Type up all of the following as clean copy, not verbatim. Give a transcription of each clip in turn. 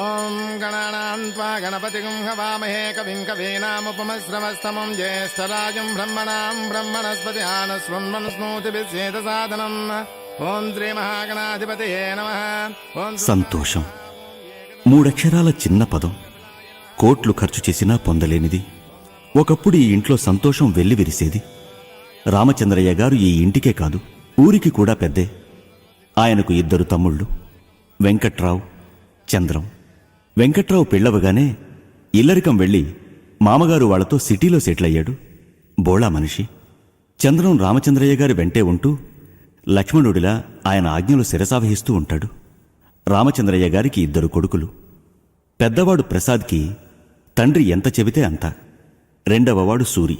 ఓం గణానాన్వా గణపతిం హవామహే కవిం కవీనాముపమశ్రవస్తమం జ్యేష్ఠరాజం బ్రహ్మణాం బ్రహ్మణస్పతి ఆనస్వన్మనుస్మృతిభిస్సేదసాదనం. ఓం శ్రీ మహాగణాధిపతయే నమః. ఓం సంతోషం మూడక్షరాల చిన్న పదం, కోట్లు ఖర్చు చేసినా పొందలేనిది. ఒకప్పుడు ఈ ఇంట్లో సంతోషం వెల్లివిరిసేది. రామచంద్రయ్య గారు ఈ ఇంటికే కాదు, ఊరికి కూడా పెద్దే. ఆయనకు 2 తమ్ముళ్ళు, వెంకట్రావు, చంద్రం. వెంకట్రావు పెళ్ళవగానే ఇల్లరికం వెళ్లి మామగారు వాళ్లతో సిటీలో సెటిల్ అయ్యాడు. బోళా మనిషి. చంద్రం రామచంద్రయ్య గారి వెంటే ఉంటూ లక్ష్మణుడిలా ఆయన ఆజ్ఞలు శిరసావహిస్తూ ఉంటాడు. రామచంద్రయ్య గారికి 2 కొడుకులు. పెద్దవాడు ప్రసాద్కి తండ్రి ఎంత చెబితే అంత. రెండవవాడు సూరి,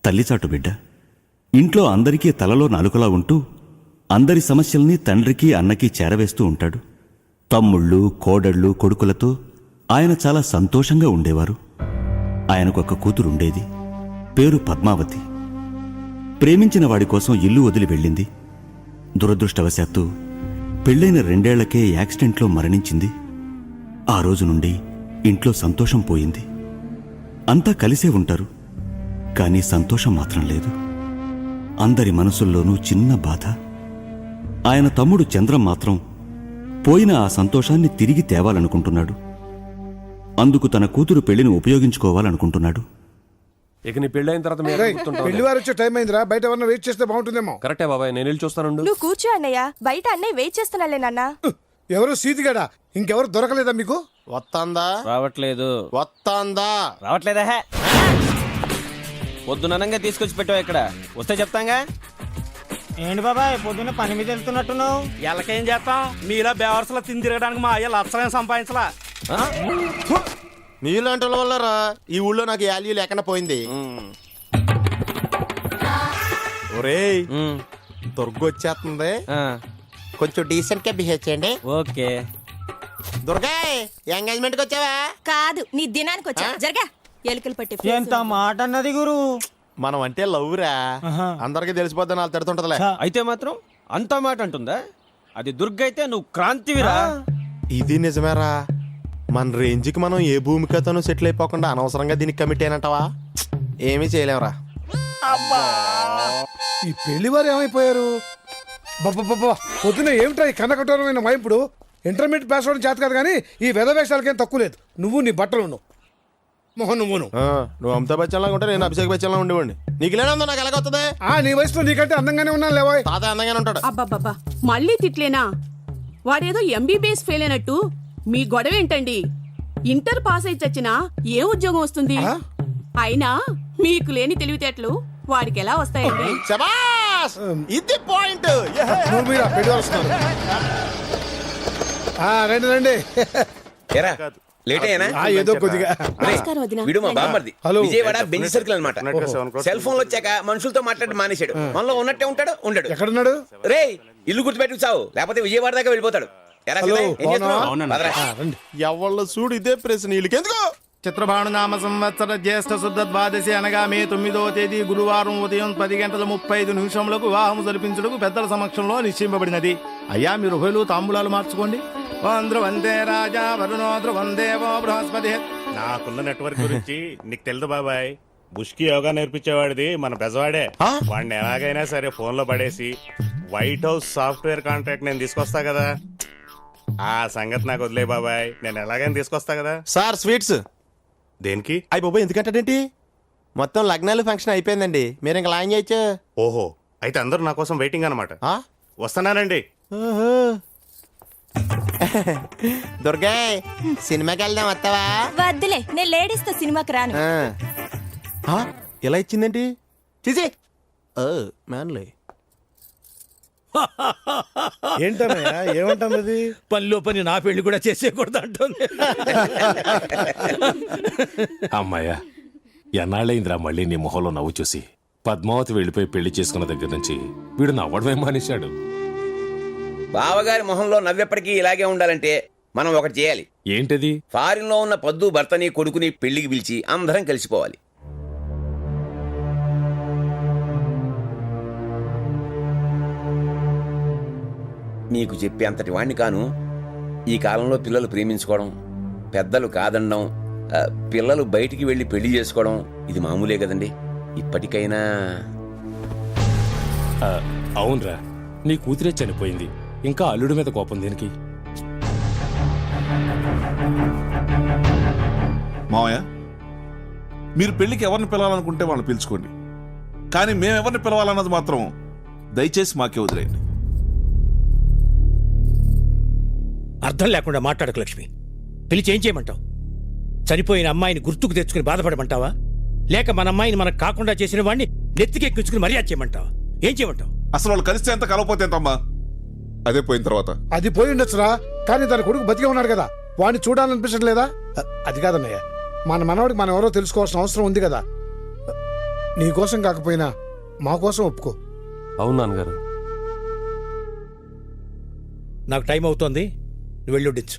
తల్లిచాటు బిడ్డ. ఇంట్లో అందరికీ తలలో నాలుకలా ఉంటూ అందరి సమస్యల్ని తండ్రికి అన్నకి చేరవేస్తూ ఉంటాడు. తమ్ముళ్ళు, కోడళ్ళు, కొడుకులతో ఆయన చాలా సంతోషంగా ఉండేవారు. ఆయనకొక కూతురుండేది, పేరు పద్మావతి. ప్రేమించిన వాడి కోసం ఇల్లు వదిలి వెళ్ళింది. దురదృష్టవశాత్తు పెళ్లైన 2 ఏళ్లకే యాక్సిడెంట్లో మరణించింది. ఆ రోజు నుండి ఇంట్లో సంతోషం పోయింది. అంతా కలిసే ఉంటారు, కానీ సంతోషం మాత్రం లేదు. అందరి మనసుల్లోనూ చిన్న బాధ. ఆయన తమ్ముడు చంద్రం మాత్రం పోయిన ఆ సంతోషాన్ని తిరిగి తేవాలనుకుంటున్నాడు. అందుకు తన కూతురు పెళ్లిని ఉపయోగించుకోవాలనుకుంటున్నాడు. ఇక నీ పెళ్ళైన తర్వాత పెళ్లి వారు వచ్చే టైం అయిందిరా, బయట ఎవరన్నా వెయిట్ చేస్తే బాగుంటుందేమో. కరెక్టే బాబాయ్, నేను వెళ్ళి చూస్తాను. నువ్వు కూర్చో అన్నయ్య, బయట అన్నయ్య వెయిట్ చేస్తున్నాలే నాన్న. ఎవరు సీతిగాడా? ఇంకెవరు దొరకలేదా మీకు? వస్తాందా? రావట్లేదు. వస్తాందా? రావట్లేదా? పొద్దునంగా తీసుకొచ్చి పెట్టావు ఇక్కడ, వస్తే చెప్తాంగా. ఏంటి బాబాయ్ పొద్దున్న పని మీద వెళ్తున్నట్టున్నావు? ఎలాకేం చేస్తాం, మీలా బేవర్సలా తిని తిరగడానికి మా అయ్య లక్షలేం సంపాదించలా. మీలాంటి వల్లరా ఈ ఊళ్ళో నాకు వాల్యూ లేకుండా పోయింది. ఒరేయ్ దుర్గ వచ్చేస్తుంది, కొంచెం డీసెంట్ గా బిహేవ్ చేయండి. ఓకే. దుర్గా ఎంగేజ్మెంట్ కి వచ్చావా? కాదు, నీ దినానికి వచ్చా. జరగా ఎలుకలు పట్టి. ఎంత మాట అన్నది గురు. మనం అంటే లవ్ రా, అందరికి తెలిసిపోద్దని వాళ్ళు తిడుతుంటదిలే. అయితే మాత్రం అంత మాట అంటుందా? అది దుర్గ అయితే నువ్వు క్రాంతివిరా. ఇది నిజమేరా, మన రేంజ్కి మనం ఏ భూమికతోనూ సెటిల్ అయిపోకుండా అనవసరంగా దీనికి కమిట్ అయినట్టవా? ఏమీ చేయలేవురా. ఈ పెళ్లి వారు ఏమైపోయారు? పొద్దున ఏమిటా ఈ కన్నకఠోరమైన వైపుడు? ఇంటర్మీడియట్ పాస్ అవడం చేత కాదు, కానీ ఈ వెధవేషాలకేం తక్కువ లేదు. నువ్వు నీ బట్టలు మోహన్, నువ్వు అమితాబ్ బచ్చన్ లాగా ఉంటే నేను అభిషేక్ బచ్చన్ లాగా ఉండేవాడిని. నీకు లేనందో నాకు ఎలాగొస్తుంది? నీ వయసులో నీకంటే అందంగానే ఉన్నాను లేవా? తాత అందంగానే ఉంటాడు. అబ్బాబ్బా మళ్ళీ తిట్లేనా? వాడేదో ఎంబీబీఎస్ ఫెయిల్ అయినట్టు మీ గొడవ ఏంటండి? ఇంటర్ పాస్ అయి చచ్చినా ఏ ఉద్యోగం వస్తుంది? అయినా మీకు లేని తెలివితేటలు వాడికి ఎలా వస్తాయండి? ఇది పాయింట్. రండి రండి. ఏదో కొద్దిగా విజయవాడ బెంజ్ సర్కిల్ అనమాట. సెల్ ఫోన్ వచ్చాక మనుషులతో మాట్లాడి మానేశాడు. మనలో ఉన్నట్టే ఉంటాడు, ఉండడు. ఎక్కడున్నాడు? రే ఇల్లు గుర్తుపెట్టి చావు, లేకపోతే విజయవాడ దాకా వెళ్ళిపోతాడు. ఎవళ్ళ చూడు ఇదే ప్రశ్న వీళ్ళకెందుకు? చిత్రభానునామ సంవత్సర జ్యేష్ఠ శుద్ధ ద్వాదశి అనగా మే 9వ తేదీ గురువారం ఉదయం 10:35 వివాహము జరిపించుటకు పెద్దల సమక్షంలో నిశ్చయింపబడినది. అయ్యా మీరు ఉభయలు తాంబూలాలు మార్చుకోండి. వందే రాజా వరుణో ధ్రువందేవో బృహస్పతి. నాకున్న నెట్వర్క్ గురించి నీకు తెలుసు బాబాయ్. బుష్కి యోగా నేర్పించేవాడిది మన బెజవాడే. వాడిని ఎలాగైనా సరే ఫోన్ లో పడేసి వైట్ హౌస్ సాఫ్ట్వేర్ కాంట్రాక్ట్ నేను తీసుకొస్తా కదా. ఆ సంగతి నాకు వదిలే బాబాయ్, నేను ఎలాగైనా తీసుకొస్తా కదా. సార్ స్వీట్స్ దేనికి? అయ్యి బాబాయ్ ఎందుకంటాడేంటి? మొత్తం లగ్నాలు ఫంక్షన్ అయిపోయిందండి, మీరు ఇంకా లాంగ్ చేయొచ్చు. ఓహో, అయితే అందరూ నా కోసం వెయిటింగ్ అనమాట. వస్తున్నానండి. దుర్గా సినిమాకి వెళ్దాం, వస్తావా? వద్దులే, నేను లేడీస్ తో సినిమాకి రాను. ఎలా ఇచ్చిందేంటి? చూసి మ్యాన్లే. ఏంటన్నయ్యా ఏమంటుంది? పనిలో పని నా పెళ్లి కూడా చేసేయకూడదు అంటుంది. అమ్మాయ్యా, ఎన్నాళ్ళైందిరా మళ్ళీ నీ మొహంలో నవ్వు చూసి. పద్మావతి వెళ్ళిపోయి పెళ్లి చేసుకున్న దగ్గర నుంచి వీడు నవ్వడమే మానేశాడు. బావగారి మొహంలో నవ్వెప్పటికీ ఇలాగే ఉండాలంటే మనం ఒకటి చేయాలి. ఏంటది? ఫారిన్ లో ఉన్న పద్దు భర్తని కొడుకుని పెళ్లికి పిలిచి అందరం కలిసిపోవాలి. నీకు చెప్పే అంతటి వాణ్ణి కాను. ఈ కాలంలో పిల్లలు ప్రేమించుకోవడం, పెద్దలు కాదనడం, పిల్లలు బయటికి వెళ్ళి పెళ్లి చేసుకోవడం ఇది మామూలే కదండి. ఇప్పటికైనా అవునరా, నీ కూతురే చనిపోయింది, ఇంకా అల్లుడి మీద కోపం దేనికి? మావయ్య, మీరు పెళ్లికి ఎవరిని పిలవాలనుకుంటే వాళ్ళని పిలుచుకోండి, కానీ మేమెవరిని పిలవాలన్నది మాత్రం దయచేసి మాకే వదిలేయండి. అర్థం లేకుండా మాట్లాడకు లక్ష్మి. పిలిచి ఏం చేయమంటావు? చనిపోయిన అమ్మాయిని గుర్తుకు తెచ్చుకుని బాధపడమంటావా, లేక మన అమ్మాయిని మనకు కాకుండా చేసిన వాడిని నెత్తికెక్కించుకుని మర్యాద చేయమంటావా? ఏం చేయమంటావు? అసలు వాళ్ళు కలిస్తే ఎంత కలవపోతే ఎంతమ్మా? అదే పోయిన తర్వాత అది పోయి ఉండొచ్చురా, కానీ దాని కొడుకు బతికే ఉన్నాడు కదా, వాడిని చూడాలనిపించట్లేదా? అది కాదన్నయ్య, మన మనవాడికి మనం ఎవరో తెలుసుకోవాల్సిన అవసరం ఉంది కదా. నీ కోసం కాకపోయినా మా కోసం ఒప్పుకో. అవును నాన్నగారు. నాకు టైం అవుతోంది, నువ్వు వెళ్ళొడ్డించు.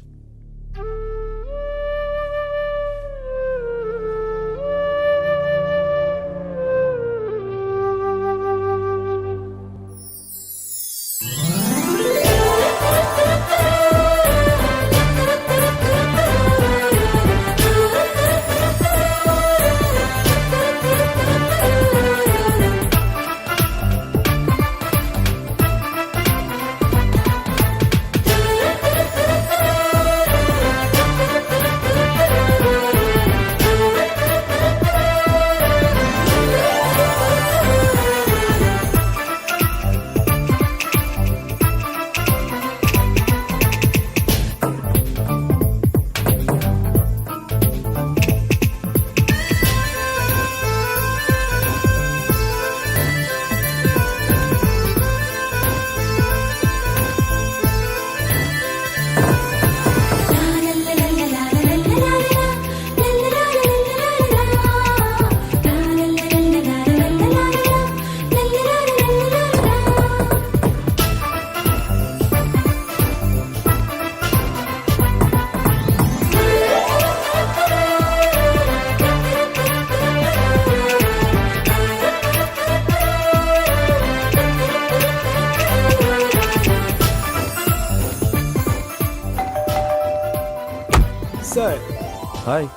Hi,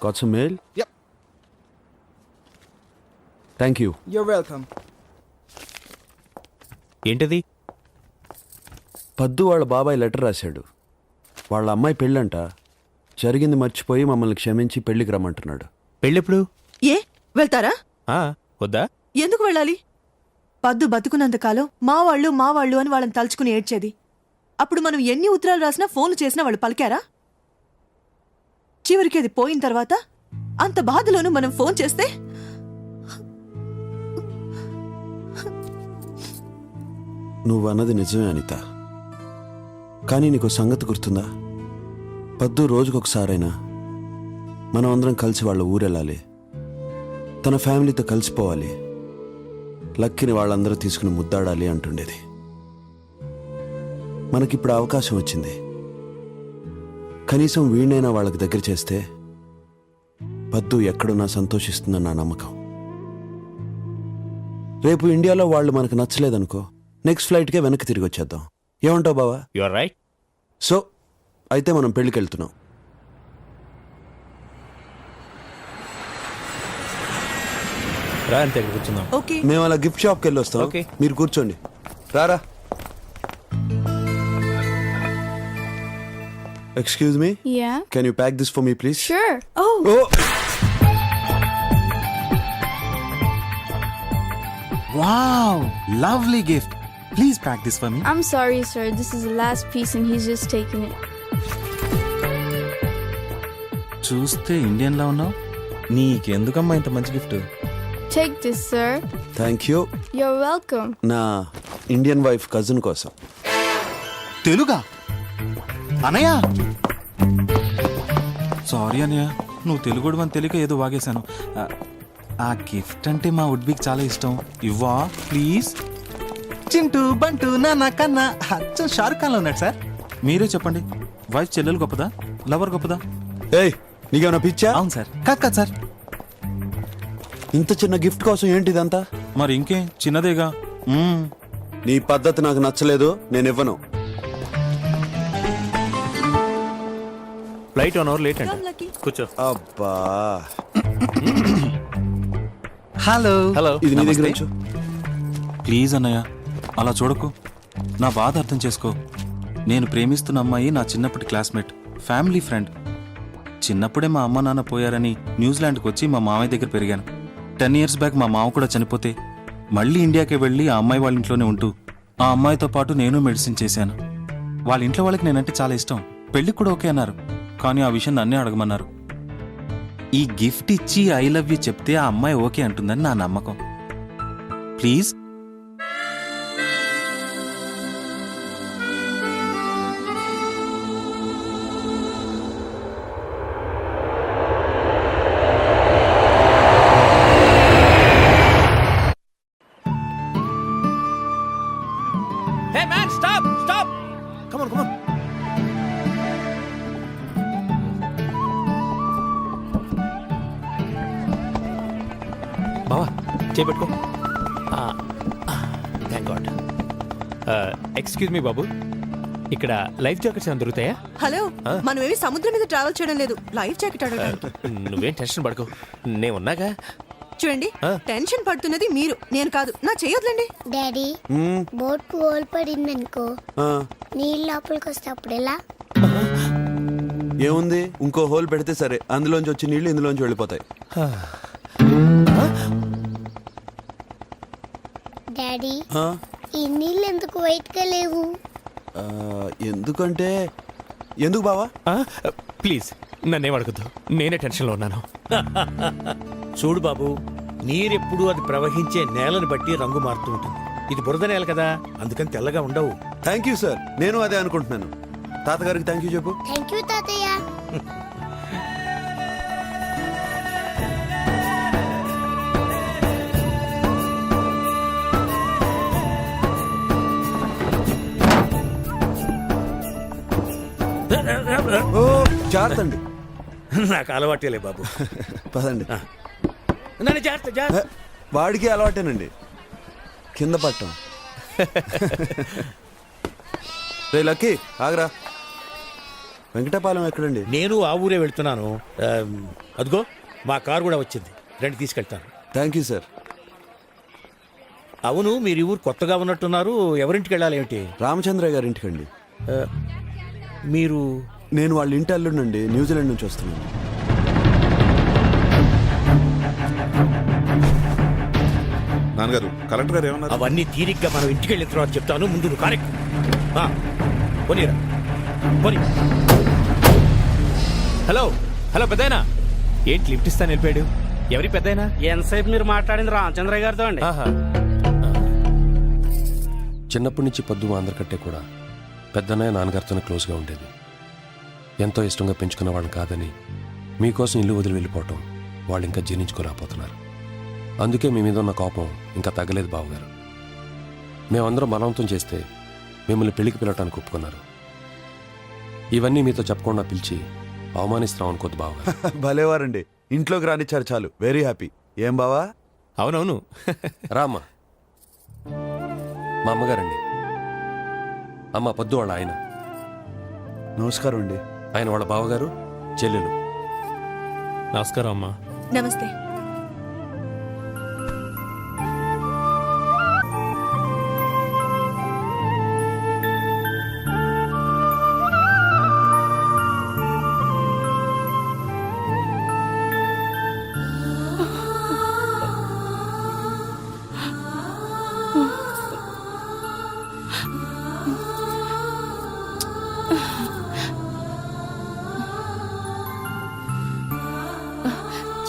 got some mail? Yep. Thank you. You're welcome. ఏంటది? పద్దు వాళ్ళ బాబాయ్ లెటర్ రాశాడు. వాళ్ళ అమ్మాయి పెళ్ళంట, జరిగింది మర్చిపోయి మమ్మల్ని క్షమించి పెళ్లికి రమ్మంటున్నాడు. పెళ్ళెప్పుడు? ఏ వెళ్తారా? వద్దా? ఎందుకు వెళ్ళాలి? పద్దు బతుకున్నంతకాలం మా వాళ్ళు అని వాళ్ళని తలుచుకుని ఏడ్చేది. అప్పుడు మనం ఎన్ని ఉత్తరాలు రాసినా ఫోన్లు చేసినా వాళ్ళు పలికారా? చివరికి అది పోయిన తర్వాత అంత బాధలోనూ మనం ఫోన్ చేస్తే నువ్వు అన్నది నిజమే అనిత, కానీ నీకు సంగతి గుర్తుందా? పద్దు రోజుకొకసారైనా మనం అందరం కలిసి వాళ్ళ ఊరెళ్ళాలి, తన ఫ్యామిలీతో కలిసిపోవాలి, లక్కిని వాళ్ళందరూ తీసుకుని ముద్దాడాలి అంటుండేది. మనకిప్పుడు అవకాశం వచ్చింది. కనీసం వీణైనా వాళ్ళకి దగ్గర చేస్తే పద్దు ఎక్కడున్నా సంతోషిస్తుందని నా నమ్మకం. రేపు ఇండియాలో వాళ్ళు మనకు నచ్చలేదనుకో, నెక్స్ట్ ఫ్లైట్కే వెనక్కి తిరిగి వచ్చేద్దాం. ఏమంటావు బావా? You are right. సో అయితే మనం పెళ్ళికి వెళ్తున్నాం. రా అంతే, కూర్చుందాం. ఓకే. మేము అలా గిఫ్ట్ షాప్కి వెళ్ళి వస్తాం. ఓకే. మీరు కూర్చోండి. రారా. Excuse me, ya, can you pack this for me please? Sure. Oh, wow, lovely gift. Please pack this for me. I'm sorry, sir. This is the last piece and he's just taking it. చూస్తే Indian లా ఉన్నావు. నీకెందుకమ్మా ఇంత మంచి gift? Take this, sir. Thank you. You're welcome. నా Indian wife cousin కోసం. తెలుగా? అనయ్య, sorry అనయ్య, నువ్వు తెలుగుడు అని తెలియక ఏదో వాగేశాను. ఆ గిఫ్ట్ అంటే మా వుడ్బీకి చాలా ఇష్టం. ఇవ్వా ప్లీజ్. చింటూ బంటూ నాన్న కన్నా అచ్చం షారుఖ్ ఖాన్ లో ఉన్నాడు సార్. మీరే చెప్పండి, వైఫ్ చెల్లెలు గొప్పదా, లవర్ గొప్పదా? ఏయ్, నీకేమైనా పిచ్చా? అవును సార్. కాదు సార్. ఇంత చిన్న గిఫ్ట్ కోసం ఏంటిదంతా? మరి ఇంకేం, చిన్నదేగా. నీ పద్ధతి నాకు నచ్చలేదు, నేను ఇవ్వను. ఫ్లైట్ 1 అవర్ లేట్ అండి కూర్చో. అబ్బా హలో హలో. ఇది నీ దగ్గర ఉంచు. ప్లీజ్ అన్నయ్య అలా చూడకు, నా బాధ అర్థం చేసుకో. నేను ప్రేమిస్తున్న అమ్మాయి నా చిన్నప్పటి క్లాస్మేట్, ఫ్యామిలీ ఫ్రెండ్. చిన్నప్పుడే మా అమ్మ నాన్న పోయారని న్యూజిలాండ్కి వచ్చి మా మామయ్య దగ్గర పెరిగాను. 10 years బ్యాక్ మా మామ కూడా చనిపోతే మళ్ళీ ఇండియాకి వెళ్ళి ఆ అమ్మాయి వాళ్ళ ఇంట్లోనే ఉంటూ ఆ అమ్మాయితో పాటు నేను మెడిసిన్ చేశాను. వాళ్ళ ఇంట్లో వాళ్ళకి నేనంటే చాలా ఇష్టం, పెళ్ళికి కూడా ఓకే అన్నారు. కానీ ఆ విషయం నన్నే అడగమన్నారు. ఈ గిఫ్ట్ ఇచ్చి ఐ లవ్ యూ చెప్తే ఆ అమ్మాయి ఓకే అంటుందని నా నమ్మకం. Please. Hey man, stop stop. Come on come on. బావా చేపెట్టుకో. Thank God. ఎక్స్క్యూజ్ మీ బాబు, ఇక్కడ లైఫ్ జాకెట్స్ ఏమైనా దొరుకుతాయా? హలో, మనమేమి సముద్రం మీద ట్రావెల్ చేయడం లేదు, లైఫ్ జాకెట్ అడగడానికి. నువ్వేం టెన్షన్ పడకు, నేను ఉన్నాగా. చూడండి, టెన్షన్ పడుతున్నది మీరు, నేను కాదు. నా చేయొద్దండి. డాడీ బోట్ కు హోల్ పడింది అనుకో, నీళ్ళు లోపలికి వస్తే అప్పుడు ఎలా? ఏముంది, ఇంకో హోల్ పెడితే సరే, అందులోంచి వచ్చి నీళ్లు ఇందులోంచి వెళ్ళిపోతాయి. డాడీ ఈ నీళ్ళు ఎందుకు వైట్ గా లేవు? ఎందుకంటే ఎందుకు బావా? ప్లీజ్ నన్నేం అడగద్దు, నేనే టెన్షన్లో ఉన్నాను. చూడు బాబు, నీరెప్పుడు అది ప్రవహించే నేలను బట్టి రంగు మారుతూ ఉంటుంది. ఇది బురద నేల కదా, అందుకని తెల్లగా ఉండవు. థ్యాంక్ యూ సార్, నేను అదే అనుకుంటున్నాను. తాతగారికి థ్యాంక్ యూ చెప్పు. థ్యాంక్ యూ తాతయ్య. ఓ జాగ్రత్తండి. నాకు అలవాటేలే బాబు. పదండి. నన్ను జాగ్రత్త. వాడికి అలవాటేనండి కింద పట్టం. రే లక్కీ ఆగరా. వెంకటపాలెం ఎక్కడండి? నేను ఆ ఊరే వెళ్తున్నాను. అదిగో మా కారు కూడా వచ్చింది, రండి తీసుకెళ్తాను. Thank you sir. అవును, మీరు ఈ ఊరు కొత్తగా ఉన్నట్టున్నారు, ఎవరింటికి వెళ్ళాలి ఏమిటి? రామచంద్రయ్య గారి ఇంటికండి. మీరు? నేను వాళ్ళ ఇంటి అల్లుండండి, న్యూజిలాండ్ నుంచి వస్తున్నాను. నాన్నగారు కలెక్టర్ గారు ఏమన్నారు? అవన్నీ తీరిగ్గా మనం ఇంటికి వెళ్ళిన తర్వాత చెప్తాను, ముందు నువ్వు కారెక్ట్. పోనీరా పోనీ. హలో హలో పెద్దయినా, ఏంటి లిఫ్ట్ ఇస్తాను వెళ్ళిపోయాడు? ఎవరి పెద్దయినా? ఎంతసేపు మీరు మాట్లాడింది రామచంద్రయ్య గారితో అండి. చిన్నప్పటి నుంచి పొద్దు మా అందరికంటే కూడా పెద్దన్నయ్య నాన్నగారితోనే క్లోజ్గా ఉండేది. ఎంతో ఇష్టంగా పెంచుకున్న వాళ్ళని కాదని మీకోసం ఇల్లు వదిలి వెళ్ళిపోవటం వాళ్ళు ఇంకా జీర్ణించుకోలేకపోతున్నారు. అందుకే మీ మీద ఉన్న కోపం ఇంకా తగ్గలేదు బావగారు. మేమందరం బలవంతం చేస్తే మిమ్మల్ని పెళ్లికి పిలవటానికి ఒప్పుకున్నారు. ఇవన్నీ మీతో చెప్పకుండా పిలిచి అవమానిస్తాం అనుకోద్దు బావగారు. భలేవారండి, ఇంట్లోకి రానిచ్చారు చాలు, వెరీ హ్యాపీ. ఏం బావా? అవునవును. రామ్మా. మా అమ్మగారండి, అమ్మ పొద్దు వాళ్ళ ఆయన. నమస్కారం అండి. ఆయన వాళ్ళ బావగారు, చెల్లెలు. నమస్కారం అమ్మా. నమస్తే.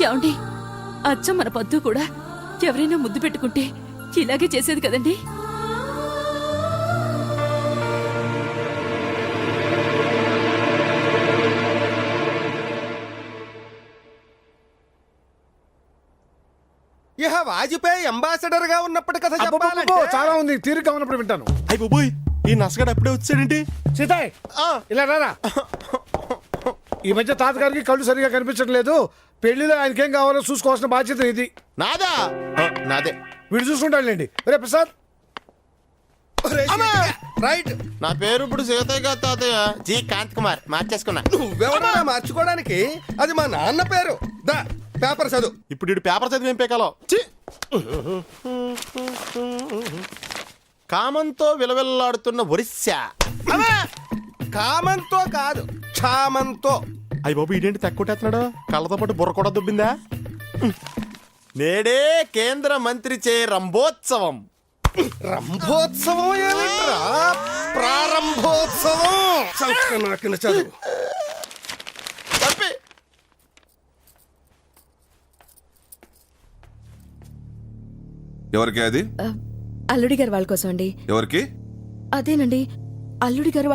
ఏమండి, అచ్చం మన పొద్దు కూడా ఎవరైనా ముద్దు పెట్టుకుంటే ఇలాగే చేసేది కదండి. ఇహ వాజ్పేయి అంబాసిడర్ గా ఉన్నప్పటి కథ చెప్పాలంటే చాలా ఉంది, తీరిగ్గా ఉన్నప్పుడు వింటాను. అయ్య బాబోయ్, ఈ నసగడు అప్పుడే వచ్చాడేంటి? సీతాయ్ ఇలా రారా. ఈ మధ్య తాతగారికి కళ్ళు సరిగా కనిపించడం లేదు, పెళ్లిలో ఆయనకేం కావాలో చూసుకోవాల్సిన బాధ్యత ఇది. నాదా? నాదే. వీడు చూసుకుంటాడులేండి. రే ప్రసాద్, రైట్. నా పేరు ఇప్పుడు సీతయ్య గారు తాతయ్య. జీ కాంత్ కుమార్ మార్చేసుకున్నా. నువ్వెవడా మార్చుకోవడానికి? అది మా నాన్న పేరు. దా పేపర్ చదువు. ఇప్పుడు ఇటు పేపర్ చదివి ఏం పేకాలో. కామంతో విలవిల్లాడుతున్న ఒరిస్సా. కామంతో కాదు, క్షామంతో. అయ్యి బాబు ఇదేంటి తక్కువట్టేస్తున్నాడు? కళ్ళతో పాటు బుర్ర కూడా దుబ్బిందా? నేడే కేంద్ర మంత్రి చే రంభోత్సవం. రంభోత్సవం ఏమిట్రా? ప్రారంభోత్సవం. సంస్కరణ చదువు. ఎవరికి అది? అల్లుడి గారు వాళ్ళ కోసం అండి. ఎవరికి? అదేనండి, అల్లుడి గారు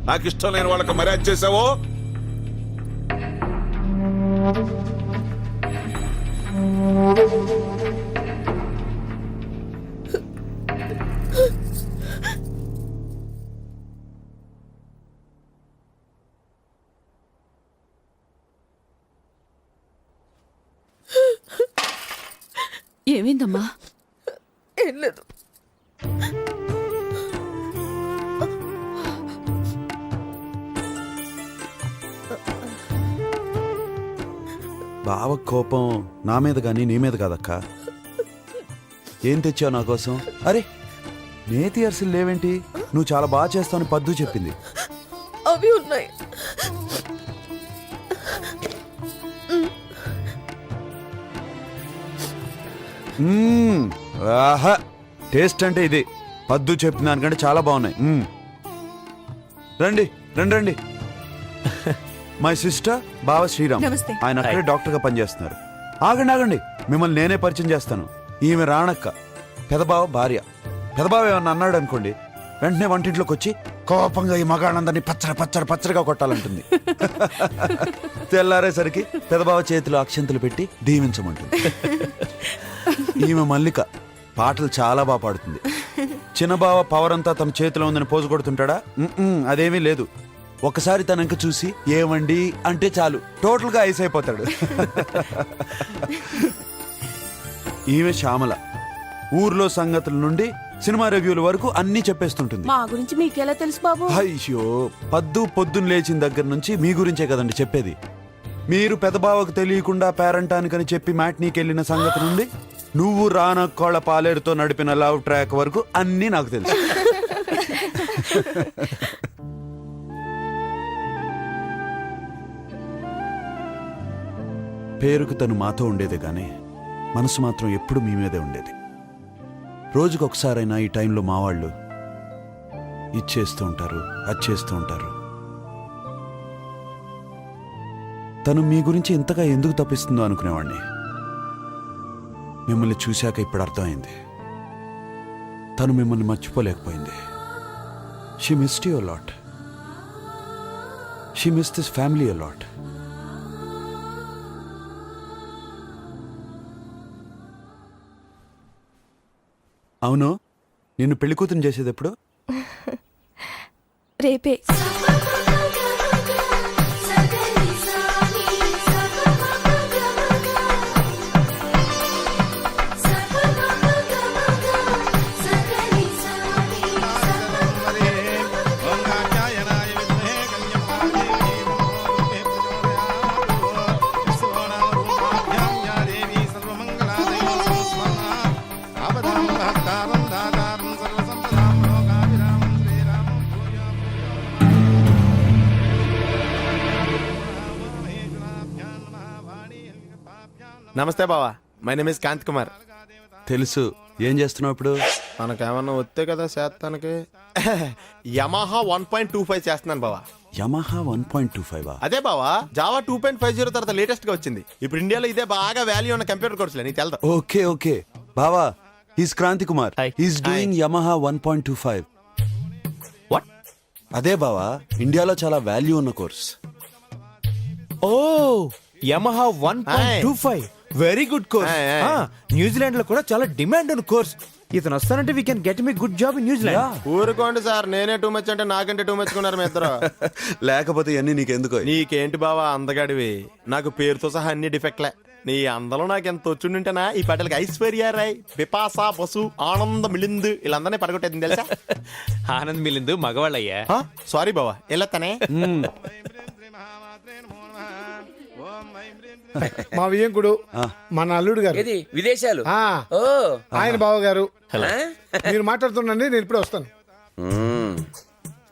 నాకు ఇష్టం లేని వాళ్ళకి మర్యాద చేసావో? ఏమైందమ్మా? ఏం లేదు. బావ కోపం నా మీద కానీ నీ మీద కాదక్క. ఏం తెచ్చావు నా కోసం? అరే నేతి అరిసెలు లేవేంటి? నువ్వు చాలా బాగా చేస్తావని పద్దు చెప్పింది. అవి ఉన్నాయి. ఆహా టేస్ట్ అంటే ఇది. పద్దు చెప్పిన దానికంటే చాలా బాగున్నాయి. రండి రండి రండి. మై సిస్టర్ బావ శ్రీరామ్. నమస్తే. ఆయన అక్కడే డాక్టర్ గా పనిచేస్తున్నారు. ఆగండి ఆగండి, మిమ్మల్ని నేనే పరిచయం చేస్తాను. ఈమె రాణక్క, పెదబావ భార్య. పెదబావ ఏమన్నా అన్నాడు అనుకోండి, వెంటనే వంటింట్లోకి వచ్చి కోపంగా ఈ మగాళ్ళందరినీ పచ్చడి పచ్చడి పచ్చడిగా కొట్టాలంటుంది. తెల్లారేసరికి పెదబావ చేతిలో అక్షంతలు పెట్టి దీవించమంటుంది. ఈమె మల్లిక, పాటలు చాలా బాగా పాడుతుంది. చిన్నబావ పవర్ అంతా తన చేతిలో ఉందని పోజు కొడుతుంటాడా? అదేమీ లేదు. ఒకసారి తన ఇంక చూసి ఏమండి అంటే చాలు టోటల్ గా ఐస్ అయిపోతాడు. ఈమె శ్యామల, ఊర్లో సంగతుల నుండి సినిమా రివ్యూల వరకు అన్నీ చెప్పేస్తుంటుంది. మా గురించి మీకెలా తెలుసు బాబు? అయ్యో, పొద్దున్న లేచిన దగ్గర నుంచి మీ గురించే కదండి చెప్పేది. మీరు పెదబావకు తెలియకుండా పేరంటానికని చెప్పి మ్యాట్నీకి వెళ్ళిన సంగతి నుండి నువ్వు రానక్కోళ్ళ పాలేరుతో నడిపిన లవ్ ట్రాక్ వరకు అన్నీ నాకు తెలుసు. పేరుకు తను మాతో ఉండేదే గానీ మనసు మాత్రం ఎప్పుడు మీ మీదే ఉండేది. రోజుకొకసారైనా ఈ టైంలో మా వాళ్ళు ఇచ్చేస్తూ ఉంటారు, అది చేస్తూ ఉంటారు. తను మీ గురించి ఇంతగా ఎందుకు తప్పిస్తుందో అనుకునేవాడిని. మిమ్మల్ని చూశాక ఇప్పుడు అర్థమైంది. తను మిమ్మల్ని మర్చిపోలేకపోయింది. She missed you a lot. She missed this family a lot. అవును, నిన్ను పెళ్లి కూతురు చేసేది ఎప్పుడు? రేపే. నమస్తే బావా, my name is Kanth Kumar. తెలుసు. ఏం చేస్తున్నావు ఇప్పుడు? మనకేమన్నా వస్తే కదా చేస్తానికి. యమహా 1.25 చేస్తున్నాను బావా. యమహా 1.25. అదే బావా, జావా 2.50 తర్వాత లేటెస్ట్ గా వచ్చింది. ఇప్పుడు ఇండియాలో ఇదే బాగా వాల్యూ ఉన్న కంప్యూటర్ కోర్సులే, నీకు తెలుదా? ఓకే ఓకే బావా, is Kranthi Kumar. Is doing Yamaha 1.25. What? అదే బావా, ఇండియాలో చాలా వాల్యూ ఉన్న కోర్స్. ఓ Yamaha 1.25 very good course. New Zealand లో కూడా చాలా డిమాండ్ ఉన్న కోర్స్. ఇతను వస్తానంటే we can get me good job in New Zealand. ఊరుకోండి సార్, నేనే టూ మచ్ అంటే నాకంటే టూ మచ్ కున్నారు మీ ఇద్దరు. లేకపోతే ఇవన్నీ నీకెందుకో? నీకేంటి బావా అందగాడివి, నాకు పేరుతో సహా అన్ని డిఫెక్ట్లే. నీ అందరూ నాకు ఎంత వచ్చుంటేనా ఈ పాటలకి ఐశ్వర్య రాయ్, బిపాసా బసు, ఆనంద్ మిలింద్ వీళ్ళందరినీ పడగొట్టేది తెలుసా? ఆనంద్ మిలిందు మగవాళ్ళయ్యా. సారీ బావా వెళ్ళొస్తానే. మా వియ్యంకుడు మన అల్లుడు గారు ఏది విదేశాలు? ఆ, ఓ ఆయన బావ గారు. ఆ? మీరు మాట్లాడుతుండండి, నేను ఇప్పుడే వస్తాను.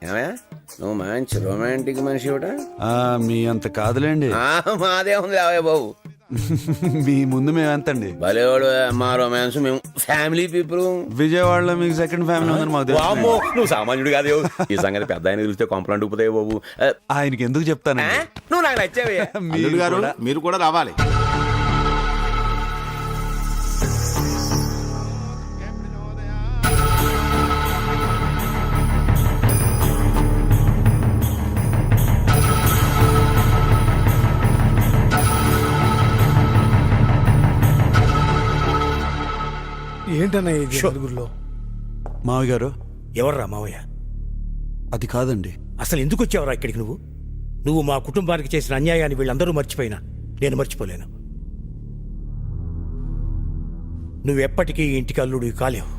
ఏమయ్య, నువ్వు మంచి రొమాంటిక్ మనిషి కూడా. మీ అంత కాదులేండి. మాదే ఉంది రావయ్య బాబు. మీ ముందు మేము ఎంతండి? భలేవాడు. మా రొమాన్స్ మేము ఫ్యామిలీ పీపుల్. విజయవాడలో మీకు సెకండ్ ఫ్యామిలీ ఉందని మాకు తెలుసు. వామ్మో, నువ్వు సామాన్యుడు కాదు. ఈ సంగతి పెద్ద ఆయన తెలిస్తే కొంపలంటూ పోతాయి బాబు. ఆయనకి ఎందుకు చెప్తాను? నువ్వు నాకు నచ్చావే. అల్లుడు గారు మీరు కూడా రావాలి. ఏంటన్నా ఇది నలుగురిలో? మావయ్య గారు. ఎవర్రా మావయ్య? అది కాదండి. అసలు ఎందుకు వచ్చావురా ఇక్కడికి? నువ్వు మా కుటుంబానికి చేసిన అన్యాయాన్ని వీళ్ళందరూ మర్చిపోయినా నేను మర్చిపోలేను. నువ్వెప్పటికీ ఇంటికి అల్లుడు కాలేవు.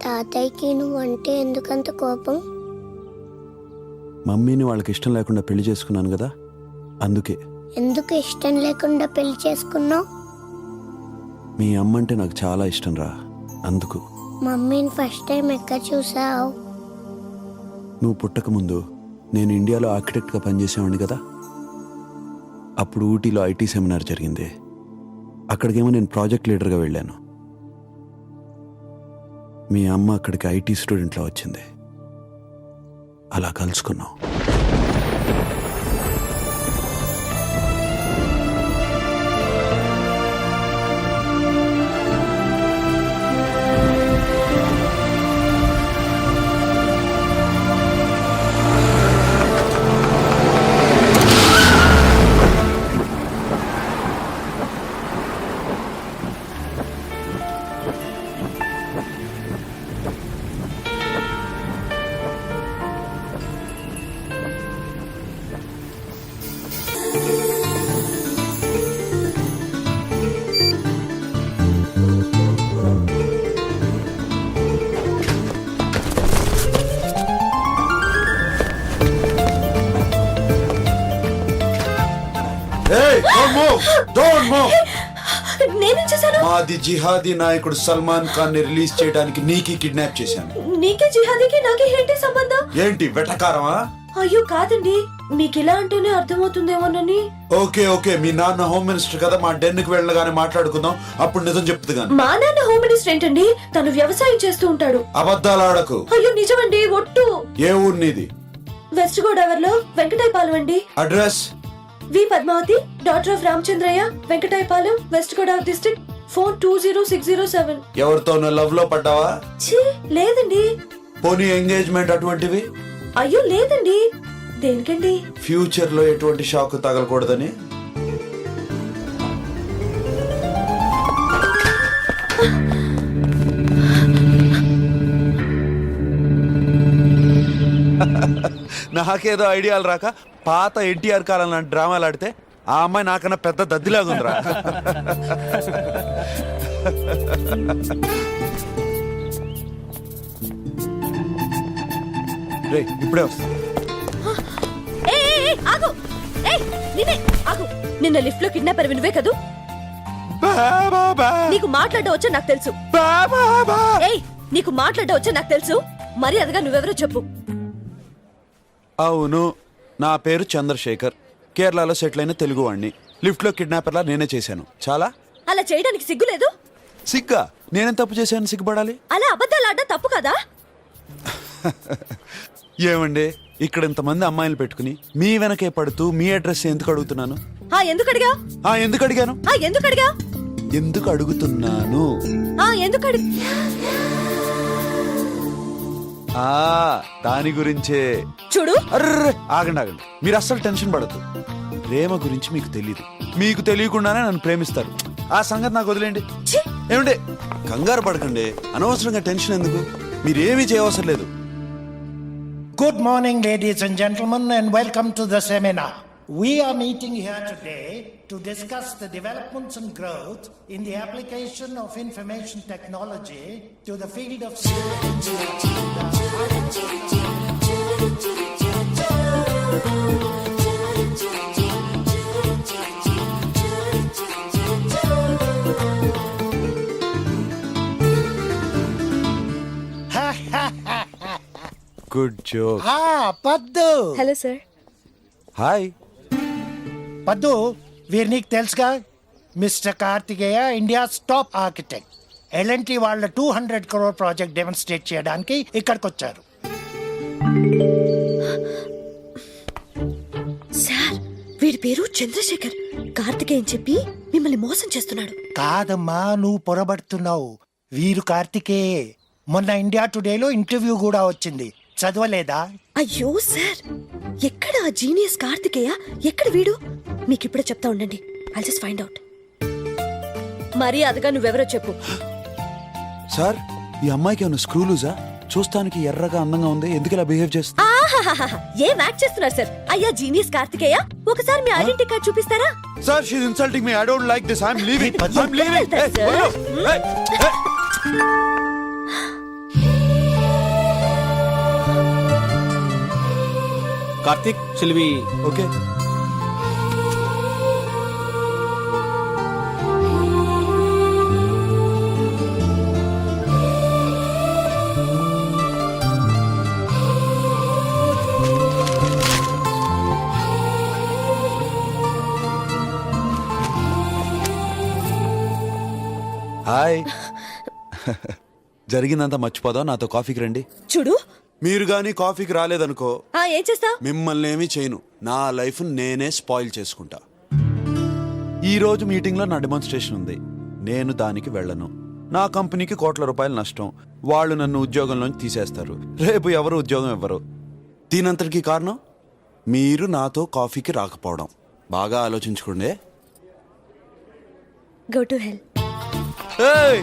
తాతయ్యకి నువ్వంటే ఎందుకంత కోపం? మమ్మీని వాళ్ళకి ఇష్టం లేకుండా పెళ్లి చేసుకున్నాను కదా, అందుకే. ఎందుకు ఇష్టం లేకుండా పెళ్లి చేసుకున్నావు? మీ అమ్మ అంటే నాకు చాలా ఇష్టం రా, అందుకు. మమ్మీని ఫస్ట్ టైం ఎక్కడ చూసావు? నువ్వు పుట్టక ముందు నేను ఇండియాలో ఆర్కిటెక్ట్గా పనిచేసేవాడిని కదా, అప్పుడు ఊటీలో ఐటీ సెమినార్ జరిగింది. అక్కడికేమో నేను ప్రాజెక్ట్ లీడర్గా వెళ్ళాను. మీ అమ్మ అక్కడికి ఐటీ స్టూడెంట్లా వచ్చింది. అలా కలుసుకున్నాం. నేనేం చేశాను? మాది జిహాదీ నాయకుడు సల్మాన్ ఖాన్ ని రిలీజ్ చేయడానికి నీకి కిడ్నాప్ చేశాను. నీకే జిహాదీకి నాకే ఏంటి సంబంధం? ఏంటి వెటకారమా? అయ్యో కాదండి, మీకు ఇలా అంటేనే అర్థమవుతుందేమోనని. ఓకే ఓకే, మీ నాన్న హోమ్ మినిస్టర్ కదా, మా డెన్ కి వెళ్ళగానే మాట్లాడుకుందాం, అప్పుడు నిజం చెప్తుంది గాని. మా నాన్న హోమ్ మినిస్టర్ ఏంటండి? తను వ్యవసాయం చేస్తూ ఉంటాడు. అబద్ధాలు ఆడకు. అయ్యో నిజమండి, ఒట్టు. ఏ ఊరు నీది? వెస్ట్ గోదావరిలో వెంకటాయపాలెం అండి. Address? V Padmavati, daughter of Ramachandraiah, Venkatayapalem, west Godavari district, phone 20607. ఎవరితో లవ్ లో పడ్డావా? లేదండి. పోనీ ఎంగేజ్మెంట్ అటువంటివి? అయ్యో లేదండి. దేనికండి? ఫ్యూచర్ లో ఎటువంటి షాక్ తగలకూడదని. నాకేదో ఐడియాలు రాక పాత ఎన్టీఆర్ కాలం లాంటి డ్రామాలు ఆడితే ఆ అమ్మాయి నాకన్నా పెద్ద దద్దిలాగుందిరా. రే ఇప్పుడే వస్తా. నిన్న లిఫ్ట్ లో కిడ్నాపర్ నువ్వే కదూ? నీకు మాట్లాడడం వచ్చా నాకు తెలుసు. నీకు మాట్లాడడం వచ్చా నాకు తెలుసు. మర్యాదగా నువ్వెవరో చెప్పు. అవును, నా పేరు చంద్రశేఖర్, కేరళలో సెటిల్ అయిన తెలుగువాణ్ణి. లిఫ్ట్లో కిడ్నాపర్లా నేనే చేశాను. చాలా అలా చేయడానికి సిగ్గులేదు? సిగ్గా? నేనేం తప్పు చేశాను సిగ్గుపడాలి? అలా అబద్ధాలు ఆడడం తప్పు కదా? ఏమండి, ఇక్కడ ఇంతమంది అమ్మాయిలు పెట్టుకుని మీ వెనకే పడుతూ మీ అడ్రస్ ఎందుకు అడుగుతున్నాను? ఎందుకు అడిగా? ఎందుకు అడిగాను? ఎందుకు అడిగా? ఎందుకు అడుగుతున్నాను? ఎందుకు దాని గురించే. చూడు, అర్రే ఆగండి. మీరు అస్సలు టెన్షన్ పడద్దు. ప్రేమ గురించి మీకు తెలియదు. మీకు తెలియకుండానే నన్ను ప్రేమిస్తారు. ఆ సంగతి నాకు వదిలేండి. ఏమండి, కంగారు పడకండి. అనవసరంగా టెన్షన్ ఎందుకు? మీరేమీ చేయవసరం లేదు. Good morning, ladies and gentlemen, and welcome to the seminar. We are meeting here today to discuss the developments and growth in the application of information technology to the field of good joke. Paddu. Hello sir. Hi Paddu, వీరు నీకు తెలుసుగా, mister Karthikeya, India's top architect. LNT వాళ్ళ 200 crore project demonstrate చేయడానికి ఇక్కడికి వచ్చారు. Sir, వీడి పేరు చంద్రశేఖర్. కార్తికేయ అని చెప్పి మిమ్మల్ని మోసం చేస్తున్నాడు. కాదమ్మా, నువ్వు పొరబడుతున్నావు. వీరు కార్తికేయే. మొన్న ఇండియా టుడేలో ఇంటర్వ్యూ కూడా వచ్చింది. చదవలేదా? అయ్యో సార్, ఎక్కడ ఆ జీనియస్ కార్తికేయ, ఎక్కడ వీడు? మీకు ఇప్పుడే చెప్తా ఉండండి. I just find out. మరి అదగా నువ్వెవరో చెప్పు. సార్, ఈ అమ్మాయికి ఏమైనా స్క్రూ లూజా? చూస్తానికి ఎర్రగా అందంగా ఉంది, ఎందుకు ఇలా బిహేవ్ చేస్తా? ఏం యాక్ట్ చేస్తున్నారు సార్? అయ్యా జీనియస్ కార్తికేయ, ఒకసారి మీ ఐడెంటిటీ కార్డ్ చూపిస్తారా? Sir, she is insulting me. I don't like this. I am leaving. I am leaving. Karthik, shall we? Okay. Hi. జరిగిందంతా మర్చిపోదాం, నాతో కాఫీకి రండి. చూడు, మీరు గానీ కాఫీకి రాలేదనుకో, ఏం చేస్తావ్? మిమ్మల్ని ఏమీ చేయను. నా లైఫ్ నేనే స్పాయిల్ చేసుకుంటా. ఈ రోజు మీటింగ్లో నా డెమాన్స్ట్రేషన్ ఉంది. నేను దానికి వెళ్ళను. నా కంపెనీకి కోట్ల రూపాయలు నష్టం. వాళ్ళు నన్ను ఉద్యోగంలోంచి తీసేస్తారు. రేపు ఎవరు ఉద్యోగం ఇవ్వరు. దీనంతటికీ కారణం మీరు నాతో కాఫీకి రాకపోవడం. బాగా ఆలోచించుకోండి. Go to hell. ఏయ్,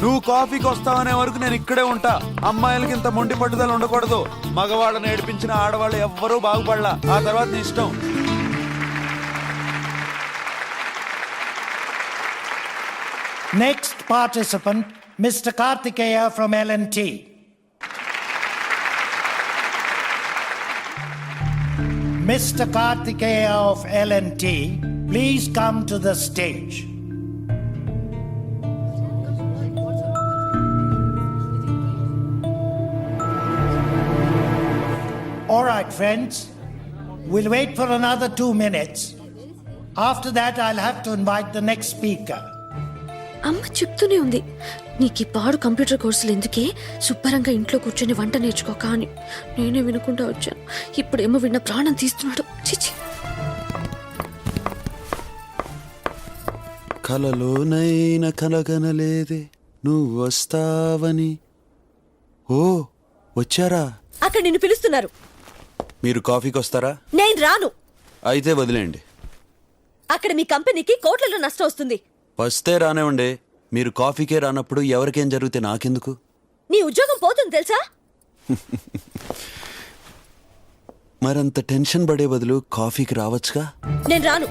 నువ్వు కాఫీకి వస్తావనే వరకు నేను ఇక్కడే ఉంటా. అమ్మాయిలకి ఇంత మొండి పట్టుదల ఉండకూడదు. మగవాళ్ళని ఏడిపించిన ఆడవాళ్ళు ఎవ్వరూ బాగుపడలా. ఆ తర్వాత నీ ఇష్టం. Next participant, Mr. Kartikeya from L&T. Mr. Kartikeya of L&T, please come to the stage. All right, friends. We'll wait for another 2 minutes. After that, I'll have to invite the next speaker. అమ్మ చెప్తూనే ఉంది, నీకు ఈ పాడు computer కోర్సులు ఎందుకే, శుభ్రంగా ఇంట్లో కూర్చొని వంట నేర్చుకోక అని. నేనే వినకుండా వచ్చాను. ఇప్పుడేమో విన్న ప్రాణం తీస్తున్నాడు. చిచి. కలలోనైనా కలగనలేదే నువ్వు వస్తావని. ఓ, వచ్చారా? అక్కడ నిన్ను పిలుస్తున్నారు. మీరు కాఫీకి వస్తారా? నేను రాను. అయితే వదిలేండి. అక్కడ మీ కంపెనీకి కోట్లలో నష్టం వస్తుంది. వస్తే రానివ్వండి. మీరు కాఫీకే రానప్పుడు ఎవరికేం జరిగితే నాకెందుకు? నీ ఉద్యోగం పోతుంది తెలుసా? మరంత టెన్షన్ పడే బదులు కాఫీకి రావచ్చుగా. నేను రాను.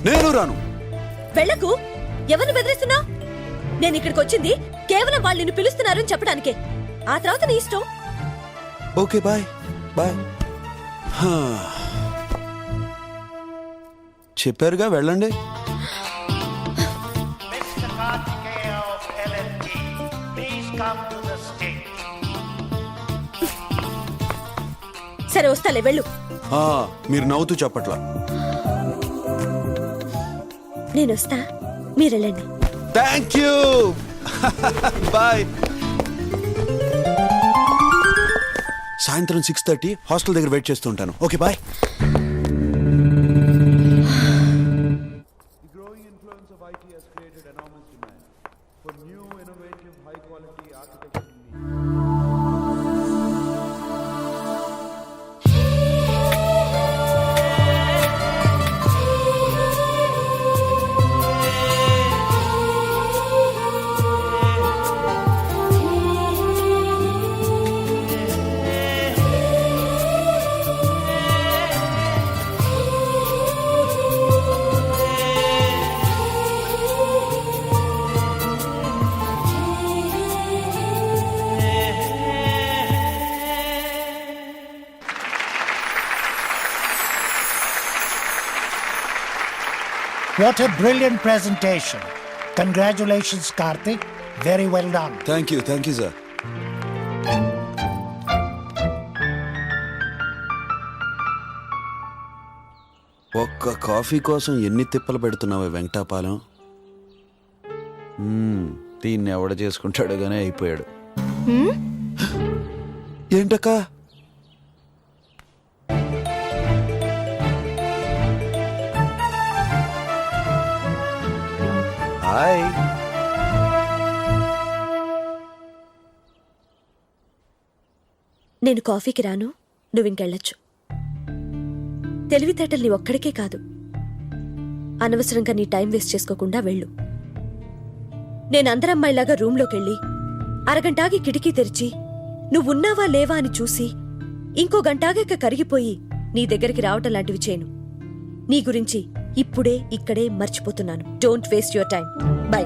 నేను రాను. వెళ్ళకు. ఎవరిని బెదిరిస్తున్నావు? నేను ఇక్కడికి వచ్చింది కేవలం వాళ్ళు నిన్ను పిలుస్తున్నారని చెప్పడానికే. ఆ తర్వాత నీ ఇష్టం. Okay, bye bye. చెప్పారుగా, వెళ్ళండి. Mr. Kartikeya of L&T, please come to the stage. సరే వస్తాలే వెళ్ళు. మీరు నవ్వుతూ చెప్పట్లా. నేను వస్తా, మీరు వెళ్ళండి. Thank you. బాయ్. సాయంత్రం 6:30 హాస్టల్ దగ్గర వెయిట్ చేస్తూ ఉంటాను. Okay bye. What a brilliant presentation. Congratulations, Karthik. Very well done. Thank you sir. ఒక్క కాఫీ కోసం ఎన్ని తిప్పలు పెడుతున్నావు వెంకటాపాలెం. దీన్ని ఎవడ చేసుకుంటాడు గానీ అయిపోయాడు. ఏంటక్కా? హాయ్. నేను కాఫీకి రాను, నువ్వు ఇంకెళ్ళొచ్చు. తెలివితేటలు నీ ఒక్కడికే కాదు, అనవసరంగా నీ టైం వేస్ట్ చేసుకోకుండా వెళ్ళు. నేను అందరమ్మాయిలాగా రూంలోకెళ్ళి అరగంటాగి కిటికీ తెరిచి నువ్వున్నావా లేవా అని చూసి ఇంకో గంటాగాక కరిగిపోయి నీ దగ్గరికి రావటం లాంటివి చేయను. నీ గురించి ఇప్పుడే ఇక్కడే మర్చిపోతున్నాను. Don't waste your time. Bye.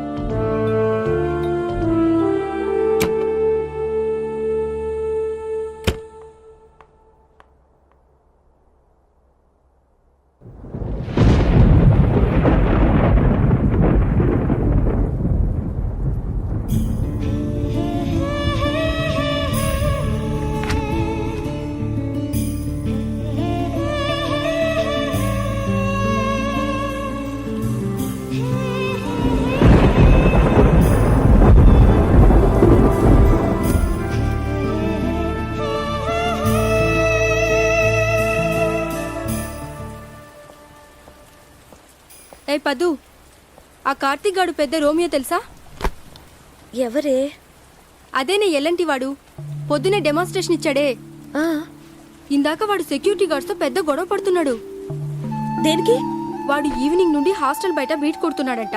ఏ పదు, ఆ కార్తీక్ గాడు పెద్ద రోమియో తెలుసా? ఎవరే? అదేనే ఎల్లంటి వాడు, పొద్దునే డెమాన్స్ట్రేషన్ ఇచ్చాడే. ఇందాక వాడు సెక్యూరిటీ గార్డ్స్ తో పెద్ద గొడవ పడుతున్నాడు. దేనికి? వాడు ఈవినింగ్ నుండి హాస్టల్ బయట బీట్ కొడుతున్నాడట.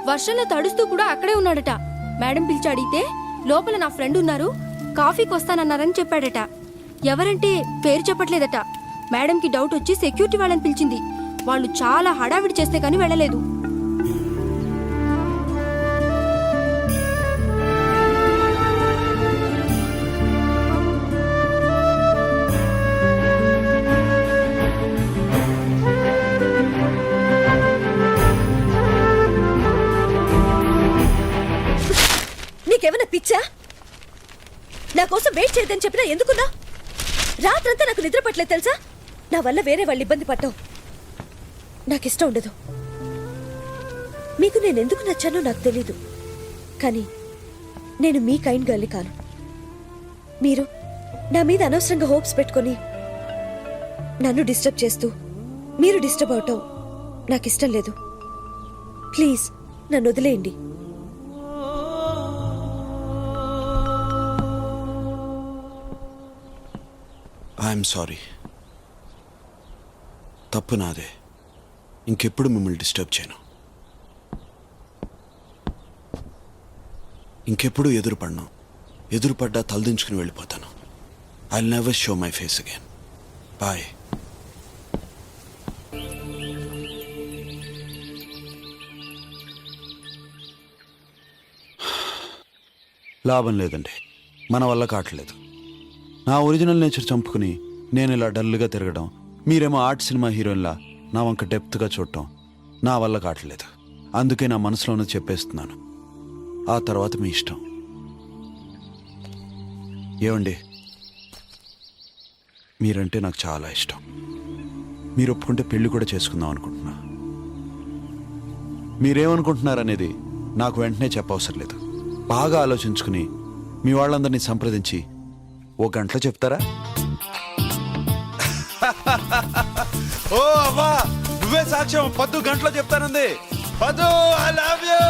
వర్షంలో తడుస్తూ కూడా అక్కడే ఉన్నాడట. మేడం పిలిచి అడిగితే లోపల నా ఫ్రెండ్ ఉన్నారు, కాఫీకి వస్తానన్నారని చెప్పాడట. ఎవరంటే పేరు చెప్పట్లేదట. మేడంకి డౌట్ వచ్చి సెక్యూరిటీ వాళ్ళని పిలిచింది. వాళ్ళు చాలా హడావిడి చేస్తే కానీ వెళ్ళలేదు. నీకేమైనా పిచ్చా? నా కోసం వెయిట్ చేయదని చెప్పినా ఎందుకున్నా? రాత్రంతా నాకు నిద్ర పట్టలేదు తెలుసా? నా వల్ల వేరే వాళ్ళు ఇబ్బంది పడ్డావు. నాకిష్టం ఉండదు. మీకు నేనెందుకు నచ్చానో నాకు తెలీదు, కానీ నేను మీ కైండ్ గర్ల్ని కాను. మీరు నా మీద అనవసరంగా హోప్స్ పెట్టుకొని నన్ను డిస్టర్బ్ చేస్తూ మీరు డిస్టర్బ్ అవటం నాకిష్టం లేదు. ప్లీజ్ నన్ను వదిలేయండి. I'm sorry. తప్పు నాదే. ఇంకెప్పుడు మిమ్మల్ని డిస్టర్బ్ చేయను. ఇంకెప్పుడు ఎదురుపడను. ఎదురుపడ్డా తలదించుకుని వెళ్ళిపోతాను. I will never show my face again. Bye. లాభం లేదండి, మన వల్ల కావట్లేదు. నా ఒరిజినల్ నేచర్ చంపుకుని నేను ఇలా డల్గా తిరగడం, మీరేమో ఆర్ట్ సినిమా హీరోయిన్లా నా వంక డెప్త్గా చూడటం నా వల్ల కావట్లేదు. అందుకే నా మనసులోనే చెప్పేస్తున్నాను. ఆ తర్వాత మీ ఇష్టం. ఏమండి, మీరంటే నాకు చాలా ఇష్టం. మీరు ఒప్పుకుంటే పెళ్లి కూడా చేసుకుందాం అనుకుంటున్నా. మీరేమనుకుంటున్నారనేది నాకు వెంటనే చెప్పవసరం లేదు. బాగా ఆలోచించుకుని మీ వాళ్ళందరినీ సంప్రదించి 1 గంటలో చెప్తారా? ఓ అవ్వా, నువ్వే సాక్ష్యం. 10 గంటలో చెప్తానంది. 10, I love you.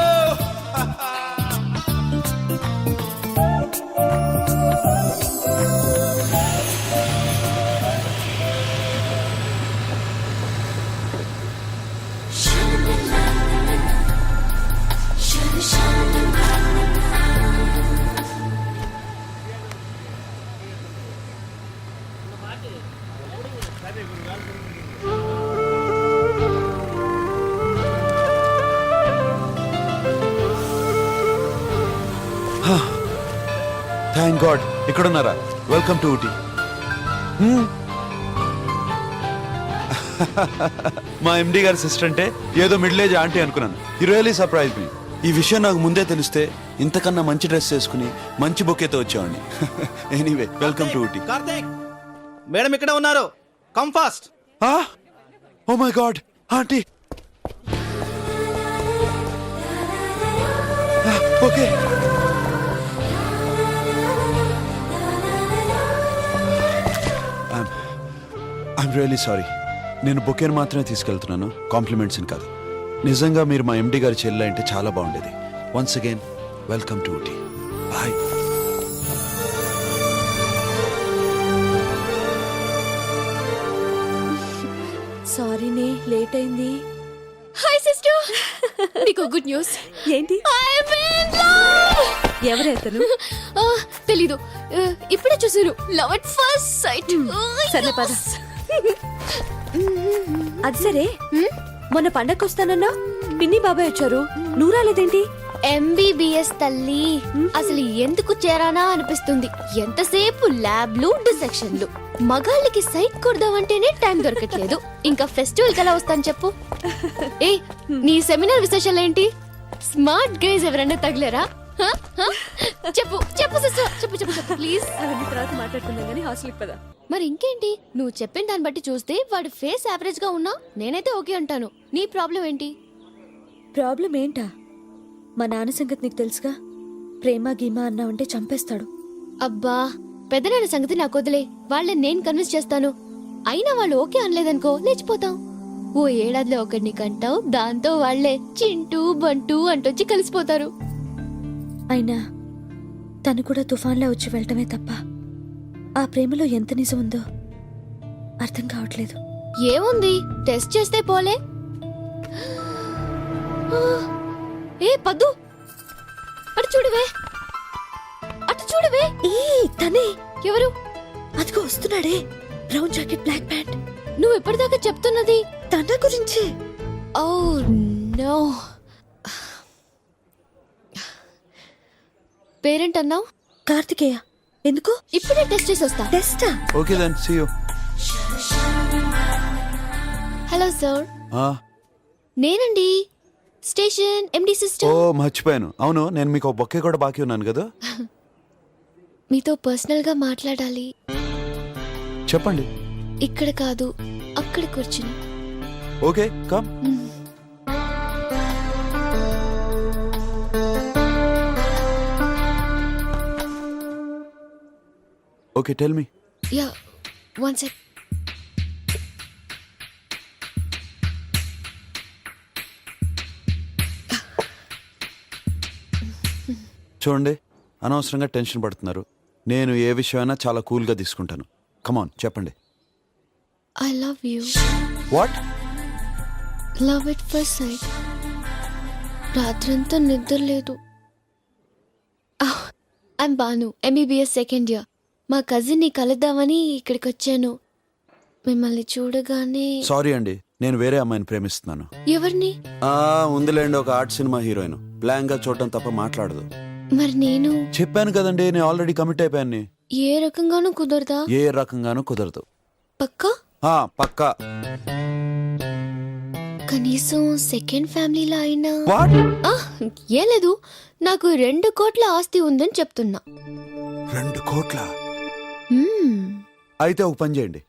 Thank God, ఇక్కడున్నారా? Welcome to Ooty. మా ఎండి గారి సిస్టర్ అంటే ఏదో మిడిల్ ఏజ్ ఆంటీ అనుకున్నాను. You really surprise me. ఈ విషయం నాకు ముందే తెలిస్తే ఇంతకన్నా మంచి డ్రెస్ వేసుకుని మంచి బొకేతో వచ్చేవాడిని. Anyway, welcome to Ooty. Karthik, madam ఇక్కడ ఉన్నారు. Come fast. Oh my god, aunty. Okay. I'm really sorry. నేను బొకేని మాత్రమే తీసుకెళ్తున్నాను, కాంప్లిమెంట్స్ని కాదు. నిజంగా మీరు మా ఎండి గారి చెల్లె అంటే చాలా బాగుండేది. Once again welcome to Ooty. Bye. సారీనే, లేట్ అయింది. హాయ్ సిస్టర్, మీకు గుడ్ న్యూస్. ఏంటి? ఎవరెతను? తెలీదు, ఇప్పుడే చూసాను. Love at first sight. సరే పద. అది సరే, మొన్న పండగకి వస్తానన్నా పిన్ని బాబాయ్ వచ్చారు, నువ్వు రాలేదేంటి? ఎంబీబీఎస్ తల్లి, అసలు ఎందుకు చేరానా అనిపిస్తుంది. ఎంతసేపు ల్యాబ్లు, డిసెక్షన్లు. మగాళ్ళకి సైట్ కొడదామంటేనే టైం దొరకట్లేదు. ఇంకా ఫెస్టివల్ కలా వస్తాను చెప్పు. ఏ, నీ సెమినార్ విశేషాలేంటి? స్మార్ట్ గైజ్ ఎవరన్నా తగిలేరా? చెప్పు చెప్పు సిస్టర్, చెప్పు చెప్పు చెప్పు ప్లీజ్. అవన్నీ తర్వాత మాట్లాడుకుందాం కానీ హాస్టల్కి పద. మరి ఇంకేంటి, నువ్వు చెప్పిన దాన్ని బట్టి చూస్తే వాడి ఫేస్ యావరేజ్ గా ఉన్నా నేనైతే ఓకే అంటాను. నీ ప్రాబ్లం ఏంటి? ప్రాబ్లం ఏంటా? మా నాన్న సంగతి నీకు తెలుసుగా. ప్రేమ గీమా అన్నావంటే చంపేస్తాడు. అబ్బా, పెద్దనాన్న సంగతి నాకు వదిలే. వాళ్ళని నేను కన్విన్స్ చేస్తాను. అయినా వాళ్ళు ఓకే అనలేదనుకో, లేచిపోతాం. ఓ ఏడాదిలో ఒకడిని కంటావు, దాంతో వాళ్లే చింటూ బంటూ అంటొచ్చి కలిసిపోతారు. అయినా తను కూడా తుఫాన్లా వచ్చి వెళ్ళటమే తప్ప ఆ ప్రేమలో ఎంత నిజం ఉందో అర్థం కావట్లేదు. ఏముంది, టెస్ట్ చేస్తే పోలే. ఏ పద్దు, అటు చూడవే, అటు చూడవే. తనే. ఎవరు? అదిగో వస్తున్నాడే, బ్రౌన్ జాకెట్, బ్లాక్ ప్యాంట్. నువ్వు ఎప్పటిదాకా చెప్తున్నది తన గురించి. Oh no. పేరెంట్ అన్నావు? కార్తికేయ. ఎందుకు? ఇప్పుడే టెస్ట్ చేసి వస్తా. టెస్టా? Okay then, see you. Hello sir. నేనండి, స్టేషన్ ఎండి ఓ సిస్టర్. మర్చిపోయాను. అవును, నేను మీకు ఒక బొకే కూడా బాకీ ఉన్నాను కదా. మీతో పర్సనల్ గా మాట్లాడాలి. చెప్పండి. ఇక్కడ కాదు, అక్కడ కూర్చుని. Okay, come. Okay, tell me. Yeah, one sec. చూడండి, అనవసరంగా టెన్షన్ పడుతున్నారు. నేను ఏ విషయమైనా చాలా కూల్గా తీసుకుంటాను. కమాన్, చెప్పండి. I love you. What? Love at first sight. రాత్రంతా నిద్ర లేదు. I'm Bhanu, MBBS second year. మా కజిన్ని కలుద్దామని ఇక్కడికి వచ్చాను. మిమ్మల్ని చూడగానే. సారీ అండి, నేను వేరే అమ్మాయిని ప్రేమిస్తున్నాను. ఎవరిని? ఉందిలేండి, ఒక ఆర్ట్ సినిమా హీరోయిన్. బ్లాంక్ గా చూడటం తప్ప మాట్లాడదు. మరి నేను చెప్పాను కదండి, నేను ఆల్రెడీ కమిట్ అయిపోయాను. ఏ రకంగానూ కుదరదా? ఏ రకంగానూ కుదరదు. పక్కా? పక్కా. కనీసం సెకండ్ ఫ్యామిలీలో అయినా. వాట్? ఏం లేదు, నాకు 2 కోట్ల ఆస్తి ఉందని చెప్తున్నా. 2 కోట్ల? అయితే ఒక పని చేయండి,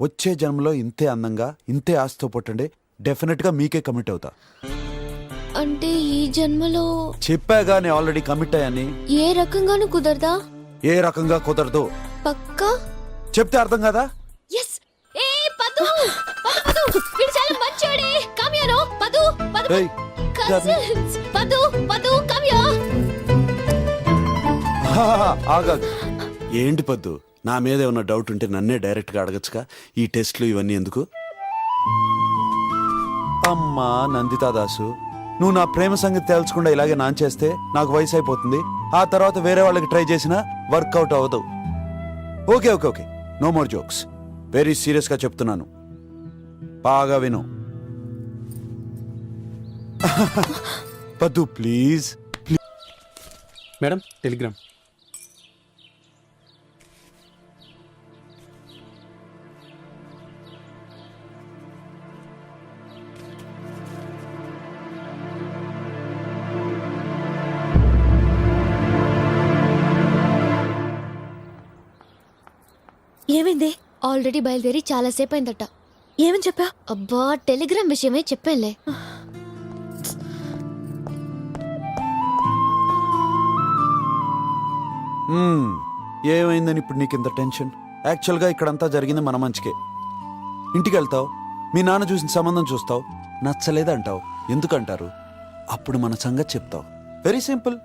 వచ్చే జన్మలో ఇంతే అందంగా ఇంతే ఆస్తితో పుట్టండి, డెఫినెట్గా మీకే కమిట్ అవుతా. అంటే ఈ జన్మలో చెప్పాగా నేను ఆల్రెడీ కమిట్ అయ్యాని. ఏ రకంగానూ కుదరదా? ఏ రకంగా కుదరదు పక్కా చెప్తే అర్థం కదా. ఎస్. ఏ పదు పదు పదు వీడు చాలా మంచోడే. కమ్ హియర్ పదు పదు ఏయ్, కజిన్స్. పదు పదు కమ్ హియర్. ఆగా. ఏంటి పద్దు, నా మీద ఏమన్నా డౌట్ ఉంటే నన్నే డైరెక్ట్గా అడగచ్చుగా. ఈ టెస్ట్లు ఇవన్నీ ఎందుకు? అమ్మా నందితా దాసు, నువ్వు నా ప్రేమ సంగతి తేల్చకుండా ఇలాగే నాంచేస్తే నాకు వయసు అయిపోతుంది. ఆ తర్వాత వేరే వాళ్ళకి ట్రై చేసినా వర్కౌట్ అవ్వదు. Okay okay okay, no more jokes. Very సీరియస్గా చెప్తున్నాను, బాగా విను. పద్దు ప్లీజ్. Madam telegram. ఏమైంది? ఆల్రెడీ బయలుదేరి చాలా సేపు అయిందట. ఏమని చెప్పా? అబ్బా టెలిగ్రామ్ విషయమే చెప్పానులే. ఏమైందని ఇప్పుడు నీకు ఇంత టెన్షన్? యాక్చువల్గా ఇక్కడంతా జరిగింది మన మంచికే. ఇంటికి వెళ్తావు, మీ నాన్న చూసిన సంబంధం చూస్తావు, నచ్చలేదంటావు. ఎందుకంటారు? అప్పుడు మన సంగతి చెప్తావు. Very simple.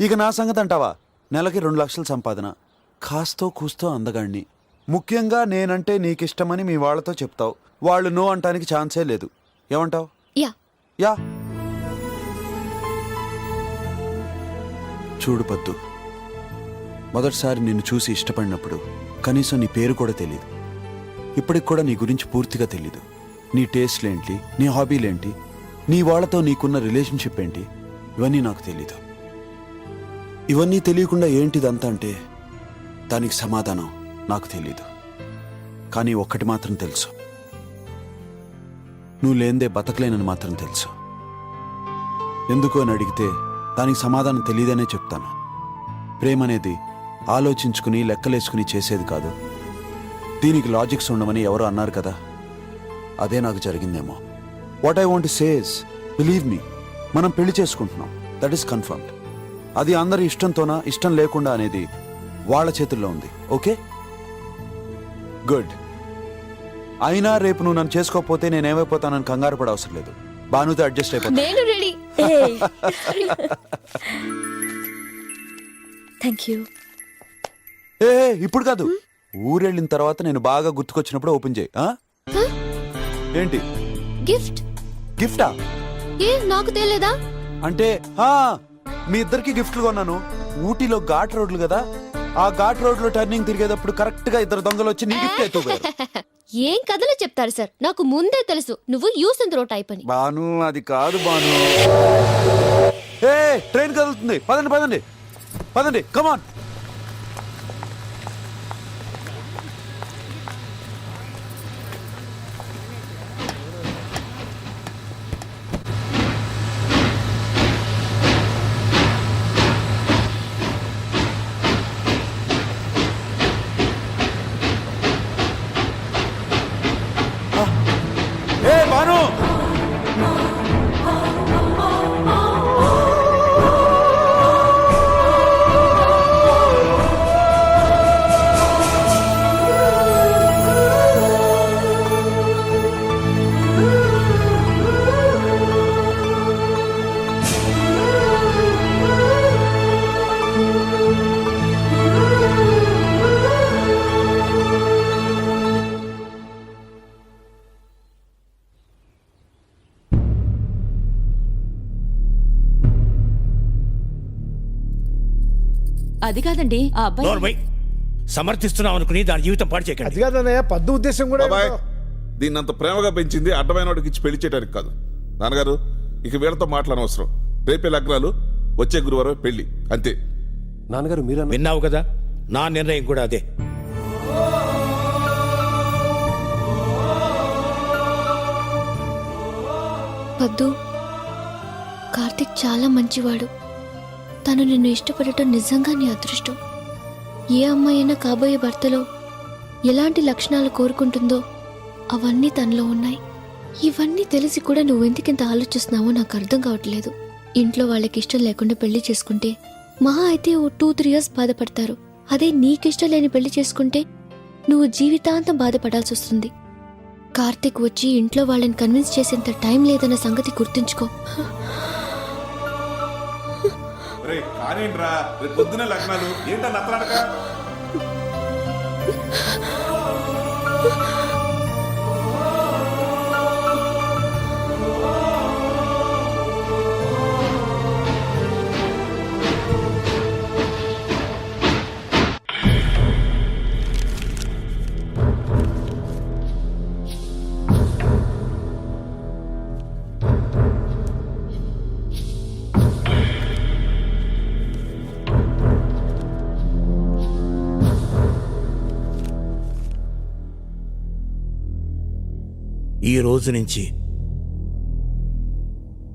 ఇక నా సంగతి అంటావా? నెలకి 2 లక్షల సంపాదన, కాస్తో కూస్తో అందగాడిని, ముఖ్యంగా నేనంటే నీకిష్టమని మీ వాళ్ళతో చెప్తావు. వాళ్ళు నో అంటానికి ఛాన్సే లేదు. ఏమంటావు? Yeah yeah. చూడు పద్దు, మొదటిసారి నిన్ను చూసి ఇష్టపడినప్పుడు కనీసం నీ పేరు కూడా తెలీదు. ఇప్పటికి కూడా నీ గురించి పూర్తిగా తెలీదు. నీ టేస్ట్లేంటి, నీ హాబీలేంటి, నీ వాళ్ళతో నీకున్న రిలేషన్షిప్ ఏంటి, ఇవన్నీ నాకు తెలీదు. ఇవన్నీ తెలియకుండా ఏంటిదంతా అంటే దానికి సమాధానం నాకు తెలీదు. కానీ ఒక్కటి మాత్రం తెలుసు, నువ్వు లేందే బతకలేనని మాత్రం తెలుసు. ఎందుకు అని అడిగితే దానికి సమాధానం తెలియదనే చెప్తాను. ప్రేమ అనేది ఆలోచించుకుని లెక్కలేసుకుని చేసేది కాదు. దీనికి లాజిక్స్ ఉండమని ఎవరో అన్నారు కదా, అదే నాకు జరిగిందేమో. What I want to say is, believe me, మనం పెళ్లి చేసుకుంటున్నాం, దట్ ఈస్ కన్ఫర్మ్డ్. అది అందరి ఇష్టంతోనా ఇష్టం లేకుండా అనేది వాళ్ళ చేతుల్లో ఉంది. Okay good. అయినా రేపు నువ్వు నన్ను చేసుకోకపోతే నేనేమైపోతానని కంగారు పడ అవసరం లేదు. బానుతో అడ్జస్ట్ అయిపోతా. నేను రెడీ. Thank you. ఏ ఇప్పుడు కాదు, ఊరెళ్ళిన తర్వాత నేను బాగా గుర్తుకొచ్చినప్పుడు ఓపెన్ చేయి. ఏంటి గిఫ్ట్? గిఫ్టా? ఏ నాకు తెలియదా? అంటే మీ ఇద్దరికి గిఫ్ట్లు కొన్నాను. ఊటీలో ఘాట్ రోడ్లు కదా, ఆ ఘాట్ రోడ్ లో టర్నింగ్ తిరిగేటప్పుడు కరెక్ట్ గా 2 దొంగలు వచ్చి నీ గిఫ్ట్ ఎత్తుపోయారు. ఏం కథలు చెప్తారు సార్, నాకు ముందే తెలుసు నువ్వు యూస్ అండ్ త్రో టైప్ అని. బాను అది కాదు బాను. ఏ ట్రైన్ కదులుతుంది, పదండి పదండి పదండి, కమాన్. ఏ బాను, అది కాదండి ఆ అబ్బాయి. సమర్థిస్తున్నాం అనుకుని దాని జీవితం పాడు చేయకండి. అది కాదన్నయ్య, పద్దు ఉద్దేశం కూడా ఏమిటో. దీన్ని అంత ప్రేమగా పెంచింది అడ్డమైన వాడికి ఇచ్చి పెళ్లి చేయడానికి కాదు. నాన్నగారు ఇక వీళ్ళతో మాట్లాడనవసరం. రేపే లగ్నాలు, వచ్చే గురువారం పెళ్లి, అంతే. నాన్నగారు మీరు విన్నావు కదా, నా నిర్ణయం కూడా అదే. పద్దు, కార్తిక్ చాలా మంచివాడు. తను నిన్ను ఇష్టపడటం నిజంగా నీ అదృష్టం. ఏ అమ్మాయి అయినా కాబోయే భర్తలో ఎలాంటి లక్షణాలు కోరుకుంటుందో అవన్నీ తనలో ఉన్నాయి. ఇవన్నీ తెలిసి కూడా నువ్వెందుకింత ఆలోచిస్తున్నావో నాకు అర్థం కావట్లేదు. ఇంట్లో వాళ్ళకి ఇష్టం లేకుండా పెళ్లి చేసుకుంటే మహా అయితే ఓ 2-3 years బాధపడతారు. అదే నీకిష్టం లేని పెళ్లి చేసుకుంటే నువ్వు జీవితాంతం బాధపడాల్సి వస్తుంది. కార్తీక్ వచ్చి ఇంట్లో వాళ్ళని కన్విన్స్ చేసేంత టైం లేదన్న సంగతి గుర్తుంచుకో. పొద్దునే లగ్నాలు ఏంటన్నా అత్తలాడక? ఈ రోజు నుంచి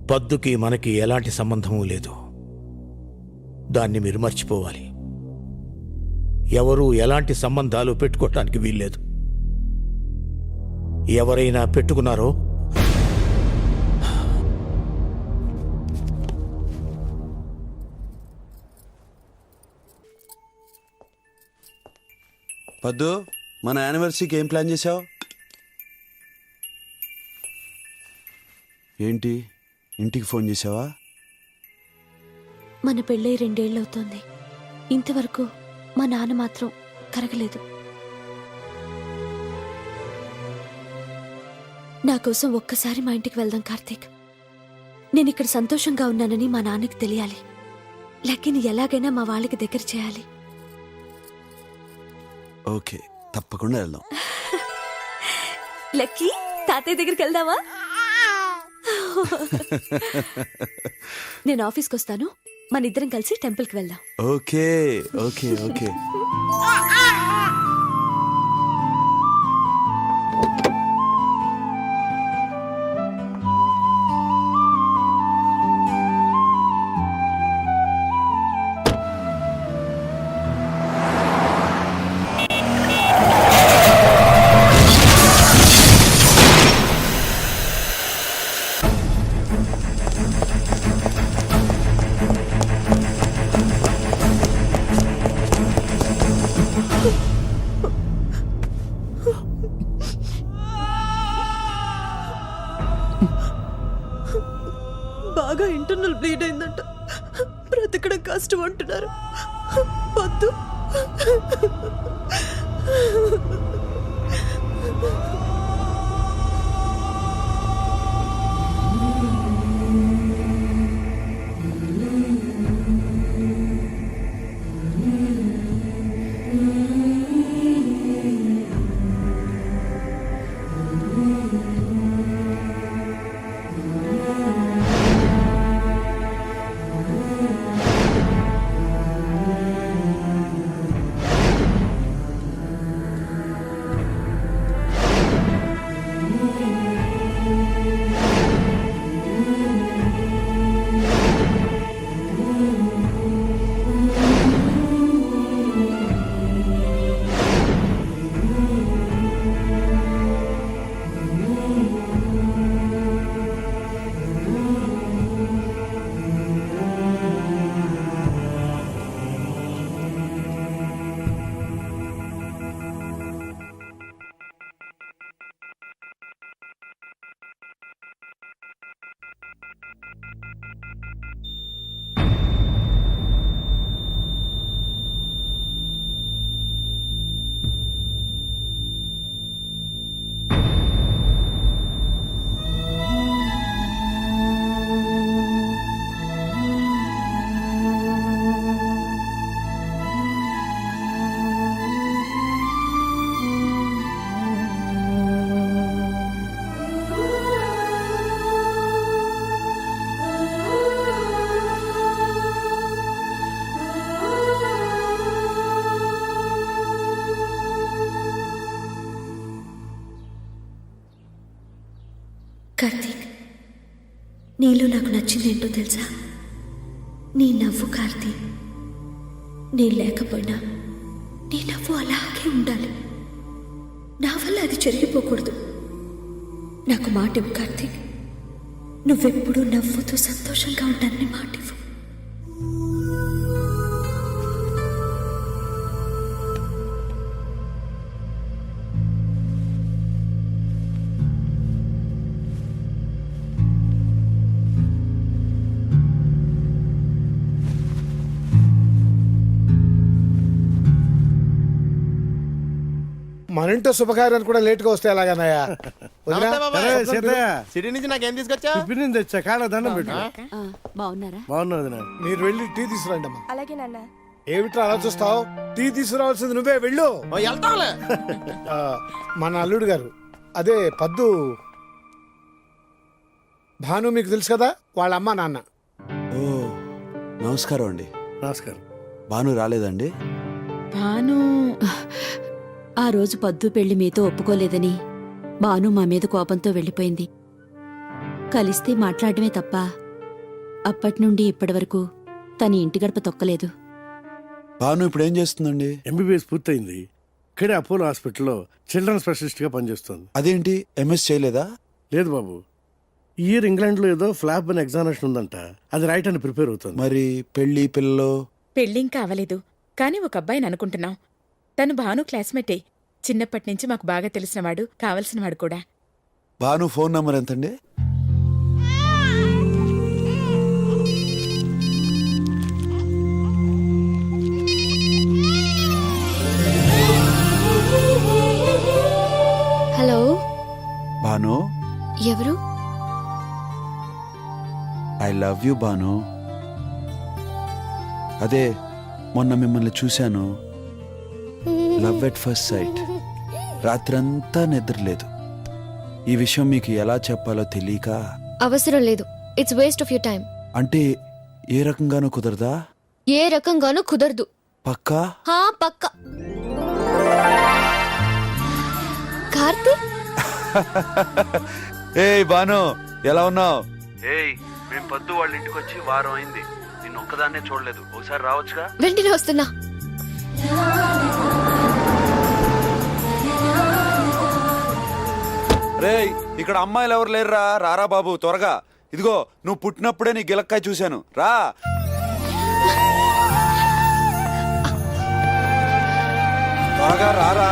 పద్దుకి మనకి ఎలాంటి సంబంధమూ లేదు. దాన్ని మీరు మర్చిపోవాలి. ఎవరూ ఎలాంటి సంబంధాలు పెట్టుకోవటానికి వీల్లేదు. ఎవరైనా పెట్టుకున్నారో పద్దు, మన యానివర్సరీకి ఏం ప్లాన్ చేసావు? ఏంటి, ఇంటికి ఫోన్ చేసావా? మన పెళ్ళై 2 ఏళ్ళు అవుతోంది. ఇంతవరకు మా నాన్న మాత్రం కరగలేదు. నా కోసం ఒక్కసారి మా ఇంటికి వెళ్దాం కార్తీక్. నేను ఇక్కడ సంతోషంగా ఉన్నానని మా నాన్నకి తెలియాలి. లక్కీని ఎలాగైనా మా వాళ్ళకి దగ్గర చేయాలి. ఓకే, తప్పకుండా వెళ్దాం. లక్కీ, తాతయ్య దగ్గరికి వెళ్దామా? నేను ఆఫీస్కి వస్తాను, మన ఇద్దరం కలిసి టెంపుల్కి వెళ్దాం. Okay okay okay. బాగా ఇంటర్నల్ బ్లీడ్ అయిందంట. బ్రతకడం కష్టం అంటున్నారు. వద్దు. కార్తీక్, నీలో నాకు నచ్చింది ఏంటో తెలుసా? నీ నవ్వు కార్తీక్. నేను లేకపోయినా నీ నవ్వు అలాగే ఉండాలి. నా వల్ల అది జరిగిపోకూడదు. నాకు మాట ఇవ్వు కార్తీక్. నువ్వెప్పుడు నవ్వుతూ సంతోషంగా ఉంటానని మాట ఇవ్వు. మన ఇంట్లో శుభకార్యాలు కూడా లేట్గా వస్తే ఎలాగన్నాయా? నమస్తే బాబాయ్. అరే, సీతయ్య. సిటీ నుంచి నాకేం తీసుకొచ్చా? టిఫిన్ తెచ్చా, కాళ్ళ దండం పెట్టు. బాగున్నారా? బాగున్నది. మీరు వెళ్ళి టీ తీసుకురండి అమ్మా. అలాగే నాన్న. ఏమిట్రా అలా చూస్తావు? టీ తీసుకురావాల్సింది నువ్వే, వెళ్ళు. వెళ్తాంలే. ఆ, మన అల్లుడు గారు, అదే పద్దు భాను, మీకు తెలుసు కదా, వాళ్ళ అమ్మ నాన్న. ఓ నమస్కారం అండి. నమస్కారం. భాను రాలేదండి? భాను ఆ రోజు పద్దు పెళ్లి మీతో ఒప్పుకోలేదని భాను మా మీద కోపంతో వెళ్ళిపోయింది. కలిస్తే మాట్లాడమే తప్ప అప్పటి నుండి ఇప్పటి వరకు తన ఇంటి గడప తొక్కలేదు. భాను ఇప్పుడు ఏం చేస్తుందండి? ఎంబీబీఎస్ పూర్తయింది. ఇక్కడే అపోలో హాస్పిటల్లో చిల్డ్రన్ స్పెషలిస్ట్ గా పనిచేస్తుంది. అదేంటి ఎంఎస్ చేయలేదా? లేదు బాబు, ఈ ఇయర్ ఇంగ్లాండ్ లో ఏదో ఫ్లాప్ అని ఎగ్జామినేషన్ ఉందంట, అది రాయటానికి ప్రిపేర్ అవుతుంది. మరి పెళ్లి పిల్లలు? పెళ్ళింకా అవ్వలేదు, కానీ ఒక అబ్బాయిని అనుకుంటున్నాం. తను భాను క్లాస్మేటే. చిన్నప్పటి నుంచి మాకు బాగా తెలిసినవాడు, కావలసినవాడు కూడా. భాను ఫోన్ నంబర్ ఎంతండి? హలో. భాను, ఎవరు? I love you Bhanu. అదే మొన్న మిమ్మల్ని చూశాను. Love at first sight. రాత్రంతా నిద్రలేదు. ఈ విషయం మీకు ఎలా చెప్పాలో తెలియక. అవసరం లేదు. It's waste of your time. అంటే ఏ రకంగానూ కుదరదా? ఏ రకంగానూ కుదరదు. పక్కా? పక్కా. కార్తీక్. ఏయ్ భాను, ఎలా ఉన్నావు? ఏయ్, మేము పద్దు వాళ్ళ ఇంటికి వచ్చి వారం అయింది. నిన్ను ఒక్కదాన్నే చూడలేదు. ఒకసారి రావచ్చుగా? వెంటనే వస్తున్నా. రేయ్, ఇక్కడ అమ్మాయిలు ఎవరు లేరురా. రారా బాబు, త్వరగా. ఇదిగో, నువ్వు పుట్టినప్పుడే నీ గిలక్కాయ చూశాను. రా. త్వరగా రారా.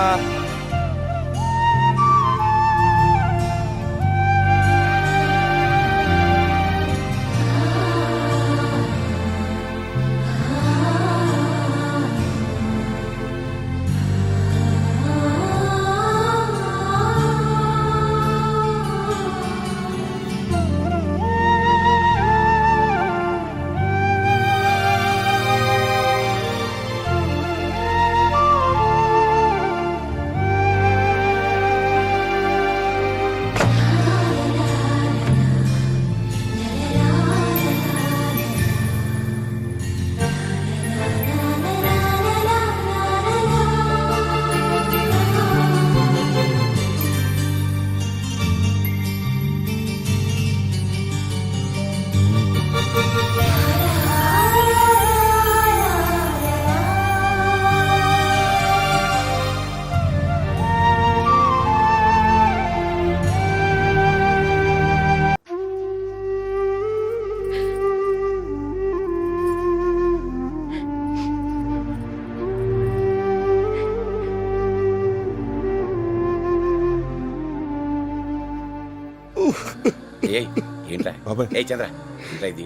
ఏంట్రా ఏ చంద్ర, ఏంట్రా ఇది?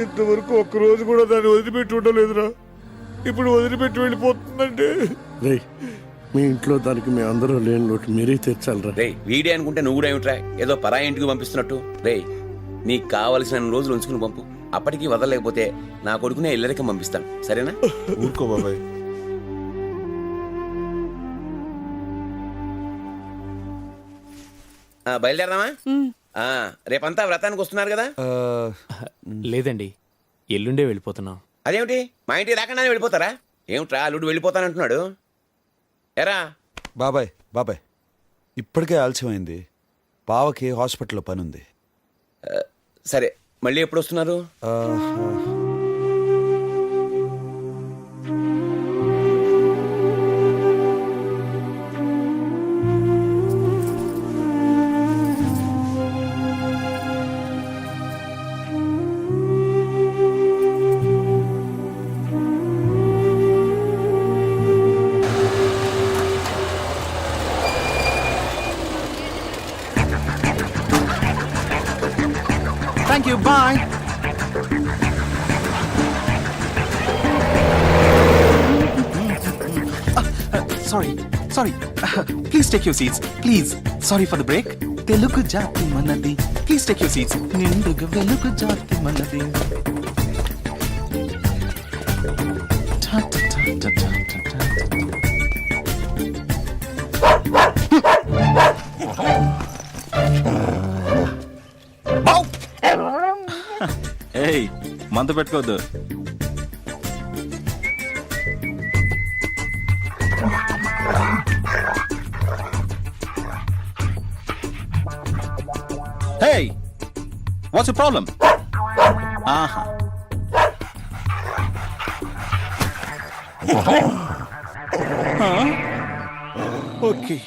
ఇంతవరకు ఒక్కరోజు కూడా దాన్ని వదిలిపెట్టి ఉండలేదురా. ఇప్పుడు వదిలిపెట్టి వెళ్ళిపోతుందంటే. రేయ్, మీ ఇంట్లో దానికి మేము అందరం లేని లోటు మీరే తీర్చాలరా. రే వీడే అనుకుంటే నువ్వు కూడా ఏమిట్రా ఏదో పరాయి ఇంటికి పంపిస్తున్నట్టు. రే నీకు కావలసిన రోజులు ఉంచుకుని పంపు. అప్పటికి వదలలేకపోతే నా కొడుకునే ఇల్లరికం పంపిస్తాను, సరేనా? ఊరుకో బాబాయ్. బయలుదేరదామా? రేపంతా వ్రతానికి వస్తున్నారు కదా? లేదండి, ఎల్లుండే వెళ్ళిపోతున్నాం. అదేమిటి, మా ఇంటికి రాకుండానే వెళ్ళిపోతారా? ఏమిట్రా అల్లుడు వెళ్ళిపోతానంటున్నాడు? ఎరా బాబాయ్, బాబాయ్, ఇప్పటికే ఆలస్యమైంది. బావకి హాస్పిటల్లో పని ఉంది. సరే, మళ్ళీ ఎప్పుడు వస్తున్నారు? Bye. Sorry please take your seats please. Sorry for the break. Telugu జాతి మనది, ప్లీజ్ టేక్ యువర్ సీట్స్. నిండుగా వెలుగు జాతి మనది. Ta, ta, ta, ta, ta, ta, ta. ఏయ్, మందు పెట్టుకోవద్దు. Hey, what's your problem? Aha. Okay.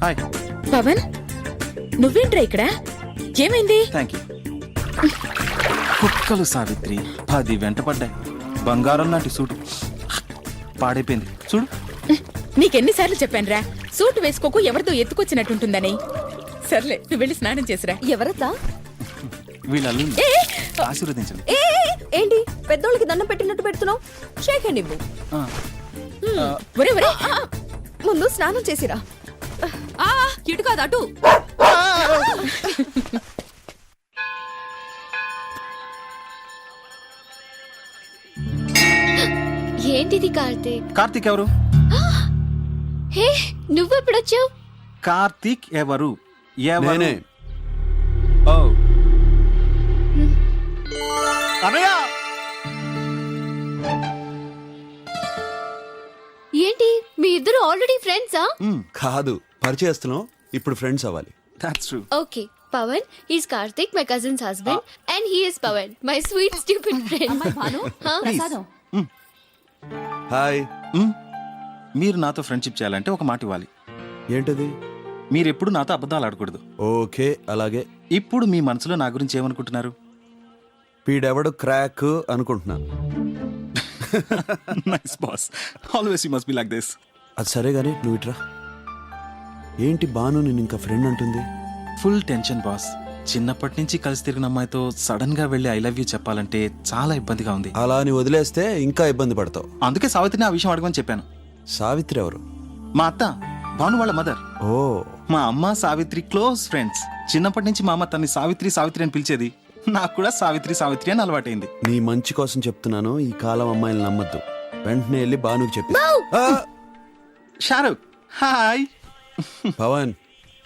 Hi. Pavan, నువ్వేంట్రా ఇక్కడ? ఏమైంది? Thank you. కుక్కలు సావిత్రి 10 వెంటపడ్డాయి. బంగారం లాంటి సూటు పాడైపోయింది చూడు. నీకెన్నిసార్లు చెప్పానురా, సూట్ వేసుకోకు, ఎవరితో ఎత్తుకొచ్చినట్టుంటుందని. సర్లే, నువ్వు వెళ్ళి స్నానం చేసిరా. ఎవరతా? వీళ్ళు ఆశీర్వదించండి. ఏంటి పెద్దోళ్ళకి దండం పెట్టినట్టు పెడుతున్నావు? షేక్ హ్యాండ్ ఇవ్వు. ముందు స్నానం చేసిరా. ఇటు కాదు, అటు. ఏంటిది కార్తీక్? కార్తీక్ ఎవరు? హే, నువ్వెప్పుడొచ్చావు? కార్తీక్ ఎవరు? నేనే. ఓ, అనయ్య, ఏంటి మీ ఇద్దరు ఆల్రెడీ ఫ్రెండ్సా? కాదు, పరిచయస్తున్నాం, ఇప్పుడు ఫ్రెండ్స్ అవ్వాలి. that's true. Okay, Pavan is Karthik, my cousin's husband, and he is Pavan, my sweet stupid friend. Hi. మీరు నాతో ఫ్రెండ్షిప్ చేయాలంటే ఒక మాట ఇవ్వాలి. ఏంటది? మీరెప్పుడు నాతో అబద్ధాలు ఆడకూడదు. ఓకే, అలాగే. ఇప్పుడు మీ మనసులో నా గురించి ఏమనుకుంటున్నారు? వీడెవడు క్రాక్ అనుకుంటున్నాను. Nice boss, always you must be like this. అది సరే గానీ నువ్వు ఇట్రా. ఏంటి బాను నేను ఇంకా ఫ్రెండ్ అంటుంది? Full tension boss. చిన్నప్పటి నుంచి కలిసి తిరిగిన అమ్మాయితో సడన్ గా వెళ్ళి ఐ లవ్ యూ చెప్పాలంటే చాలా ఇబ్బందిగా ఉంది. అలా అని వదిలేస్తే ఇంకా ఇబ్బంది పడతావు. అందుకే సావిత్రిని ఆ విషయం అడగమని చెప్పాను. సావిత్రి ఎవరు? మా అత్త, భాను వాళ్ళ మదర్. ఓ, మా అమ్మ సావిత్రి క్లోజ్ ఫ్రెండ్స్. చిన్నప్పటి నుంచి మా అమ్మ తన్ని సావిత్రి సావిత్రి అని పిలిచేది. నాకు కూడా సావిత్రి సావిత్రి అని అలవాటైంది. నీ మంచి కోసం చెప్తున్నాను, ఈ కాలం అమ్మాయిని నమ్మద్దు. వెంటనే వెళ్ళి బానుకి చెప్పి. షారుఖ్ హాయ్. పవన్,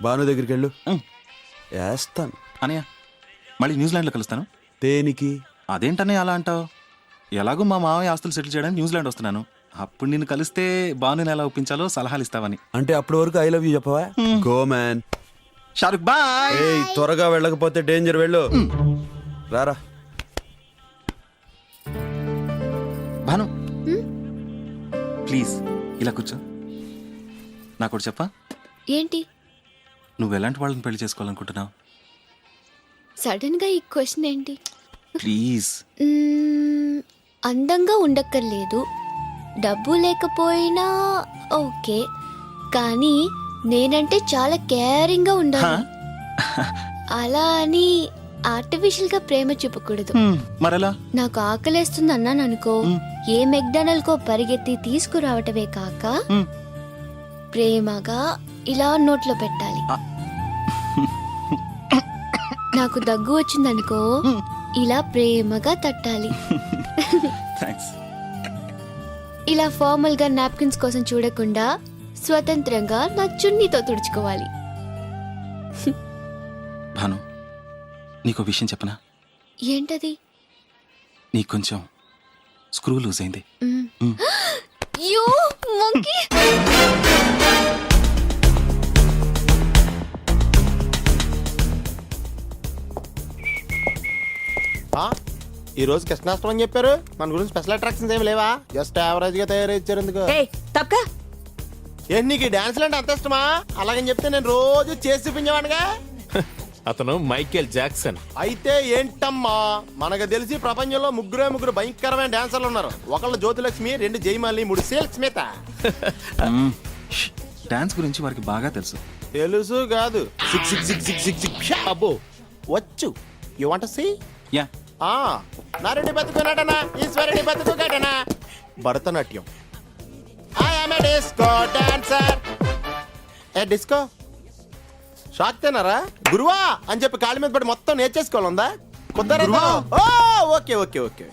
భాను దగ్గరికి వెళ్ళు. వేస్తాను అనయ్య. మళ్ళీ న్యూజిలాండ్లో కలుస్తాను. దేనికి? అదేంటన్నయ్య అలా అంటావు? ఎలాగో మా మావయ్య ఆస్తులు సెటిల్ చేయడానికి న్యూజిలాండ్ వస్తున్నాను. అప్పుడు నిన్ను కలిస్తే భానుని ఎలా ఒప్పించాలో సలహాలు ఇస్తావని. అంటే అప్పటి వరకు ఐ లవ్ యూ చెప్పవా? Go man. షారుఖ్ బాయ్. ఏయ్, త్వరగా వెళ్ళకపోతే డేంజర్. వెళ్ళు. రారా. భాను ప్లీజ్ ఇలా కూర్చో. నాకు ఒకటి చెప్పా? ఏంటి? నువ్వు ఎలాంటి వాళ్ళని పెళ్లి చేసుకోవాలనుకుంటున్నావు? సడన్ గా ఈ క్వశ్చన్ ఏంటి? ప్లీజ్. అందంగా ఉండక్కర్లేదు, డబ్బు లేకపోయినా ఓకే, కానీ నేనంటే చాలా కేరింగ్ గా ఉండాలి. అలా అని ఆర్టిఫిషియల్ గా ప్రేమ చూపకూడదు. మరలా? నాకు ఆకలేస్తుంది అన్నాను అనుకో, ఏ మెక్డానల్డ్ కో పరిగెత్తి తీసుకురావటమే కాక ప్రేమగా ఇలా నోట్లో పెట్టాలి. నాకు దగ్గు వచ్చిందనుకో, ఇలా ప్రేమగా తట్టాలి. ఇలా ఫార్మల్ గా నాప్కిన్స్ కోసం చూడకుండా స్వతంత్రంగా నా చున్నీతో తుడుచుకోవాలి. భాను, నీకు విషయం చెప్పనా? ఏంటది? నీకు కొంచెం స్క్రూ లూజ్ అయింది. యో మంకీ. ఈ రోజు కృష్ణాష్టమి అని చెప్పారు. మన గురించి స్పెషల్ అట్రాక్షన్స్ ఏమి లేవా? జస్ట్ యావరేజ్ గా తయారైచ్చారు. ఎందుకు ఏంటి నీకు డాన్స్ అంటే అంత ఇష్టమా? అలాగని చెప్తే నేను రోజు చేసి చూపించేవాడిగా. అతను మైకేల్ జాక్సన్. అయితే ఏంటమ్మా, మనకు తెలిసి ప్రపంచంలో ముగ్గురు భయంకరమైన డాన్సర్లు ఉన్నారు. ఒకళ్ళు జ్యోతిలక్ష్మి, 2 జయమాలి, 3 సిల్క్ స్మిత. డాన్స్ గురించి వారికి బాగా తెలుసు. తెలుసు కాదు, అబ్బో వచ్చు. You want to see? Yeah. నారెడ్డి బతుకున్నాడనా, ఈశ్వరుడి బతుకుగాడనా. Bharatanatyam. I am a disco dancer. A disco shock తిన్నారా గురువా అని చెప్పి కాళ్ళ మీద పడి మొత్తం నేర్చేసుకోవాలందా? కుదరదా? Okay okay okay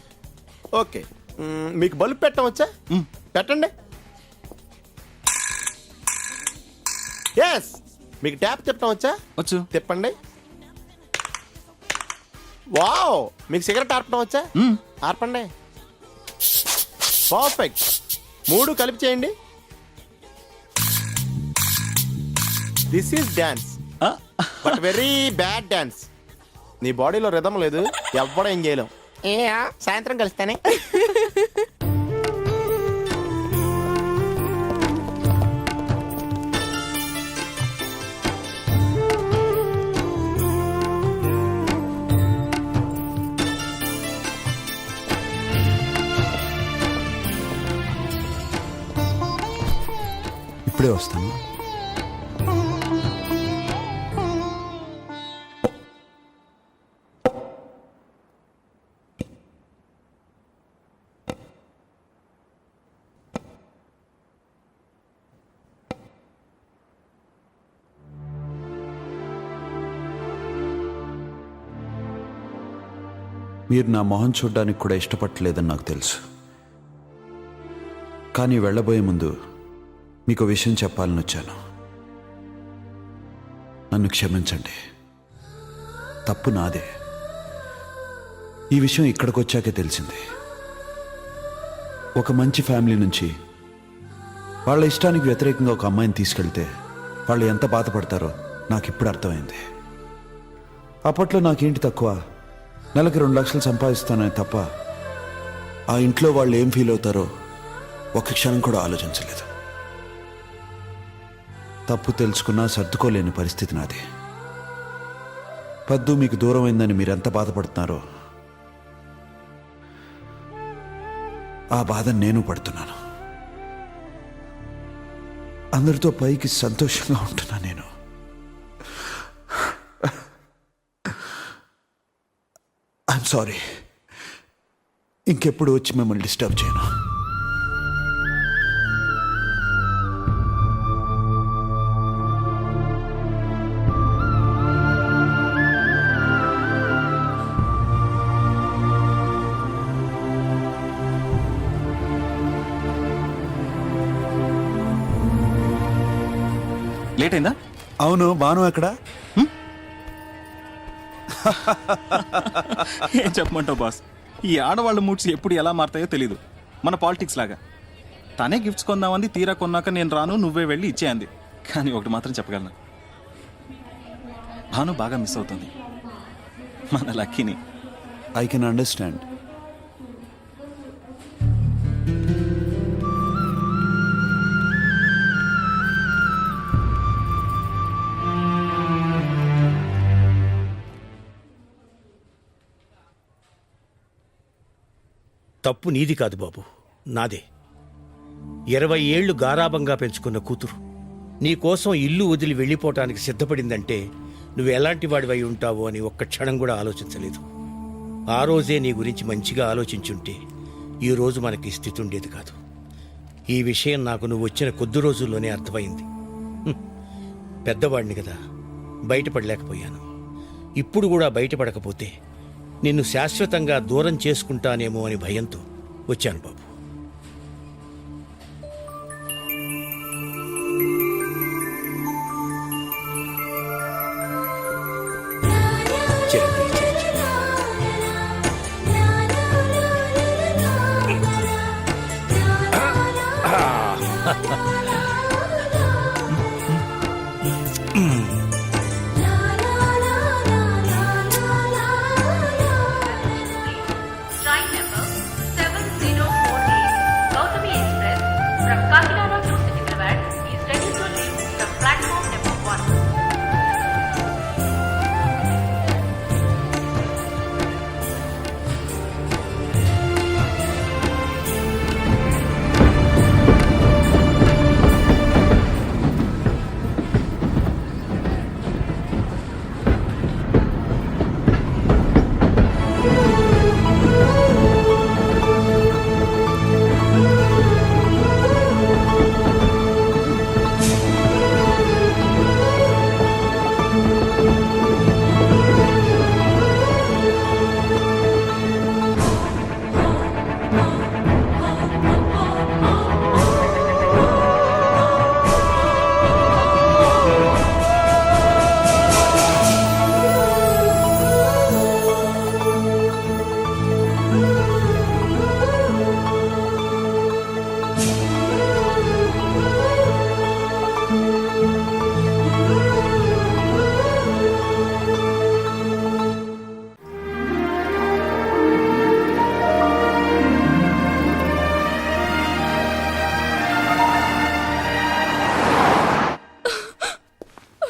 okay. మీకు బల్బు పెట్టడం వచ్చా? పెట్టండి. ఎస్. మీకు ట్యాప్ తిప్పడం వచ్చా? వచ్చు. తిప్పండి. వావ్. మీకు సిగరెట్ ఆర్పడం వచ్చా? ఆర్పండి. పర్ఫెక్ట్. 3 కలిపి చేయండి. This is dance, but very bad dance. నీ బాడీలో రిథం లేదు, ఎవ్వడం ఏం చేయలేం. సాయంత్రం కలుస్తానే. ఇప్పుడే వస్తాను. మీరు నా మొహం చూడ్డానికి కూడా ఇష్టపడలేదని నాకు తెలుసు. కానీ వెళ్ళబోయే ముందు మీకు విషయం చెప్పాలని వచ్చాను. నన్ను క్షమించండి, తప్పు నాదే. ఈ విషయం ఇక్కడికి వచ్చాకే తెలిసింది. ఒక మంచి ఫ్యామిలీ నుంచి వాళ్ళ ఇష్టానికి వ్యతిరేకంగా ఒక అమ్మాయిని తీసుకెళ్తే వాళ్ళు ఎంత బాధపడతారో నాకు ఇప్పుడు అర్థమైంది. అప్పట్లో నాకేంటి తక్కువ, నెలకి 2 లక్షలు సంపాదిస్తానని తప్ప ఆ ఇంట్లో వాళ్ళు ఏం ఫీల్ అవుతారో ఒక క్షణం కూడా ఆలోచించలేదు. తప్పు తెలుసుకున్నా సర్దుకోలేని పరిస్థితి నాది. పద్దు మీకు దూరం అయిందని మీరెంత బాధపడుతున్నారో ఆ బాధ నేను పడుతున్నాను. అందరితో పైకి సంతోషంగా ఉంటున్నా నేను. I'm sorry. ఇంకెప్పుడు వచ్చి మిమ్మల్ని డిస్టర్బ్ చేయను. లేట్ అయిందా? అవును. బాను ఎక్కడ? ఏం చెప్పమంటావు బాస్, ఈ ఆడవాళ్ళ మూడ్స్ ఎప్పుడు ఎలా మారుతాయో తెలీదు. మన పాలిటిక్స్ లాగా. తనే గిఫ్ట్స్ కొందామంది, తీరా కొన్నాక నేను రాను నువ్వే వెళ్ళి ఇచ్చేయంది. కానీ ఒకటి మాత్రం చెప్పగలను, భాను బాగా మిస్ అవుతుంది మన లక్కీని. I can understand. తప్పు నీది కాదు బాబు, నాదే. 20 ఏళ్లు గారాబంగా పెంచుకున్న కూతురు నీకోసం ఇల్లు వదిలి వెళ్ళిపోవటానికి సిద్ధపడిందంటే నువ్వు ఎలాంటి వాడివై ఉంటావో అని ఒక్క క్షణం కూడా ఆలోచించలేదు. ఆ రోజే నీ గురించి మంచిగా ఆలోచించుంటే ఈరోజు మనకి స్థితి ఉండేది కాదు. ఈ విషయం నాకు నువ్వు వచ్చిన కొద్ది రోజుల్లోనే అర్థమైంది. పెద్దవాడిని కదా, బయటపడలేకపోయాను. ఇప్పుడు కూడా బయటపడకపోతే నిన్ను శాశ్వతంగా దూరం చేసుకుంటానేమో అని భయంతో వచ్చాను బాబు.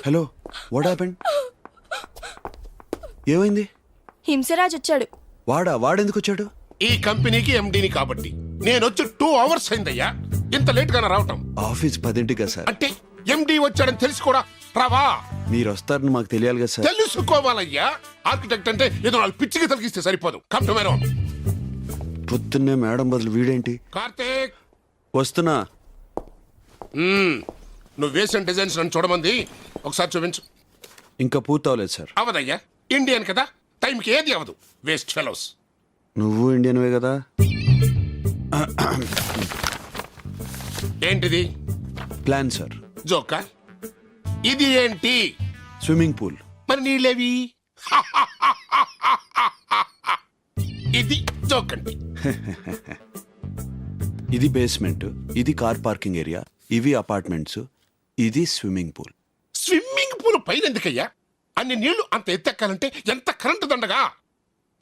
Hello, what happened? ఏమైంది? హింసరాజ్ వచ్చాడు. వాడెందుకు వచ్చాడు? ఈ కంపెనీకి ఎండీని కాబట్టి నేను వచ్చి 2 hours అయిందయ్యా. ఇంత లేట్ గానే రావటం? Office 10 sir. అంటే ఎండీ వచ్చాడని తెలిసి కూడా రావా? మీరు వస్తారని మాకు తెలియాలి కదా సార్. తెలుసుకోవాలయ్యా. ఆర్కిటెక్ట్ అంటే ఏదో వాళ్ళు పిచ్చికి తలిగిస్తే సరిపోదు. Come to my room. పొద్దున్నే మేడం బదులు వీడేంటి? కార్తీక్, వస్తున్నా. నువ్వు వేసిన డిజైన్స్ నన్ను చూడమంది, ఒకసారి చూపించు. ఇంకా పూర్తవలేదు సార్. అవదయ్యా, ఇండియన్ కదా, టైంకి ఏది అవదు. Waste fellows. నువ్వు ఇండియన్వే కదా? ఏంటిది? Plan sir. జోకా? ఇది ఏంటి? Swimming pool. మరి నీళ్ళేవి? ఇది జోక్ అండి. ఇది బేస్మెంట్, ఇది కార్ పార్కింగ్ ఏరియా, ఇవి అపార్ట్మెంట్స్, ఇది స్విమ్మింగ్ పూల్. స్విమ్మింగ్ పూల్ పైన ఎందుకయ్యా? అన్ని నీళ్లు అంత ఎత్తెక్కాలంటే ఎంత కరెంటు దండగా.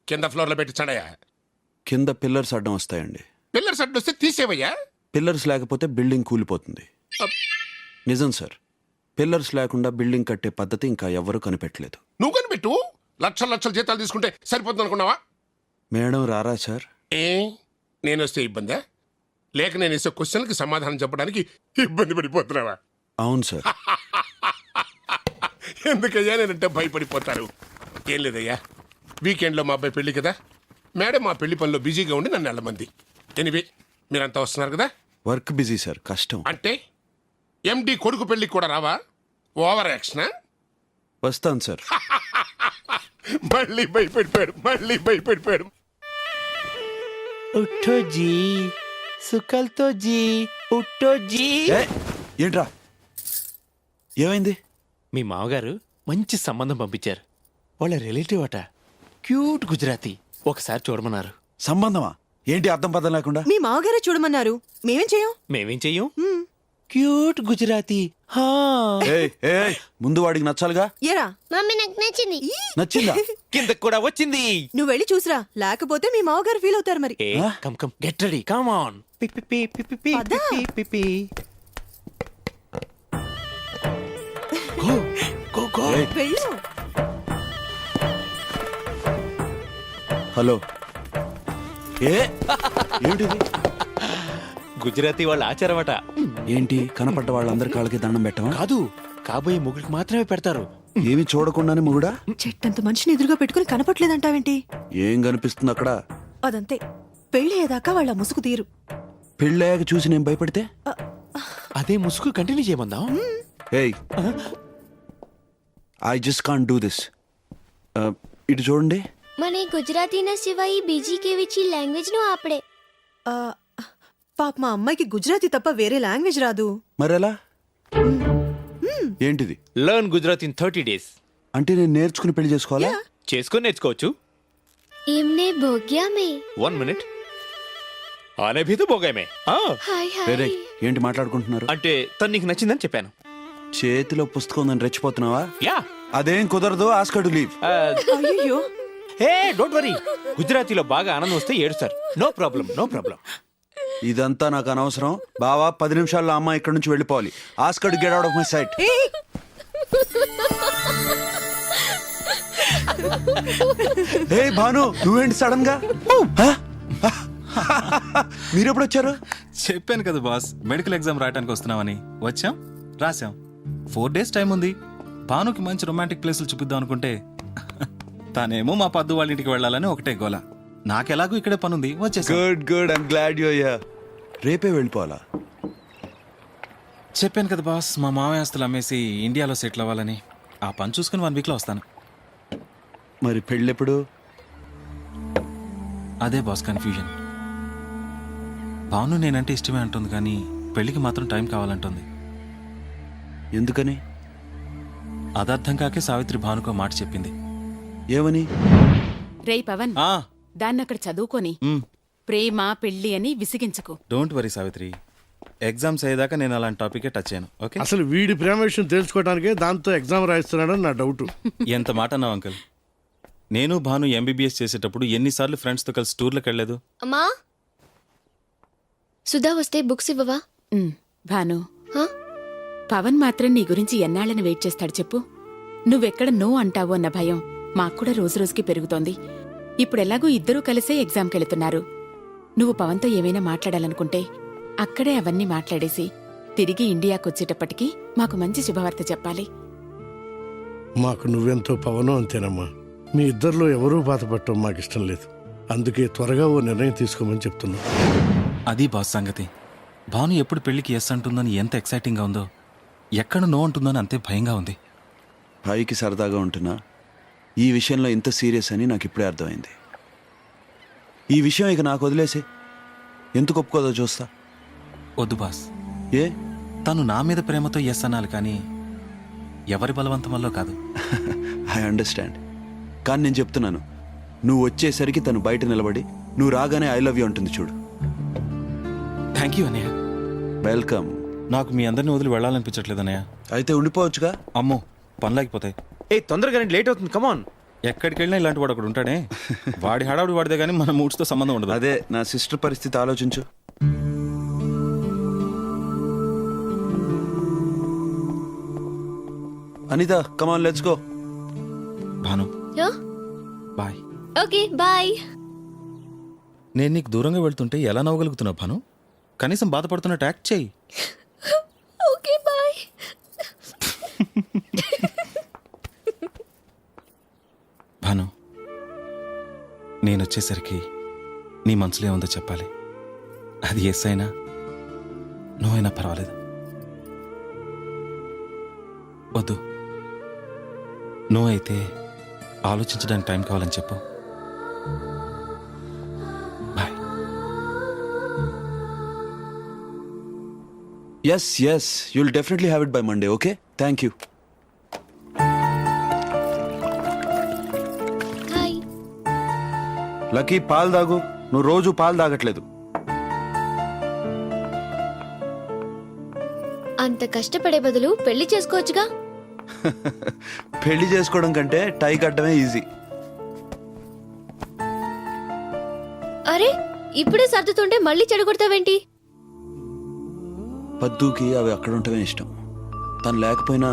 కింద ఫ్లోర్ లో పెట్టించాడయ్యా. కింద పిల్లర్స్ అడ్డం వస్తాయండి. పిల్లర్స్ అడ్డు వస్తే తీసేవయ్యా. పిల్లర్స్ లేకపోతే బిల్డింగ్ కూలిపోతుంది. నిజం సార్. పిల్లర్స్ లేకుండా బిల్డింగ్ కట్టే పద్ధతి ఇంకా ఎవ్వరూ కనిపెట్టలేదు. నువ్వు కనిపెట్టు. లక్షల లక్షల జీతాలు తీసుకుంటే సరిపోతుంది అనుకున్నావా? మేడం రారా సార్? నేను వస్తే ఇబ్బందా? లేక నేను వేసే క్వశ్చన్కి సమాధానం చెప్పడానికి ఇబ్బంది పడిపోతున్నావా? అవును సార్. ఎందుకయ్యా నేనంటే భయపడిపోతారు? ఏం లేదయ్యా, వీకెండ్లో మా అబ్బాయి పెళ్లి కదా, మేడం మా పెళ్లి పనిలో బిజీగా ఉండి నన్ను వెళ్ళమంది. ఎనివే, మీరంతా వస్తున్నారు కదా? వర్క్ బిజీ సార్, కష్టం. అంటే ఎండి కొడుకు పెళ్లికి కూడా రావా? ఓవర్ యాక్షనా? వస్తాను సార్. మళ్ళీ భయపడిపోయాడు. ఉఠో జీ, సుకల్తో జీ, ఉట్టో జీ. ఏంట్రా, ఏమైంది? మీ మామగారు మంచి సంబంధం పంపించారు. వాళ్ళ రిలేటివ్ అట, క్యూట్ గుజరాతీ. ఒకసారి చూడమన్నారు. సంబంధమా? ఏంటి అర్థం పదం లేకుండా? మీ మామగారే చూడమన్నారు. మేమేం చెయ్యం? క్యూట్ గుజరాతీ. హా. ముందు వాడికి నచ్చాలిగా. ఎరా మమ్మీ నాకు నచ్చింది. నచ్చిందా? కిందకు కూడా వచ్చింది. నువ్వు వెళ్ళి చూసిరా, లేకపోతే మీ మామగారు ఫీల్ అవుతారు మరి. ఏ come come get ready, come on. Go. వెళ్ళు. హలో. ఏంటిది? గుజరాతీ వాళ్ళ ఆచారం అట. ఏంటి, కనపడ్డ వాళ్ళందరి కాళ్ళకి దండం పెట్టవా? కాదు, కాబోయే మొగుడికి మాత్రమే పెడతారు. ఏమి చూడకుండానే మొగుడా? చెట్టంత మనిషిని ఎదురుగా పెట్టుకుని కనపట్లేదంటావేంటి? ఏం కనిపిస్తుంది అక్కడ? అదంతే, పెళ్లి అయ్యేదాకా వాళ్ళ ముసుగు తీరు. పెళ్ళయ్యాక చూసి నేను భయపడితే? అదే ముసుగు కంటిన్యూ చేయమందాం. ఏయ్, I just can't do this. ఇటు చూడండి. મને ગુજરાતીના સિવાય બીજી કેવી ચી લેંગ્વેજનું આપણે పాప మా అమ్మాయికి గుజరాతీ తప్ప వేరే లాంగ్వేజ్ రాదు. మరెలా? ఏంటిది? Learn Gujarati in 30 days. అంటే నేను నేర్చుకుని పెళ్లి చేసుకోవాలా? చేసుకొని నేర్చుకోవచ్చు. એમને ભોગ્યા મેં. 1 minute. ఆనే భీ తో భోగామే. હાય వేరే હાય. ఏంటి మాట్లాడుకుంటున్నారు? అంటే తను నీకు నచ్చిందని చెప్పాను. చేతిలో పుస్తకం ఉందని రెచ్చిపోతున్నావా? యా. అదేం కుదరదు. Ask to leave. అయ్యో, హే డోంట్ వరీ. గుజరాతీలో బాగా ఆనందం వస్తే ఏడుస్తారు. No problem. ఇదంతా నాకు అనవసరం. బావా, 10 నిమిషాల్లో అమ్మ ఇక్కడ నుంచి వెళ్ళిపోవాలి. Ask to get out of my sight. Hey Bhanu, నువ్వేంటి సడన్ గా? మీరెప్పుడు వచ్చారు? చెప్పాను కదా బాస్, మెడికల్ ఎగ్జామ్ రాయడానికి వస్తున్నామని. వచ్చాం, రాసాం. 4 days టైం ఉంది. భానుకి మంచి రొమాంటిక్ ప్లేసులు చూపిద్దాం అనుకుంటే తనేమో మా పద్దు వాళ్ళ ఇంటికి వెళ్ళాలని ఒకటే గోల. నాకెలాగూ ఇక్కడే పనుంది, వచ్చేసా. Good I'm glad you are here. రేపే వెళ్ళిపోవాలా? చెప్పాను కదా బాస్, మా మామయ్య ఆస్తులు అమ్మేసి ఇండియాలో సెటిల్ అవ్వాలని. ఆ పని చూసుకుని 1 weekలో వస్తాను. మరి పెళ్ళెప్పుడు? అదే బాస్ కన్ఫ్యూజన్. భాను నేనంటే ఇష్టమే అంటుంది, కానీ పెళ్లికి మాత్రం టైం కావాలంటుంది. ఎందుకని? అదర్థం కాకే సావిత్రి భానుకో మాట చెప్పింది. ఏమని? రే పవన్, దాన్ని అక్కడ చదువుకొని ప్రేమ పెళ్లి అని విసిగించకు. డోంట్ వరీ సావిత్రి, ఎగ్జామ్స్ అయ్యేదాకా నేను అలాంటి టాపికే టచ్ చేయను. ఓకే? అసలు వీడి ప్రేమ విషయం తెలుసుకోవడానికే దాంతో ఎగ్జామ్ రాయిస్తున్నాడని నా డౌట్. ఎంత మాట అన్నావు అంకుల్. నేను భాను ఎంబీబీఎస్ చేసేటప్పుడు ఎన్నిసార్లు ఫ్రెండ్స్తో కలిసి టూర్లకు వెళ్ళలేదు. అమ్మా, సుధా వస్తే బుక్స్ ఇవ్వవా? భాను, పవన్ మాత్రం నీ గురించి ఎన్నాళ్ళని వెయిట్ చేస్తాడు చెప్పు? నువ్వెక్కడ నో అంటావు అన్న భయం మాక్కూడా రోజురోజుకి పెరుగుతోంది. ఇప్పుడెలాగూ ఇద్దరూ కలిసే ఎగ్జామ్కెళుతున్నారు. నువ్వు పవన్తో ఏమైనా మాట్లాడాలనుకుంటే అక్కడే అవన్నీ మాట్లాడేసి తిరిగి ఇండియాకొచ్చేటప్పటికి మాకు మంచి శుభవార్త చెప్పాలి. మాకు నువ్వెంతో పవనం అంతేనమ్మా. మీ ఇద్దరిలో ఎవరూ బాధపడటం మాకిష్టం లేదు. అందుకే త్వరగా ఓ నిర్ణయం తీసుకోమని చెప్తున్నా. అది బాస్ సంగతి. భాను ఎప్పుడు పెళ్లికి ఎస్ అంటుందని ఎంత ఎక్సైటింగ్గా ఉందో, ఎక్కడ నో అంటుందని అంతే భయంగా ఉంది. పైకి సరదాగా ఉంటున్నా ఈ విషయంలో ఇంత సీరియస్ అని నాకు ఇప్పుడే అర్థమైంది. ఈ విషయం ఇక నాకు వదిలేసి ఎందుకు ఒప్పుకోదో చూస్తా. వద్దు బాస్. ఏ? తను నా మీద ప్రేమతో ఎస్ అనాలి కానీ ఎవరి బలవంతం వల్ల కాదు. I understand. కానీ నేను చెప్తున్నాను, నువ్వు వచ్చేసరికి తను బయట నిలబడి నువ్వు రాగానే ఐ లవ్ యూ అంటుంది చూడు. థ్యాంక్ యూ అన్నయ్య. వెల్కమ్. నాకు మీ అందరిని వదిలి వెళ్ళాలనిపించట్లేదు అన్నయ్య. అయితే ఉండిపోవచ్చుగా. అమ్మో పనులాగిపోతాయి. తొందరగా లేట్ అవుతుంది, కమాన్. ఎక్కడికి వెళ్ళినా ఇలాంటి వాడు ఒకడు ఉంటాడే. వాడి హడావుడి వాడితే కానీ మన మూడ్స్తో సంబంధం ఉండదు. అదే నా సిస్టర్ పరిస్థితి ఆలోచించు. Anitha, come on let's go. Bhanu bye. Okay bye. నేను నీకు దూరంగా వెళ్తుంటే ఎలా నవ్వగలుగుతున్నావు భాను? కనీసం బాధపడుతున్నట్టు యాక్ట్ చేయి. Okay bye. భాను, నేను వచ్చేసరికి నీ మనసులో ఏముందో చెప్పాలి. అది ఎస్ అయినా నో అయినా పర్వాలేదు. వద్దు, నో అయితే ఆలోచించడానికి టైం కావాలని చెప్పు. Bye. Yes yes, you'll definitely have it by Monday. Okay, thank you. Hi. Lucky, పాలు తాగు. నువ్వు రోజు పాలు తాగట్లేదు. అంత కష్టపడే బదులు పెళ్లి చేసుకోవచ్చుగా. పెళ్లి చేసుకోవడం కంటే టై కట్టడమే ఈజీ. అరే, ఇప్పుడే సర్దుతుంటే మళ్ళీ చెడగొడతావేంటి? పద్దుకి అవి అక్కడ ఉండటమే ఇష్టం. తను లేకపోయినా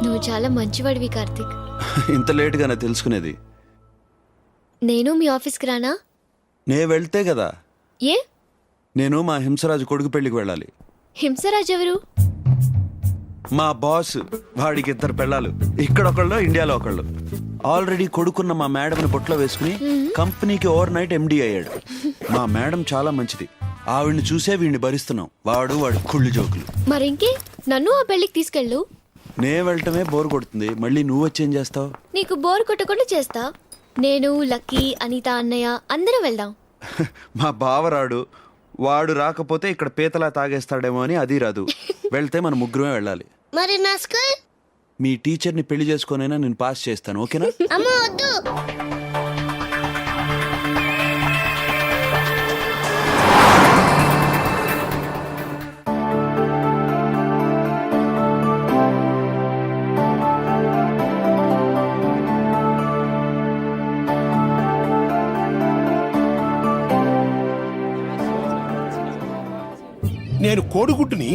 నువ్వు చాలా మంచివాడివి కార్తీక్. ఇంత లేటుగానే తెలుసుకునేది. నేను మీ ఆఫీస్కి రానా? నే వెళ్తే కదా. ఏ? నేను మా హింసరాజు కొడుకు పెళ్లికి వెళ్ళాలి. హింసరాజ్ ఎవరు? మా బాస్. వాడికి 2 పెళ్ళాలు. ఇక్కడొకళ్ళు, ఇండియాలో ఒకళ్ళు. ఆల్రెడీ కొడుకున్న మా మేడంని బొట్లో వేసుకుని కంపెనీకి ఓవర్ నైట్ ఎండీ అయ్యాడు. మా మేడం చాలా మంచిది. ఆవిడ్ని చూసే వీడిని భరిస్తున్నాం. వాడు కుళ్ళు జోకులు. మరింకే, నన్ను ఆ పెళ్లికి తీసుకెళ్ళు. నే వెళ్ళటమే బోర్ కొడుతుంది. మళ్ళీ నువ్వు వచ్చేం చేస్తావు? నీకు బోర్ కొట్టకుండా చేస్తా. నేను, లక్కీ, అనిత అన్నయ్య అందరం వెళ్దాం. మా బావరాడు. వాడు రాకపోతే ఇక్కడ పీతలా తాగేస్తాడేమో అని అది రాదు. వెళ్తే మన ముగ్గురమే వెళ్ళాలి. మరి నా స్కూల్? మీ టీచర్ని పెళ్లి చేసుకోనైనా నేను పాస్ చేస్తాను. ఓకేనా? అమ్మ వద్దు. నేను కోడిగుడ్డుని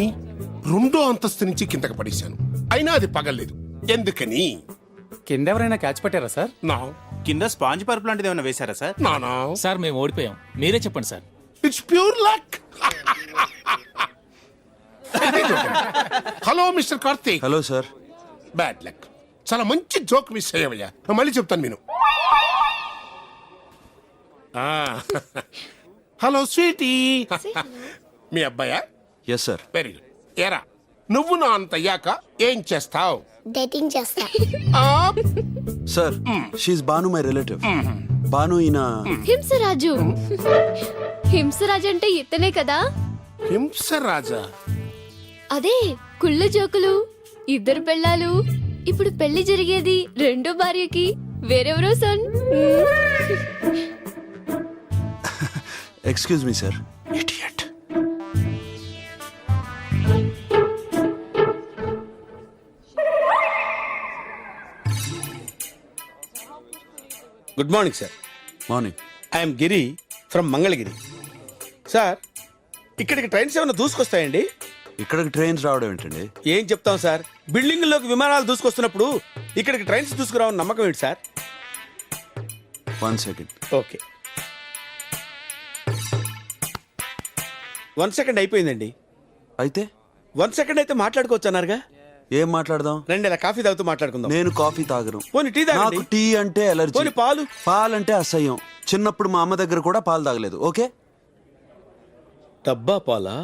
2వ అంతస్తు నుంచి కిందకి పడేశాను. అయినా అది పగలేదు. ఎందుకని? కింద ఎవరైనా క్యాచ్ పట్టారా సార్? నా కింద స్పాంజ్ పరుపు లాంటిది ఏమైనా వేశారా సార్? నానా సార్, మేము ఓడిపోయాం. మీరే చెప్పండి sir. It's pure luck. Hello mister Karthik. Hello sir. Bad luck. చాలా మంచి జోక్ మిస్ అయ్యావయ్యా. మళ్ళీ చెప్తాను నేను. Hello sweety. మీ అబ్బాయా? Yes sir. Very good. ఏరా, నువ్వు నా అంత అయ్యాక ఏం చేస్తావు? డేటింగ్ చేస్తా. Sir, she is Banu, my relative. Banu ఈయన హింసరాజు. హింసరాజు అంటే ఇతనే కదా? హింసరాజా? అదే, కుళ్ళు జోకులు, 2 పెళ్ళాలు. ఇప్పుడు పెళ్లి జరిగేది 2వ భార్యకి. వేరెవరో son. Excuse me sir. Idiot. Good morning sir. Morning. I'm Giri from Mangalagiri. Sir, ఇక్కడికి ట్రైన్స్ ఏమైనా దూసుకొస్తాయండి? ఇక్కడికి ట్రైన్స్ రావడం ఏంటండి? ఏం చెప్తాం సార్, బిల్డింగ్లోకి విమానాలు దూసుకొస్తున్నప్పుడు ఇక్కడికి ట్రైన్స్ దూసుకురావని నమ్మకం ఏంటి సార్? 1 సెకండ్. ఓకే, 1 సెకండ్ అయిపోయిందండి. అయితే 1 సెకండ్ అయితే మాట్లాడుకోవచ్చు అన్నారుగా. ఏం మాట్లాడదాం? రండి, ఇలా కాఫీ తాగుతూ మాట్లాడుకుందాం. నేను కాఫీ తాగను. పోనీ టీ తాగండి. నాకు టీ అంటే ఎలర్జీ. పోనీ పాలు? పాలంటే అసహ్యం. చిన్నప్పుడు మా అమ్మ దగ్గర కూడా పాలు తాగలేదు. ఓకే, డబ్బా పాలా?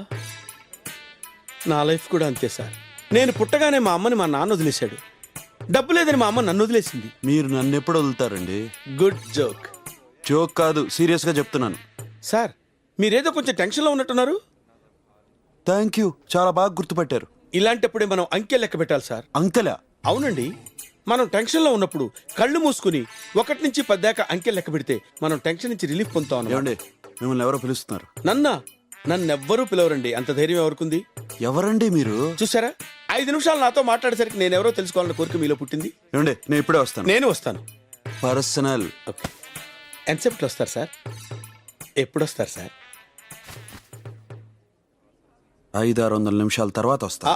నా లైఫ్ కూడా అంతే సార్. నేను పుట్టగానే మా అమ్మని మా నాన్న వదిలేశాడు. డబ్బు లేదని మా అమ్మ నన్ను వదిలేసింది. మీరు నన్ను ఎప్పుడు వదులుతారండి? Good joke. జోక్ కాదు, సీరియస్ గా చెప్తున్నాను. సార్, మీరేదో కొంచెం టెన్షన్లో ఉన్నట్టున్నారు. థ్యాంక్ యూ, చాలా బాగా గుర్తుపెట్టారు. ఇలాంటప్పుడే మనం అంకె లెక్క పెట్టాలి సార్. అంకెలా? అవునండి, మనం టెన్షన్లో ఉన్నప్పుడు కళ్ళు మూసుకుని 1 నుంచి 10 దాకా అంకె లెక్క పెడితే మనం టెన్షన్ నుంచి రిలీఫ్ పొందుతాం. ఏమండి, మిమ్మల్ని ఎవరో పిలుస్తున్నారు. నన్నెవ్వరూ పిలవరండి, అంత ధైర్యం ఎవరుకుంది? ఎవరండి మీరు? చూసారా, 5 నిమిషాలు నాతో మాట్లాడేసరికి నేను ఎవరో తెలుసుకోవాలన్న కోరిక మీలో పుట్టింది. ఏమండి, నేను ఇప్పుడే వస్తాను. నేను వస్తాను. పర్సనల్. ఓకే, ఎంతసేపట్లో వస్తారు సార్? ఎప్పుడు వస్తారు సార్? 500-600 నిమిషాల తర్వాత వస్తా.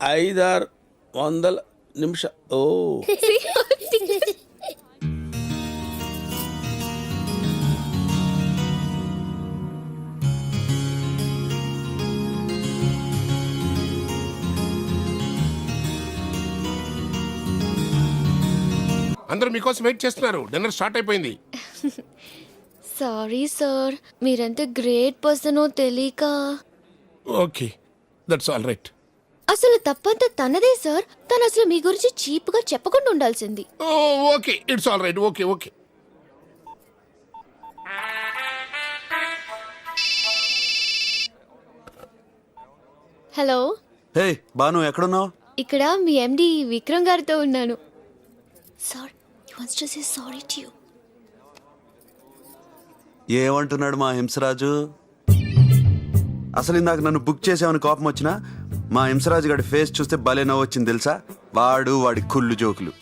500-600 నిమిషాలు? ఓ, అందరూ మీకోసం వెయిట్ చేస్తున్నారు. డిన్నర్ స్టార్ట్ అయిపోయింది. సారీ సార్, మీరెంత గ్రేట్ పర్సనో తెలియక. Okay, that's all right. అసలు తప్పంతా తనదే సార్. తను అసలు మీ గురించి చీప్ గా చెప్పకుండా ఉండాల్సింది. Okay, it's all right. Okay okay. Hello. Hey Bhanu, ఎక్కడున్నావు? ఇక్కడ మీ ఎండి విక్రమ్ గారితో ఉన్నాను. Sir, he wants to say sorry to you. ఏమంటున్నాడు మా హింసరాజు? అసలు ఇందాక నన్ను బుక్ చేసామని కోపం వచ్చినా మా హింసరాజు గారి ఫేస్ చూస్తే భలే నవ్వు వచ్చింది తెలుసా? వాడి కుళ్ళు జోకులు.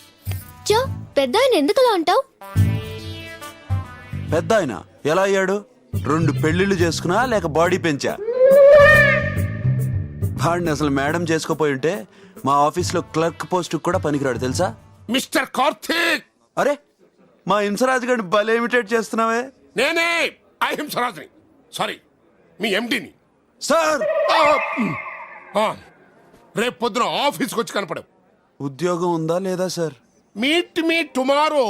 చో, పెద్ద ఆయన ఎందుకలా అంటావు? పెద్ద ఆయన ఎలా అయ్యాడు? 2 పెళ్లిళ్ళు చేసుకున్నా లేక బాడీ పెంచా? వాడిని అసలు మేడం చేసుకోపోయి ఉంటే మా ఆఫీస్లో క్లర్క్ పోస్ట్ కూడా పనికిరాడు తెలుసా? మిస్టర్ కార్తీక్. అరే, మా హింసరాజు గారిని భలే ఇమిటేట్ చేస్తున్నావే. నేనే అహింసరాజుని. సారీ, మీ ఎండిని. సార్, రేపు పొద్దున ఆఫీస్కి వచ్చి కనపడం. ఉద్యోగం ఉందా లేదా sir? Meet me tomorrow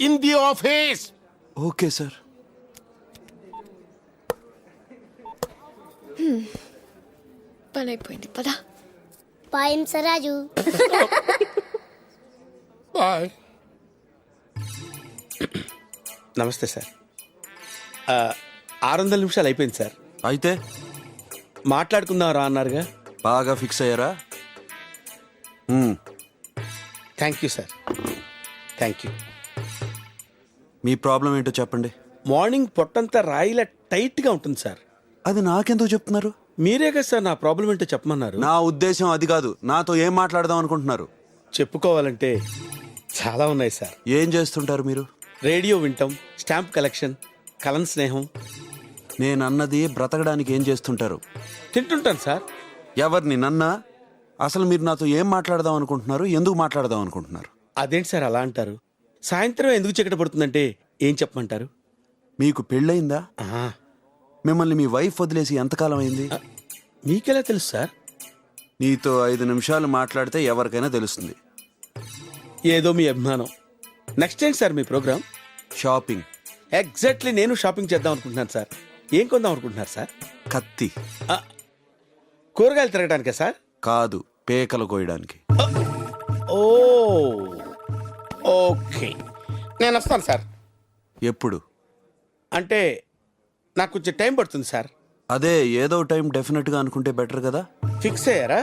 in the office. Okay sir. పని అయిపోయింది, పదా. బాయ్ హింసరాజు. బాయ్. నమస్తే సార్. 600 నిమిషాలు అయిపోయింది సార్. అయితే మాట్లాడుకుందాం రా అన్నారుగా. బాగా ఫిక్స్ అయ్యారా? Thank you sir, thank you. Me problem ఏంటో చెప్పండి. మార్నింగ్ పొట్టంతా రాయిలా టైట్గా ఉంటుంది సార్. అది నాకెందుకు చెప్తున్నారు? మీరే కదా సార్ నా ప్రాబ్లం ఏంటో చెప్పమన్నారు. నా ఉద్దేశం అది కాదు. నాతో ఏం మాట్లాడదాం అనుకుంటున్నారు? చెప్పుకోవాలంటే చాలా ఉన్నాయి సార్. ఏం చేస్తుంటారు మీరు? రేడియో వింటాం, స్టాంప్ కలెక్షన్, కలన్ స్నేహం. నేను అన్నది బ్రతకడానికి ఏం చేస్తుంటారు? తింటుంటాను సార్. ఎవరిని? నన్నా? అసలు మీరు నాతో ఏం మాట్లాడదాం అనుకుంటున్నారు? ఎందుకు మాట్లాడదాం అనుకుంటున్నారు? అదేంటి సార్ అలా అంటారు? సాయంత్రం ఎందుకు చీకటి పడుతుందంటే ఏం చెప్పమంటారు? మీకు పెళ్ళయిందా? మిమ్మల్ని మీ వైఫ్ వదిలేసి ఎంతకాలం అయింది? మీకెలా తెలుసు సార్? నీతో 5 నిమిషాలు మాట్లాడితే ఎవరికైనా తెలుస్తుంది. ఏదో మీ అభిమానం. నెక్స్ట్ ఏంటి సార్ మీ ప్రోగ్రామ్? షాపింగ్. ఎగ్జాక్ట్లీ నేను షాపింగ్ చేద్దాం అనుకుంటున్నాను సార్. ఏం కొందాం అనుకుంటున్నారు సార్? కత్తి. కూరగాయలు తిరగడానికా సార్? కాదు, పేకలు కోయడానికి. ఓ, ఓకే, నేను వస్తాను సార్. ఎప్పుడు? అంటే నాకు కొంచెం టైం పడుతుంది సార్. అదే, ఏదో టైం డెఫినెట్గా అనుకుంటే బెటర్ కదా. ఫిక్స్ అయ్యారా?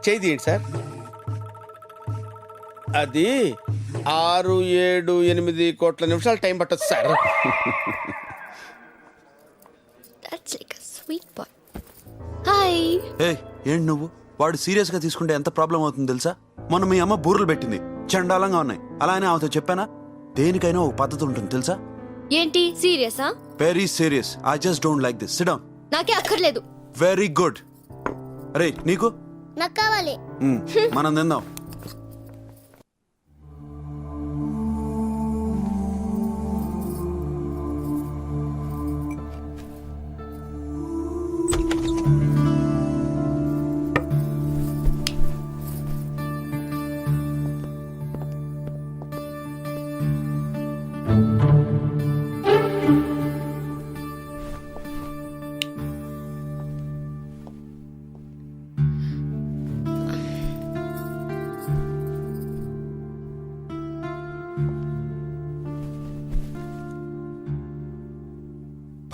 చేయి తీయండి సార్. అది 6, 7, 8 కోట్ల నిమిషాలు టైం పట్టదు సార్. హాయ్. ఏంటి నువ్వు? వాడు సీరియస్ గా తీసుకుంటే ఎంత ప్రాబ్లం అవుతుంది తెలుసా? మొన్న మీ అమ్మ బూరెలు పెట్టింది, చండాలంగా ఉన్నాయి. అలానే ఆమెతో చెప్పానా? దేనికైనా ఒక పద్ధతి ఉంటుంది తెలుసా? ఏంటి సీరియసా? Very serious. I just don't like this. Sit down. నాకే అక్కర్లేదు. Very good. అరే నీకు నాకు కావాలి. మనం తిందాం.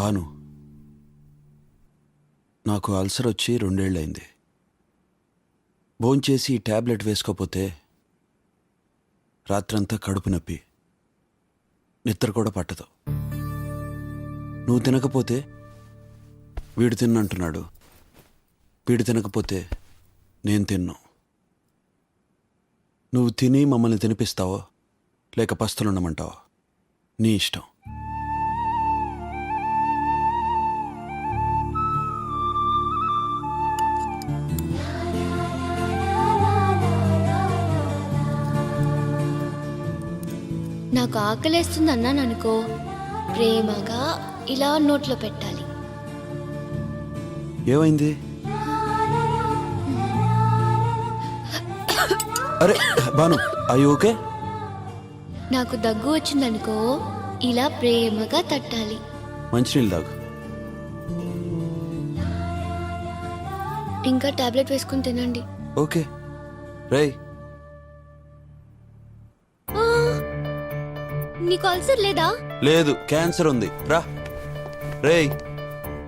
భాను, నాకు అల్సర్ వచ్చి 2 ఏళ్ళైంది. భోంచేసి ఈ ట్యాబ్లెట్ వేసుకోపోతే రాత్రంతా కడుపు నొప్పి, నిద్ర కూడా పట్టదు. నువ్వు తినకపోతే వీడు తిన్నంటున్నాడు, వీడు తినకపోతే నేను తిన్ను. నువ్వు తిని మమ్మల్ని తినిపిస్తావో లేక పస్తులుండమంటావో నీ ఇష్టం. నాకు ఆకలేస్తుంది అన్నాను అనుకో, ప్రేమగా ఇలా నోట్లో పెట్టాలి. ఏమైంది? అరే భాను, అయ్యి ఓకే? నాకు దగ్గు వచ్చిందనుకో, ఇలా ప్రేమగా తట్టాలి. మంచినీళ్ళు తాగు. ఇంకా టాబ్లెట్ వేసుకుని తినండి. ఓకే. రేయ్, నీకు అల్సర్ లేదా? లేదు, క్యాన్సర్ ఉంది. రా. రేయ్,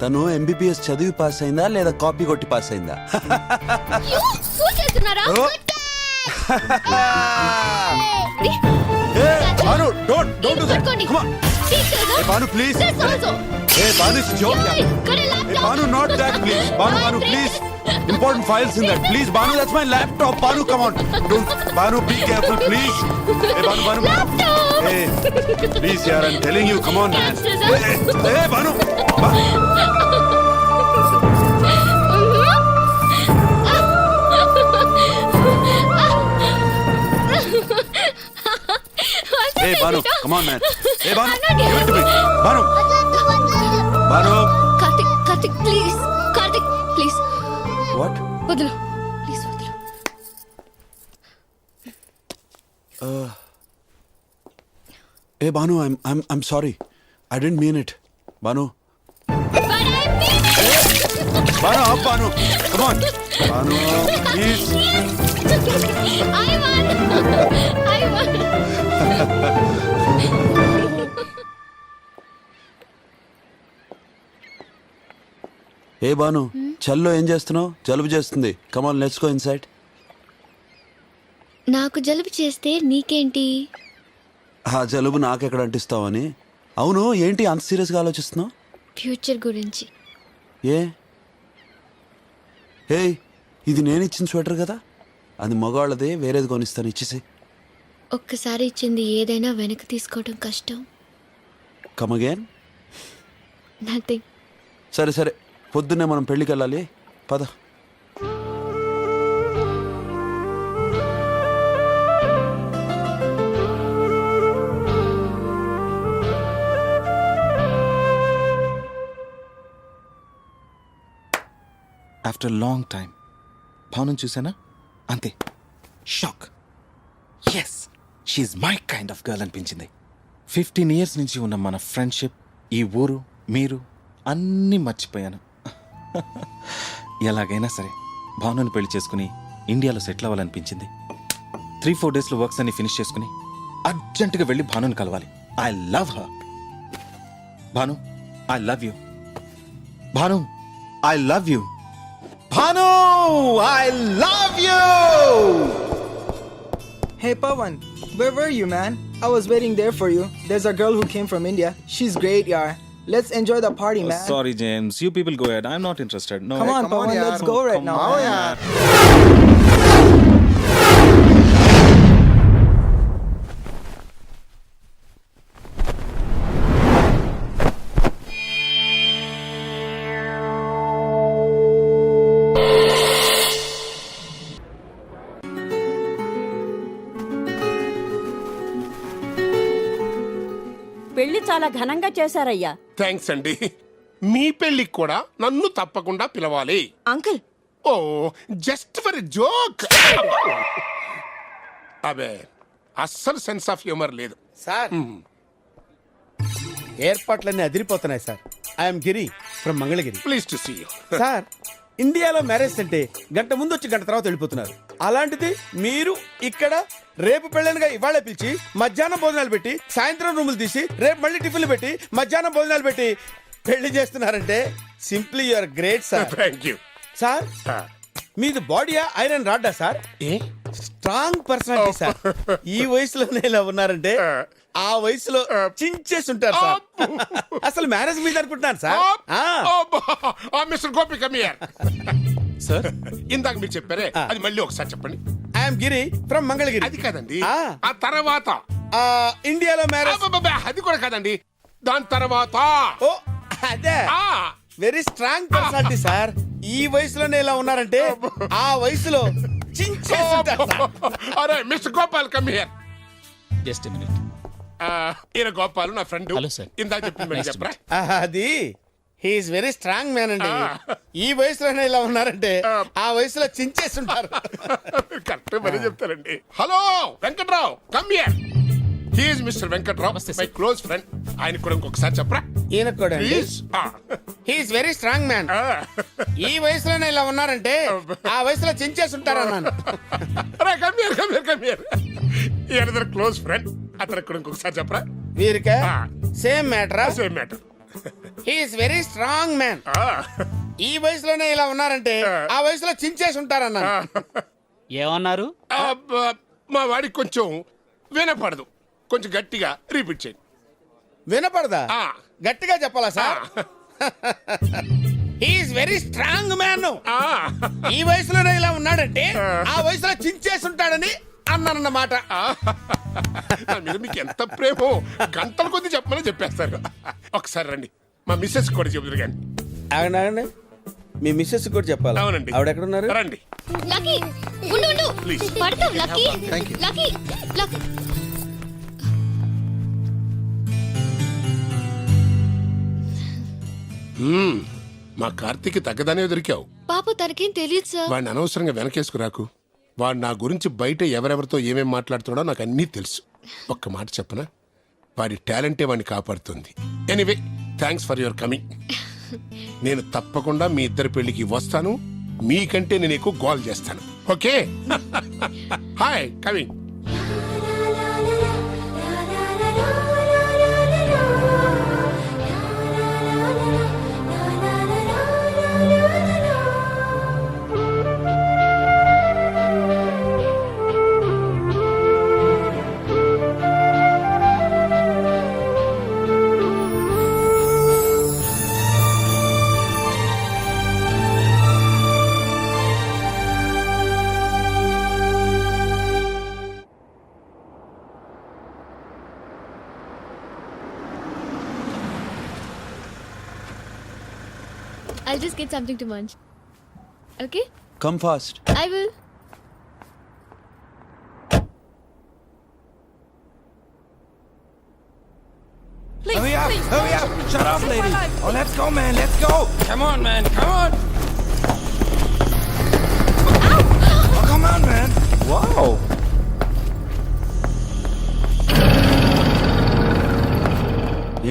తను MBBS చదివి పాస్ అయిందా లేదా కాపీ కొట్టి పాస్ అయిందా? Oh. Bhanu, don't do that. Come on. Hey, Banu, please. Hey, Banu, it's a joke. Hey, Banu, not that, please. Banu, please. Important files in that. Please, Banu, that's my laptop. Banu, come on. Don't. Banu, be careful, please. Hey, Banu. Hey, please, yaar, I'm telling you. Come on, man. Hey, Banu. Hey, Banu, come on, man. Hey, Banu, give it to me. Banu. Banu. Karthik, please. Karthik, please. What? వదులు, please వదులు. Hey, Banu, I'm sorry. I didn't mean it. Banu. Banu, up, Banu. Come on. Banu, please. I won. ఏ బాను, చల్లో ఏం చేస్తున్నావు? జలుబు చేస్తుంది. కమాన్, let's go inside. నాకు జలుబు చేస్తే నీకేంటి? ఆ జలుబు నాకెక్కడ అంటిస్తావని. అవును, ఏంటి అంత సీరియస్గా ఆలోచిస్తున్నావు? ఫ్యూచర్ గురించి. ఏ? హే, ఇది నేను ఇచ్చిన స్వెటర్ కదా, అది మగవాళ్ళదే, వేరేది కొనిస్తాను, ఇచ్చేసి. ఒక్కసారి ఇచ్చింది ఏదైనా వెనక్కి తీసుకోవడం కష్టం. Come again. నథింగ్. సరే, పొద్దున్నే మనం పెళ్ళికి వెళ్ళాలి, పద. ఆఫ్టర్ లాంగ్ టైం భావనను చూసానా, అంతే shock. Yes, she's my kind of girl అనిపించింది. 15 years నుంచి ఉన్న మన ఫ్రెండ్షిప్, ఈ ఊరు, మీరు అన్నీ మర్చిపోయాను. ఎలాగైనా సరే భావనను పెళ్లి చేసుకుని ఇండియాలో సెటిల్ అవ్వాలనిపించింది. 3-4 daysలో వర్క్స్ అన్ని ఫినిష్ చేసుకుని అర్జెంటుగా వెళ్ళి భానుని కలవాలి. I love her. Bhanu, I love you. Bhanu, I love you. Bhanu, I love you! Hey Pawan, where were you, man? I was waiting there for you. There's a girl who came from India. She's great, yaar. Let's enjoy the party, man. Sorry, James. You people go ahead. I'm not interested. No. Come on, Pawan, let's go right now. Come on, man. yaar. పెళ్లి చాలా ఘనంగా చేశారయ్యా. Thanks అండి. మీ పెళ్ళికి కూడా నన్ను తప్పకుండా పిలవాలి. Uncle oh just for joke. అబే అస్సలు సెన్స్ ఆఫ్ హ్యూమర్ లేదు సార్ ఏర్పాట్లన్నీ అదిరిపోతున్నాయి sir. I'm Giri from Mangalagiri. Please to see you. Sir ఇండియాలో మ్యారేజ్ అంటే గంట ముందు వచ్చి గంట తర్వాత వెళ్ళిపోతున్నారు. అలాంటిది మీరు ఇక్కడ రేపు పెళ్ళనుగా ఇవాళ పిలిచి మధ్యాహ్నం భోజనాలు పెట్టి సాయంత్రం రూములు తీసి రేపు మళ్ళీ టిఫిన్లు పెట్టి మధ్యాహ్నం భోజనాలు పెట్టి పెళ్లి చేస్తున్నారంటే simply you're great sir. Thank you sir మీది బాడీయా ఐరన్ రాడ్డా సార్? Strong personality sir. ఈ వయసులోనే ఇలా ఉన్నారంటే ఆ వయసులో చించేసి ఉంటారు సార్. అసలు మ్యారేజ్ మీద అనుకుంటున్నాను sir. Mister Gopi come here. Sir ఇందాక మీరు చెప్పారే అది మళ్ళీ ఒకసారి చెప్పండి. I'm Giri from Mangalagiri. అది కాదండి, ఆ తర్వాత ఇండియాలో మ్యారేజ్. అది కూడా కాదండి, దాని తర్వాత. ఓ అదే వెరీ స్ట్రాంగ్ పర్సనాలిటీ సార్. ఈ వయసులోనే ఇలా ఉన్నారంటే ఆ వయసులో చించేసి ఉంటారు సార్. అరే mister Gopal come here. Just minute. ఈయన గోపాల్ నా ఫ్రెండ్. Hello sir. ఇందాక చెప్పింది చెప్పరా? అది హీఈస్ వెరీ స్ట్రాంగ్ మ్యాన్ అండి. ఈ వయసులోనే ఇలా ఉన్నారంటే ఆ వయసులో చించేసి ఉంటారు. కరెక్ట్ మరీ చెప్తారండి. Hello Venkatrao come here. He is mister Venkatrao, my close friend. ఆయన కూడా ఇంకొకసారి చెప్పరా? ఈయన కూడా please. He's very strong man. ఈ వయసులోనే ఇలా ఉన్నారంటే ఆ వయసులో చించేసి ఉంటారు అన్నాను. అరే come here come here come here. ఈయన క్లోజ్ ఫ్రెండ్, అతను కూడా ఇంకొకసారి చెప్పరా? వీరికే సేమ్ మ్యాటరా? Same matter. He's very strong man. ఈ వయసులోనే ఇలా ఉన్నారంటే ఆ వయసులో చించేసి ఉంటారన్నా. ఏమన్నారు? మా వాడికి కొంచెం వినపడదు, కొంచెం గట్టిగా రిపీట్ చేయండి. వినపడదా? గట్టిగా చెప్పాలా sir? He's very strong man. ఈ వయసులోనే ఇలా ఉన్నాడంటే ఆ వయసులో చించేసి ఉంటాడని అన్నానన్నమాట. నా మీద మీకు ఎంత ప్రేమో గంటల కొద్ది చెప్పమని చెప్పేస్తారు. ఒకసారి రండి, మా మిస్సెస్ కూడా చెబుతారు కానీ. ఆగండి ఆగండి, మీ మిస్సెస్ కూడా చెప్పాలి. అవునండి. ఆవిడ ఎక్కడ ఉన్నారు? రండి లక్కీ ఉండు ఉండు ప్లీజ్. పడతావు లక్కీ. లక్కీ లక్కీ మా కార్తీక్ తగ్గదానే దొరికావు. పాప తనకేం తెలియదు సార్. వాడిని అనవసరంగా వెనకేసుకురాకు. వాడు నా గురించి బయట ఎవరెవరితో ఏమేం మాట్లాడుతున్నాడో నాకు అన్నీ తెలుసు. ఒక్క మాట చెప్పనా, వాడి టాలెంటే వాడిని కాపాడుతుంది. Anyway thanks for your coming. నేను తప్పకుండా మీ ఇద్దరి పెళ్లికి వస్తాను. మీకంటే నేను ఎక్కువ గోల్ చేస్తాను. Okay hi coming. I'll just get something to munch. Okay? Come fast. I will. Please, Hurry up, please. hurry up. Shut up, lady. Oh, let's go, man. Let's go. Come on, man. Come on. Oh, come on, man. Wow.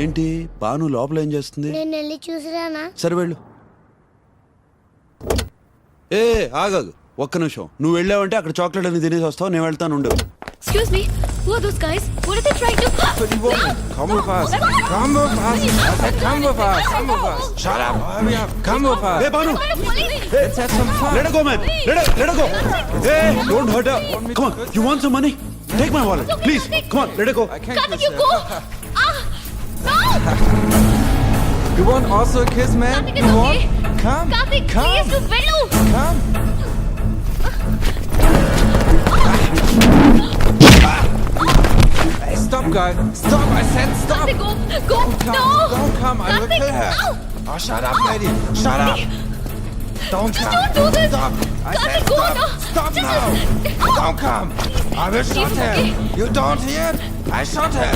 ఏంటి బాను లోపల ఏం చేస్తుంది? నేను వెళ్ళి చూసిరానా? సరే వెళ్ళు. ఏ ఆగదు ఒక్క నిమిషం. నువ్వు వెళ్ళావంటే అక్కడ చాక్లెట్ అని తినేసి వస్తావు. నేను వెళ్తాను, ఉండు. Excuse me. Who are those guys? What are they trying to? Pretty woman. Come with us. Come with us. I said come with us. Come with us. Shut up. Hurry up. Come with us. Hey, Banu. Let's have some fun. Let her go, man. Let her go. Hey, don't hurt her. Come on. You want some money? Take my wallet, please. Come on, let her go. I can't Karthik, kiss you her. go. No. You want also a kiss, man? Karthik You is want? okay. Come. Karthik, Come. please, you vellu. Come. Hey, stop, guy. Stop. I said stop. Karthik, go. Go. Don't come. No. Don't come. I will Karthik, kill her. ow. Oh, shut up, lady. Shut up. Don't Just come. don't do this. Stop. I Karthik, said go. stop. No. Stop Just now. Ow. Don't come. Please. I will shot her. You don't hear? I shot her.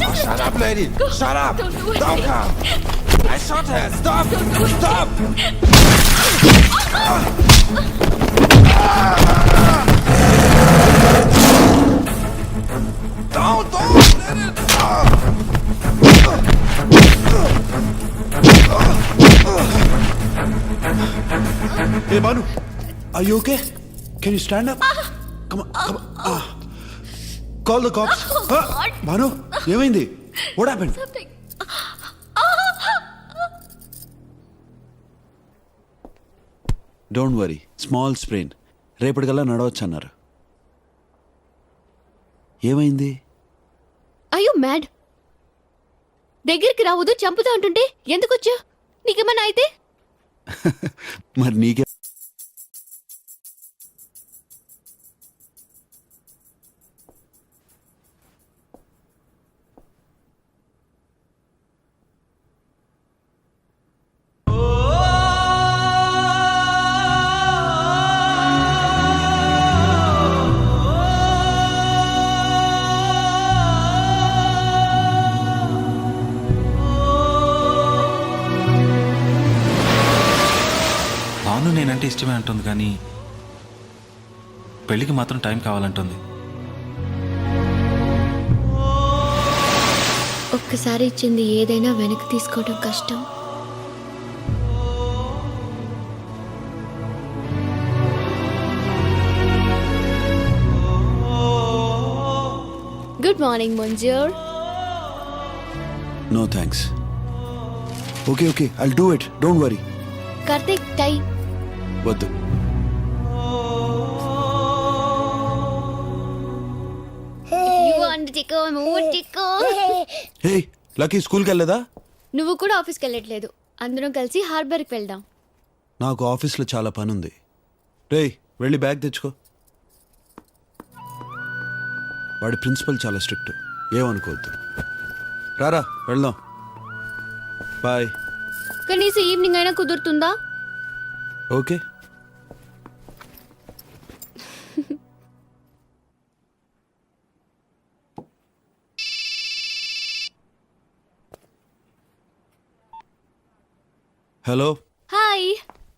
Oh, shut up, lady. Shut up. Don't come. I shot her. Stop. Stop. Don't let it. Hey, Banu. Are you okay? Can you stand up? Come on, come on. Call the cops. Banu, ఏమైంది? What happened? Don't worry, small sprain. రేపటికల్లా నడవచ్చు అన్నారు. ఏమైంది? Are you mad? దగ్గరికి రావద్దు, చంపుతా అంటుంటే ఎందుకు వచ్చా? నీకేమన్నా అయితే? మరి నీకే. భాను నేనంటే ఇష్టమే అంటుంది, కానీ పెళ్ళికి మాత్రం టైం కావాలంటుంది. ఒక్కసారి ఇచ్చింది ఏదైనా వెనక్కి తీసుకోవడం కష్టం. Good morning Manzoor. No thanks. Okay okay, I'll do it, don't worry. Karthik, tie. వద్దు. హే లక్కీ, స్కూల్కి వెళ్ళలేదా? నువ్వు కూడా ఆఫీస్కి వెళ్ళట్లేదు. అందరం కలిసి హార్బర్కి వెళ్దాం. నాకు ఆఫీస్లో చాలా పని ఉంది. రేయ్, వెళ్ళి బ్యాగ్ తెచ్చుకో. వాడి ప్రిన్సిపల్ చాలా స్ట్రిక్ట్, ఏమనుకోవద్దు. రారా వెళ్దాం. బాయ్. కనీసం ఈవినింగ్ అయినా కుదురుతుందా? ఓకే. హలో. హాయ్,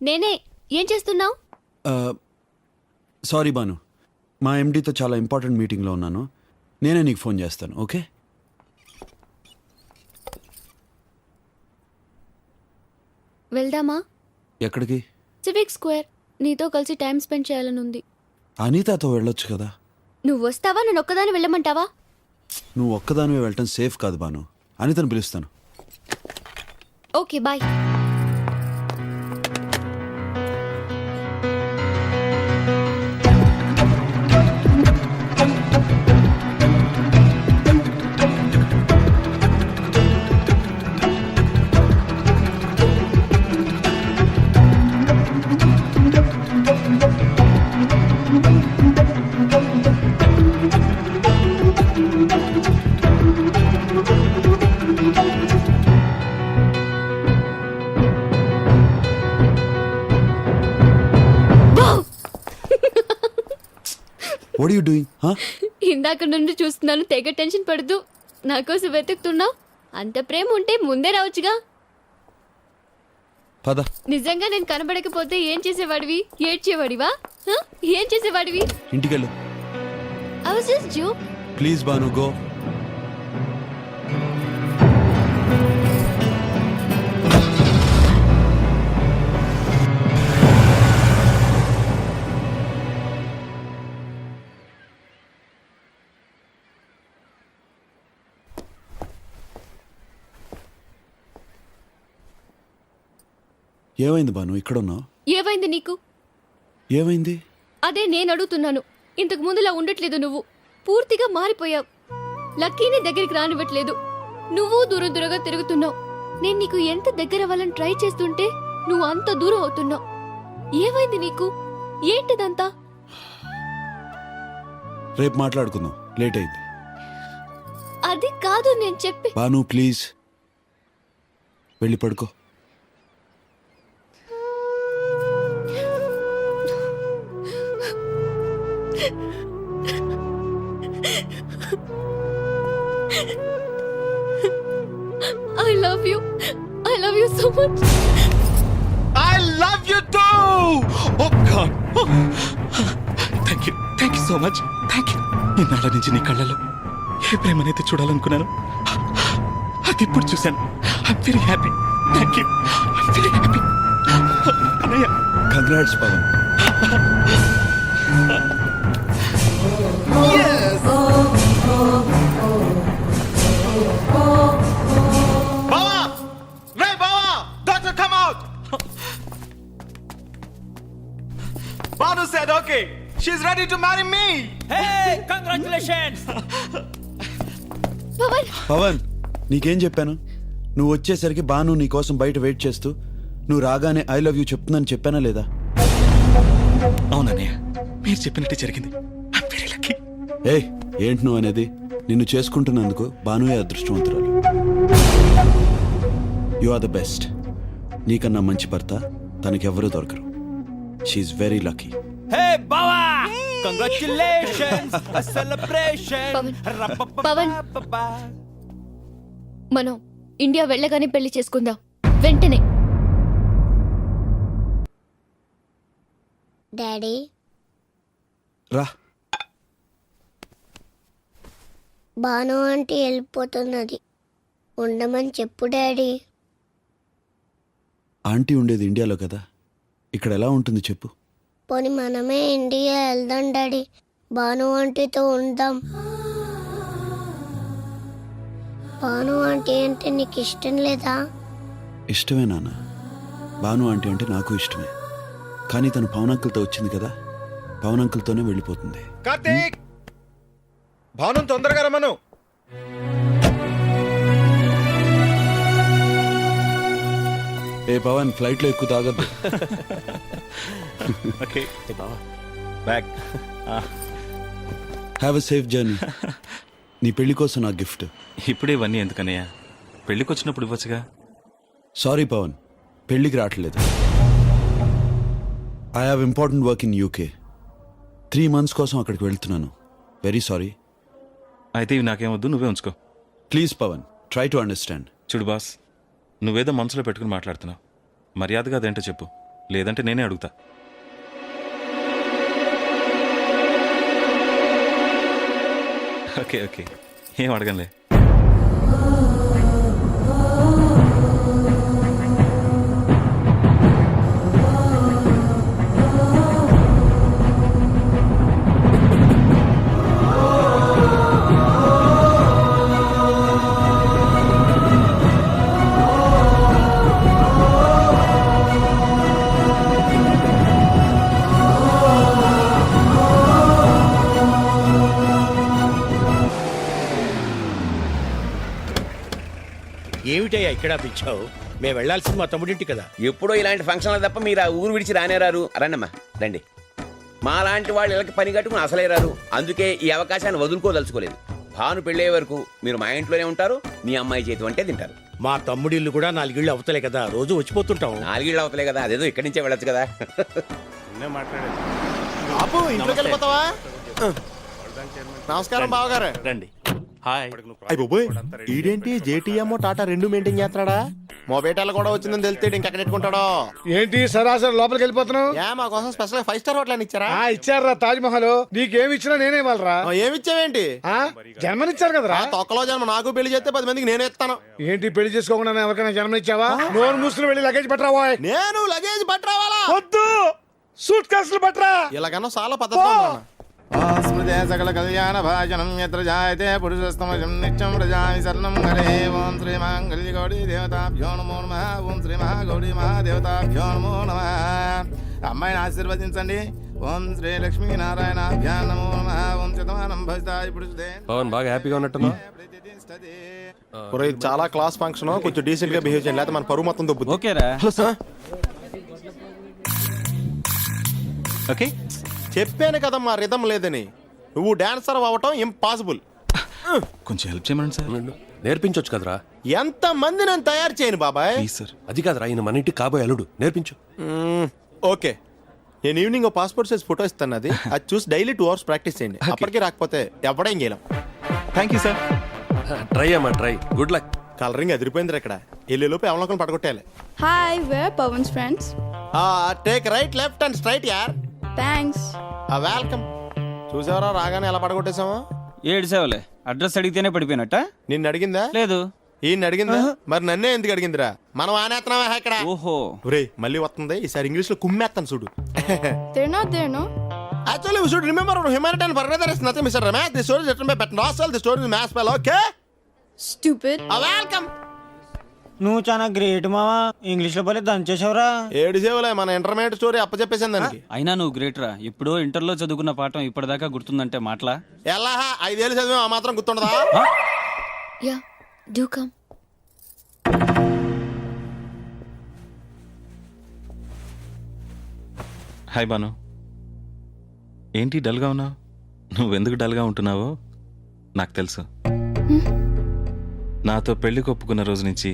నేనే. ఏం చేస్తున్నావు? సారీ బాను, మా ఎండీతో చాలా ఇంపార్టెంట్ మీటింగ్లో ఉన్నాను. నేనే నీకు ఫోన్ చేస్తాను, ఓకే? వెళ్దామా? ఎక్కడికి? Civic square. నీతో కలిసి టైం స్పెండ్ చేయాలని ఉంది. అనితతో వెళ్ళొచ్చు కదా. నువ్వు వస్తావా? నన్ను ఒక్కదాన్ని వెళ్ళమంటావా? నువ్వు ఒక్కదానివే వెళ్ళటం సేఫ్ కాదు బాను. అనితను పిలుస్తాను. Okay, bye. What are you doing? Huh? ఇందాక నుండి చూస్తున్నాను, తెగ టెన్షన్ పడుతూ నా కోసం వెతుకుతున్నావు. అంత ప్రేమ ఉంటే ముందే రావచ్చుగా. పద. నిజంగా నేను కనబడకపోతే ఏం చేసేవాడివి? ఏడ్చేవాడివా? ఏం చేసేవాడివి? ఇంటికెళ్ళు. I was just joke. Please Bhanu, go. ఏమైంది బాను, ఇక్కడున్నావు? ఏమైంది నీకు? ఏమైంది? అదే నేను అడుగుతున్నాను. ఇంతకు ముందులా ఉండట్లేదు నువ్వు. పూర్తిగా మారిపోయావు. లక్కీని దగ్గరికి రానివ్వట్లేదు. నువ్వు దూరం దూరంగా తిరుగుతున్నావు. నేను నీకు ఎంత దగ్గర అవ్వాలని ట్రై చేస్తుంటే నువ్వు అంత దూరం అవుతున్నావు. ఏమైంది నీకు? ఏంటిదంతా? రేపు మాట్లాడుకుందాం, లేట్ అయింది. అది కాదు నేను చెప్పి. బాను ప్లీజ్ వెళ్ళి పడుకో. I love you so much. I love you too. Oh god, thank you so much. Thank you. ఇన్నాళ్ళ నుంచి నీ కళ్ళలో ఏ ప్రేమనైతే చూడాలనుకున్నాను అది ఇప్పుడు చూశాను. I'm very happy. Thank you. I'm very happy. అన్నయ్య, కంగ్రాట్స్ పవన్. బావా, రే బావా, doctor come out. Banu said okay. She's ready to marry me. Hey, congratulations. Pavan, Pavan, నీకేం చెప్పాను? నువ్వు వచ్చేసరికి బాను నీ కోసం బయట వెయిట్ చేస్తూ నువ్వు రాగానే ఐ లవ్ యూ చెప్తుందని చెప్పానా లేదా? అవునన్నయ్య, మీరు చెప్పినట్టే జరిగింది. I'm very lucky. ఏయ్, ఏంటి నువ్వు అనేది? నిన్ను చేసుకుంటున్నందుకు బానుయే అదృష్టవంతురాలు. You are the best. నీకన్నా మంచి భర్త తనకెవ్వరూ దొరకరు. She's very lucky. Hey, బావా, కంగ్రాచులేషన్స్. సెలబ్రేషన్. పవన్, మనం ఇండియా వెళ్ళగానే పెళ్లి చేసుకుందాం వెంటనే. డాడీ, రా. బాను ఆంటీ వెళ్ళిపోతున్నది, ఉండమని చెప్పు డాడీ. ఆంటీ ఉండేది ఇండియాలో కదా, ఇక్కడ ఎలా ఉంటుంది చెప్పు? పోనీ మనమే ఇండియా వెళ్దాం డాడీ, బాను ఆంటీతో ఉందాం. బాను ఆంటీ అంటే నీకు ఇష్టం లేదా? ఇష్టమే నాన్న. బాను ఆంటీ అంటే నాకు ఇష్టమే. కానీ తను పవన్ అంకుల్తో వచ్చింది కదా, పవన్ అంకుల్తోనే వెళ్ళిపోతుంది. కార్తీక్, భాను తొందరగా రమ్మను. ఏ పవన్, ఫ్లైట్లో ఎక్కువ తాగద్దు. ఓకే బావా, bag. Have a safe journey. నీ పెళ్లి కోసం నా గిఫ్ట్. ఇప్పుడే ఇవన్నీ ఎందుకన్నయ్య? పెళ్ళికి వచ్చినప్పుడు ఇవ్వచ్చుగా. సారీ పవన్, పెళ్లికి రావట్లేదు. I have important work in UK. 3 months కోసం అక్కడికి వెళ్తున్నాను. Very sorry. అయితే ఇవి నాకేమొద్దు, నువ్వే ఉంచుకో. Please Pavan, try to understand. చూడు బాస్, నువ్వేదో మనసులో పెట్టుకుని మాట్లాడుతున్నావు. మర్యాదగా అదేంటో చెప్పు, లేదంటే నేనే అడుగుతా. ఓకే ఓకే, ఏం అడగనులే. ఏమిటయ్యా ఇక్కడ పిచ్చావు? మేము వెళ్లాల్సింది మా తమ్ముడింటి కదా. ఎప్పుడో ఇలాంటి ఫంక్షన్లు తప్ప మీరు ఆ ఊరు విడిచి రానేరారు. రండమ్మా రండి. మా లాంటి వాళ్ళు ఇళ్ళకి పని కట్టుకుని అసలే రారు. అందుకే ఈ అవకాశాన్ని వదులుకోదలుచుకోలేదు. భాను పెళ్ళే వరకు మీరు మా ఇంట్లోనే ఉంటారు, మీ అమ్మాయి చేతి వంటే తింటారు. మా తమ్ముడిల్లు కూడా 4 ఇళ్ళు అవతలే కదా, రోజు వచ్చిపోతుంటాం. 4 ఇళ్ళు అవతలే కదా, అదేదో ఇక్కడి నుంచే వెళ్ళొచ్చు కదా. అప్పు, ఇంట్లోకి వెళ్ళిపోతావా? నమస్కారం బావగారు. రండి. హాయ్. అయ్యబోయ్, ఈడేంటి జేటీఎం టాటా 2 మెయింటైన్ చేస్తున్నాడా? మొబైటాలు కూడా వచ్చిందని తెలితే ఇంకెక్కడ పెట్టుకుంటాడో ఏంటి సరాసరి లోపలికి వెళ్ళిపోతున్నావు? మా కోసం స్పెషల్ 5 స్టార్ హోటల్ అని ఇచ్చారా? ఇచ్చారా తాజ్ మహల్. నీకేమి ఇచ్చినా నేనే ఇవ్వాలరా. ఏమిచ్చావేంటి? జన్మనిచ్చారు కదరా. తొక్కలో జన్మ నాకు పెళ్లి చేస్తే 10 మందికి నేనే ఇస్తాను. ఏంటి పెళ్లి చేసుకోకుండా ఎవరికైనా జన్మనిచ్చావా? నోరు మూసుకుని వెళ్ళి లగేజ్ పట్టరావా. నేను లగేజ్ పట్టరావాలా? వద్దు, సూట్ కేసులు పట్టరా. ఇలాగన్నా చాలా పద్ధతి. స్మృతే సకల కళ్యాణ భాజనం యత్ర జాయతే పురుషస్తమజం నిత్యం ప్రజామి శరణం హరే. ఓం శ్రీ మాంగళ్య గౌరీ దేవతాభ్యో నమో నమః. ఓం శ్రీ మహాగౌరీ మహాదేవతాభ్యో నమో నమః. అమ్మాయిని ఆశీర్వదించండి. ఓం శ్రీ లక్ష్మీ నారాయణాభ్యా నమో నమః. ఓం శతమానం భజతాయ పురుషతే. పవన్ బాగా హ్యాపీగా ఉన్నట్టున్నా. చాలా క్లాస్ ఫంక్షన్, కొంచెం డీసెంట్ గా బిహేవ్ చేయాలి, లేకపోతే మన పరువు మొత్తం దొబ్బుతుంది. ఓకేరా? ఓకే, చెప్పాను కదా మా రిధం లేదని. నువ్వు డాన్సర్ అవ్వటం ఇంపాసిబుల్. కొంచెం హెల్ప్ చేయమని సార్. నేర్పించొచ్చు కదరా. ఎంత మంది నేను తయారు చేయను బాబాయ్. Please sir. అది కాదురా, ఈయన మన ఇంటికి కాబోయే అల్లుడు. నేర్పించు. ఓకే, నేను ఈవినింగ్ పాస్పోర్ట్ సైజ్ ఫోటో ఇస్తాను. అది చూసి డైలీ 2 hours ప్రాక్టీస్ చేయండి. అప్పటికి రాకపోతే ఎవడేం చేయలేం. Thank you sir. ట్రై అమ్మా ట్రై. Good luck. కలరింగ్ అదిరిపోయింది ఇక్కడ. ఎల్లులోపు ఎవరినొకరు పడగొట్టాలి. Hi where Pawan's friends. Take right left and straight యార్. థ్యాంక్స్. వెల్కమ్. చూసావరా రాగానే ఎలా పడగొట్టేసామో. ఏడు సేవలే అడ్రస్ అడిగితేనే పడిపోయినట్ట. నిన్ను అడిగిందా? లేదు. ఈయన అడిగిందా? మరి నన్నే ఎందుకు అడిగిందిరా? మనం ఆనేస్తున్నావా ఇక్కడ? ఓహో. ఒరేయ్ మళ్ళీ వస్తుంది ఈసారి ఇంగ్లీష్ లో కుమ్మేస్తాను చూడు. They're not there, no? Actually, we should remember humanity and further is nothing, Mr. Ramesh. The story is written by Pat Nossel. The story is mass spell, okay? Stupid. Welcome. నువ్వు చాలా great మావా. English లో పోలే దంచేసావురా. ఏడు సేవలే మన intermediate story అప్పచెప్పేసాను దానికి. అయినా నువ్వు గ్రేట్ రా. ఎప్పుడో ఇంటర్లో చదువుకున్న పాఠం ఇప్పటిదాకా గుర్తుందంటే మాటలా? ఎలా 5 ఏళ్ళు చదివా ఆ మాత్రం గుర్తుండదా? Yeah do come. Hi Bhanu. ఏంటి డల్గా ఉన్నావు? నువ్వెందుకు డల్గా ఉంటున్నావో నాకు తెలుసు. నాతో పెళ్లి కొప్పుకున్న రోజు నుంచి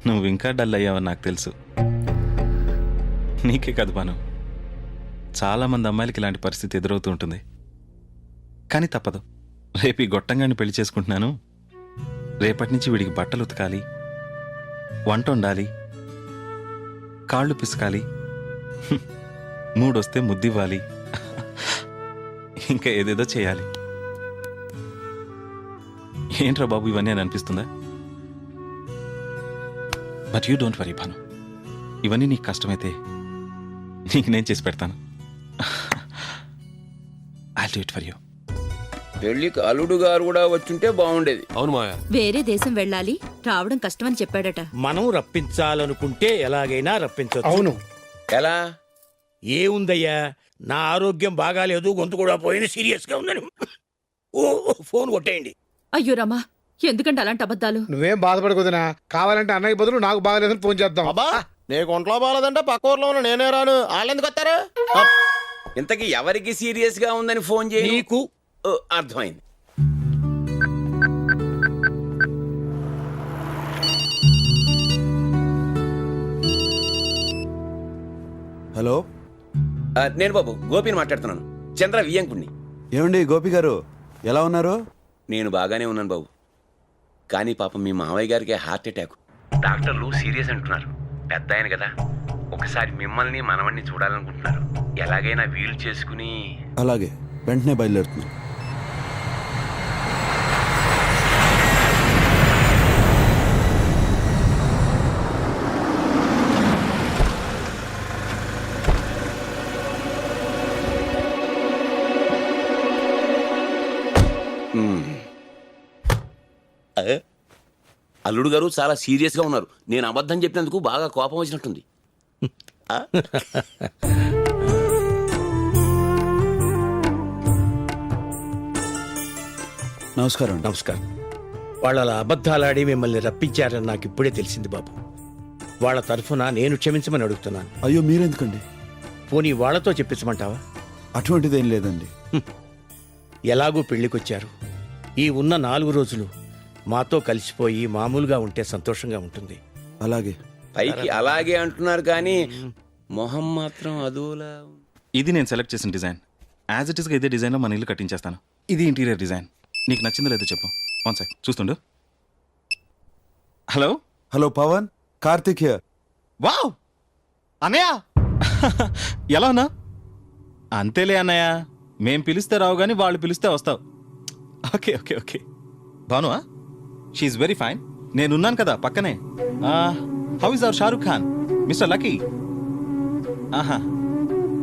నువ్వు ఇంకా డల్ అయ్యావని నాకు తెలుసు. నీకే కాదు బాను, చాలామంది అమ్మాయిలకి ఇలాంటి పరిస్థితి ఎదురవుతూ ఉంటుంది. కానీ తప్పదు. రేపు ఈ గొట్టంగాన్ని పెళ్లి చేసుకుంటున్నాను. రేపటి నుంచి వీడికి బట్టలు ఉతకాలి, వంట వండాలి, కాళ్ళు పిసకాలి, మూడొస్తే ముద్దివ్వాలి, ఇంకా ఏదేదో చేయాలి. ఏంట్రా బాబు ఇవన్నీ అని అనిపిస్తుందా? But you don't worry Bhanu. ఇవన్నీ నీకు కష్టమైతే నీకు నేను చేసి పెడతాను. I'll do it for you. పెళ్లికి అల్లుడు గారు కూడా వచ్చుంటే బాగుండేది. అవును మాయా. వేరే దేశం వెళ్ళాలి, రావడం కష్టమని చెప్పాడట. మనం రప్పించాలనుకుంటే ఎలాగైనా రప్పించవచ్చు. అవును. ఎలా? ఏముందయ్యా, నా ఆరోగ్యం బాగాలేదు, గొంతు కూడా పోయింది, సీరియస్ గా ఉందని ఓ ఫోన్ కొట్టేయండి. అయ్యో రమా, ఎందుకంటే అలాంటి అబద్ధాలు? నువ్వేం బాధపడకూడదునా. కావాలంటే అన్నయ్య బదులు నాకు బాగలేదని ఫోన్ చేద్దాం. అబ్బా నీకు ఒంట్లో బాగాలేదంటే పక్క ఊర్లో ఉన్న నేనే రాను. వాళ్ళు ఎందుకు వస్తారు? ఇంతకీ ఎవరికి సీరియస్ గా ఉందని ఫోన్ చేయి. నీకు. అర్థమైంది. హలో, నేను బాబు గోపిని మాట్లాడుతున్నాను. చంద్ర వియ్యంకుణ్ణి. ఏమండి గోపి గారు, ఎలా ఉన్నారు? నేను బాగానే ఉన్నాను బాబు. కానీ పాపం మీ మావయ్య గారికి హార్ట్ అటాక్. డాక్టర్లు సీరియస్ అంటున్నారు. పెద్ద ఆయన కదా, ఒకసారి మిమ్మల్ని మనవణ్ణి చూడాలనుకుంటున్నారు. ఎలాగైనా వీలు చేసుకుని. అలాగే, వెంటనే బయలుదేరుతున్నాను. అల్లుడు గారు చాలా సీరియస్ గా ఉన్నారు. నేను అబద్ధం చెప్పినందుకు బాగా కోపం వచ్చినట్టుంది. నమస్కారం. నమస్కారం. వాళ్ళు అలా అబద్ధాలాడి మిమ్మల్ని రప్పించారని నాకు ఇప్పుడే తెలిసింది బాబు. వాళ్ళ తరఫున నేను క్షమించమని అడుగుతున్నాను. అయ్యో మీరెందుకండి? పోనీ వాళ్ళతో చెప్పించమంటావా? అటువంటిదేం లేదండి. ఎలాగూ పెళ్లికొచ్చారు. ఈ ఉన్న 4 రోజులు మాతో కలిసిపోయి మామూలుగా ఉంటే సంతోషంగా ఉంటుంది. అలాగే. పైకి అలాగే అంటున్నారు కానీ మొహం మాత్రం అదోలా. ఇది నేను సెలెక్ట్ చేసిన డిజైన్. యాజ్ ఇట్ ఈస్గా ఇదే డిజైన్లో మన ఇల్లు కట్టించేస్తాను. ఇది ఇంటీరియర్ డిజైన్. నీకు నచ్చిందో లేదో చెప్పు. 1 సెకండ్ చూస్తుండు. Hello hello Pawan, Karthik here. Wow అన్నయ్య, ఎలా ఉన్నా? అంతేలే అన్నయ్య, మేం పిలిస్తే రావు కానీ వాళ్ళు పిలిస్తే వస్తావు. Okay okay okay. భానువా? She's very fine. నేనున్నాను కదా పక్కనే. How is our Shahrukh Khan, mister lucky? ఆహా,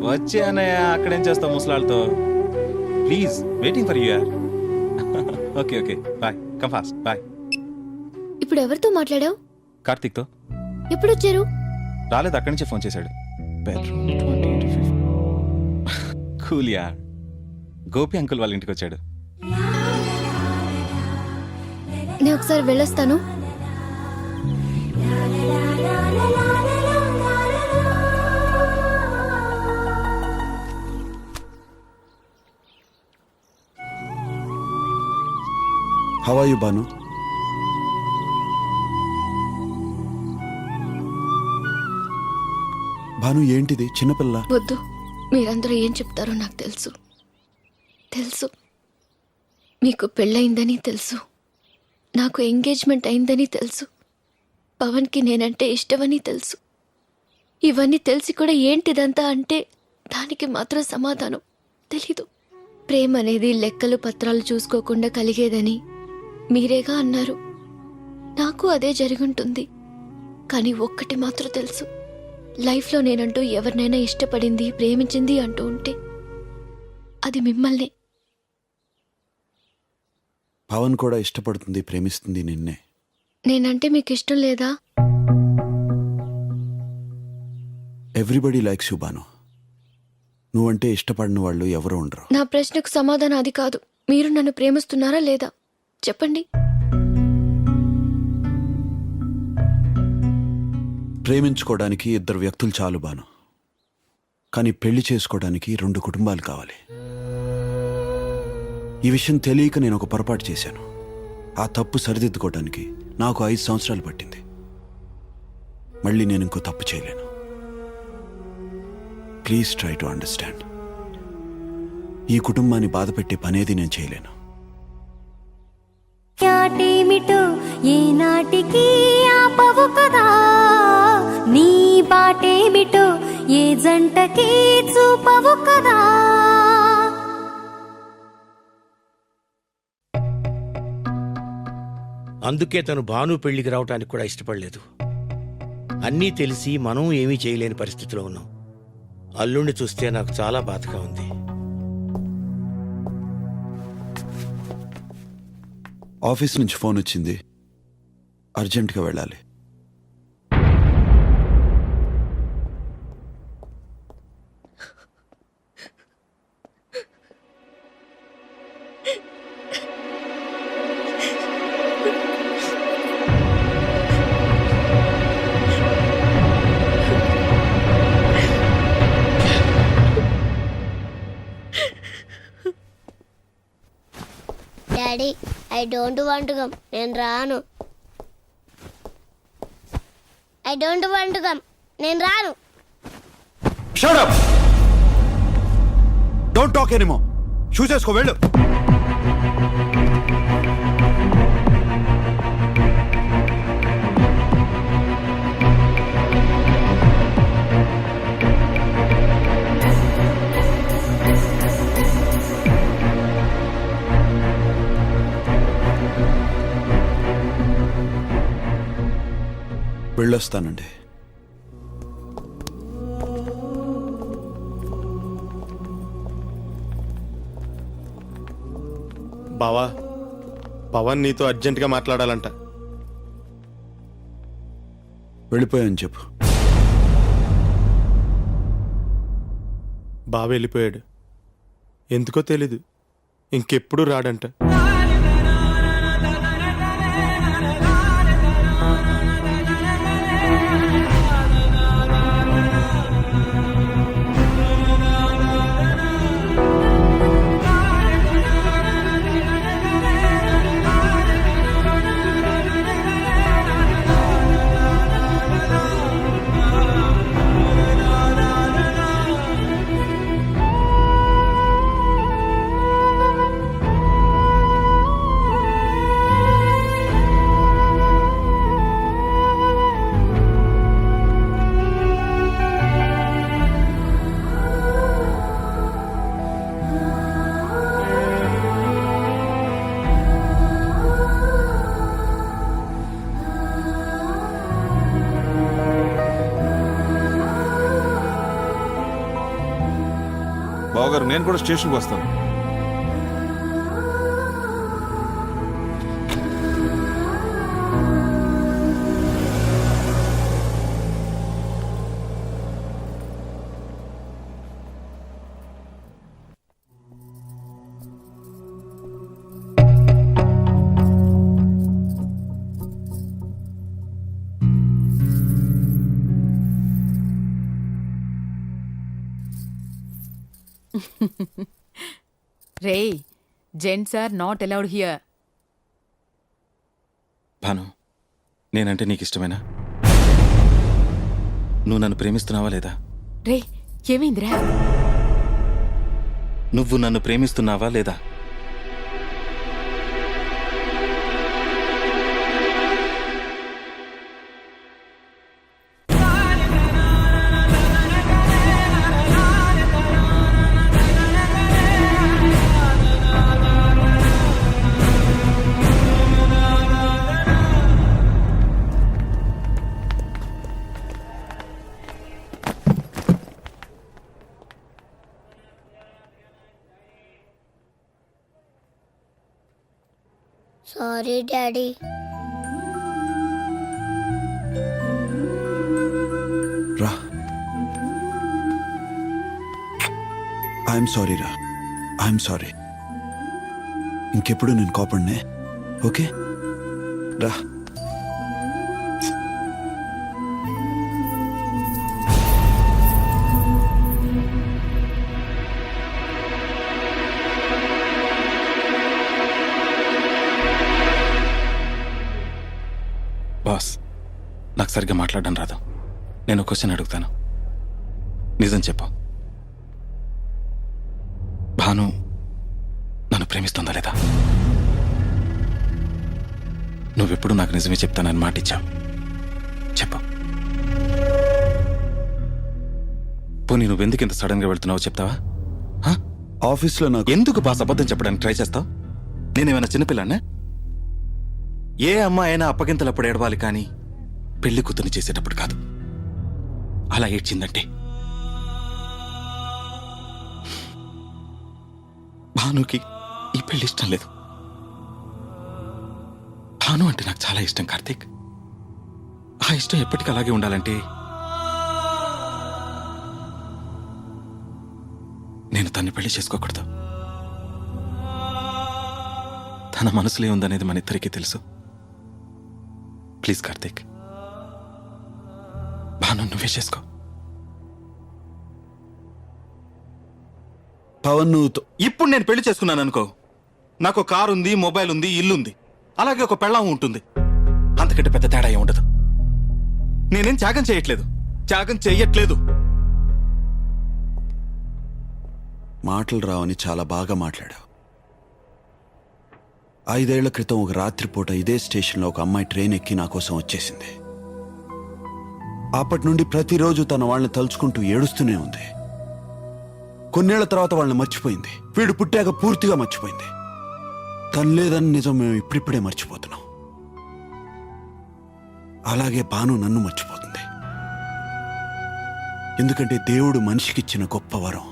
వచ్చే అన్నయ్య, అక్కడేం చేస్తావు ముసలాళ్ళతో. ప్లీజ్, వెయిటింగ్ ఫర్ యూ యార్. Okay okay, bye. Come fast, bye. ఇప్పుడు ఎవరితో మాట్లాడావు? కార్తీక్తో. ఎప్పుడొచ్చారు? రాలేదు, అక్కడి నుంచే ఫోన్ చేశాడు. బెడ్రూమ్ 20 కూల్ యార్. గోపి అంకుల్ వాళ్ళ ఇంటికి వచ్చాడు. నేను ఒకసారి వెళ్ళొస్తాను. How are you Bhanu? Bhanu ఏంటిది చిన్నపిల్ల? వద్దు, మీరందరూ ఏం చెప్తారో నాకు తెలుసు. మీకు పెళ్ళయిందని తెలుసు, నాకు ఎంగేజ్మెంట్ అయిందని తెలుసు, పవన్కి నేనంటే ఇష్టమని తెలుసు. ఇవన్నీ తెలిసి కూడా ఏంటిదంతా అంటే దానికి మాత్రం సమాధానం తెలీదు. ప్రేమ అనేది లెక్కలు పత్రాలు చూసుకోకుండా కలిగేదని మీరేగా అన్నారు. నాకు అదే జరుగుంటుంది. కానీ ఒక్కటి మాత్రం తెలుసు, లైఫ్లో నేనంటూ ఎవరినైనా ఇష్టపడింది, ప్రేమించింది అంటూ ఉంటే అది మిమ్మల్నే. పవన్ కూడా ఇష్టపడుతుంది, ప్రేమిస్తుంది నిన్నే. నేనంటే మీకు ఇష్టం లేదా? Everybody likes you Bhanu. నువ్వంటే ఇష్టపడిన వాళ్ళు ఎవరు ఉండరు. నా ప్రశ్నకు సమాధానం అది కాదు. మీరు నన్ను ప్రేమిస్తున్నారా లేదా చెప్పండి. ప్రేమించుకోవడానికి 2 వ్యక్తులు చాలు బాను. కానీ పెళ్లి చేసుకోవడానికి 2 కుటుంబాలు కావాలి. ఈ విషయం తెలియక నేను ఒక పొరపాటు చేశాను. ఆ తప్పు సరిదిద్దుకోవడానికి నాకు 5 సంవత్సరాలు పట్టింది. మళ్ళీ నేను ఇంకో తప్పు చేయలేను. Please try to understand. ఈ కుటుంబాన్ని బాధపెట్టే పనేది నేను చేయలేను. ఏమిటో ఏనాటికి ఆపవు కదా, నీ బాటేమిటో ఏ జంటకి చూపవు కదా. అందుకే తను భాను పెళ్లికి రావటానికి కూడా ఇష్టపడలేదు. అన్నీ తెలిసి మనం ఏమీ చేయలేని పరిస్థితిలో ఉన్నాం. అల్లుణ్ణి చూస్తే నాకు చాలా బాధగా ఉంది. ఆఫీస్ నుంచి ఫోన్ వచ్చింది, అర్జెంటుగా వెళ్ళాలి. Daddy, I don't want come. నేను రాను. I don't want come. నేను రాను. Shut up. Don't talk anymore. Shoes వేసుకో, వెళ్ళు. వెళ్ళొస్తానండి. బావా, పవన్ నీతో అర్జెంటుగా మాట్లాడాలంట. వెళ్ళిపోయాను చెప్పు. బావ వెళ్ళిపోయాడు. ఎందుకో తెలీదు, ఇంకెప్పుడు రాడంట. బావగారు, నేను కూడా స్టేషన్కి వస్తాను. రేయ్, gents are not allowed here. Bhanu, నేనంటే నీకు ఇష్టమేనా? నువ్వు నన్ను ప్రేమిస్తున్నావా లేదా? రే, ఏమైందిరా? నువ్వు నన్ను ప్రేమిస్తున్నావా లేదా? Sorry daddy. రా. ఐఎమ్ సారీ రా. I'm sorry. ఇంకెప్పుడు నేను కోపడినే. ఓకే రా. బాస్, నాకు సరిగ్గా మాట్లాడడం రాదు. నేను ఒక క్వశ్చన్ అడుగుతాను, నిజం చెప్పు. భాను నన్ను ప్రేమిస్తుందా లేదా? నువ్వెప్పుడు నాకు నిజమే చెప్తానని మాట ఇచ్చావు. చెప్పు. పోనీ నువ్వెందుకు ఇంత సడన్ గా వెళ్తున్నావో చెప్తావా? ఆఫీస్లో నాకు ఎందుకు బాస్ అబద్ధం చెప్పడానికి ట్రై చేస్తావు? నేనేమైనా చిన్నపిల్లానే? ఏ అమ్మాయి అయినా అప్పగింతలప్పుడు ఏడవాలి కానీ పెళ్లి కూతుర్ని చేసేటప్పుడు కాదు. అలా ఏడ్చిందంటే భానుకి ఈ పెళ్లి ఇష్టం లేదు. భాను అంటే నాకు చాలా ఇష్టం కార్తీక్. ఆ ఇష్టం ఎప్పటికీ అలాగే ఉండాలంటే నేను తన్ని పెళ్లి చేసుకోకూడదు. తన మనసులో ఉందనేది మన ఇద్దరికీ తెలుసు. ప్లీజ్ కార్తీక్, భాను నువ్వే చేసుకో. పవన్ నువ్వు ఇప్పుడు నేను పెళ్లి చేసుకున్నాను అనుకో, నాకు కారు ఉంది, మొబైల్ ఉంది, ఇల్లు ఉంది, అలాగే ఒక పెళ్ళాం ఉంటుంది. అంతకంటే పెద్ద తేడా ఏం ఉండదు. నేనేం త్యాగం చెయ్యట్లేదు. మాటలు రావని చాలా బాగా మాట్లాడావు. 5 ఏళ్ల క్రితం ఒక రాత్రిపూట ఇదే స్టేషన్లో ఒక అమ్మాయి ట్రైన్ ఎక్కి నా కోసం వచ్చేసింది. అప్పటి నుండి ప్రతిరోజు తన వాళ్ళని తలుచుకుంటూ ఏడుస్తూనే ఉంది. కొన్నేళ్ల తర్వాత వాళ్ళని మర్చిపోయింది. వీడు పుట్టాక పూర్తిగా మర్చిపోయింది. తను లేదని నిజం మేము ఇప్పుడిప్పుడే మర్చిపోతున్నాం. అలాగే భాను నన్ను మర్చిపోతుంది. ఎందుకంటే దేవుడు మనిషికిచ్చిన గొప్ప వరం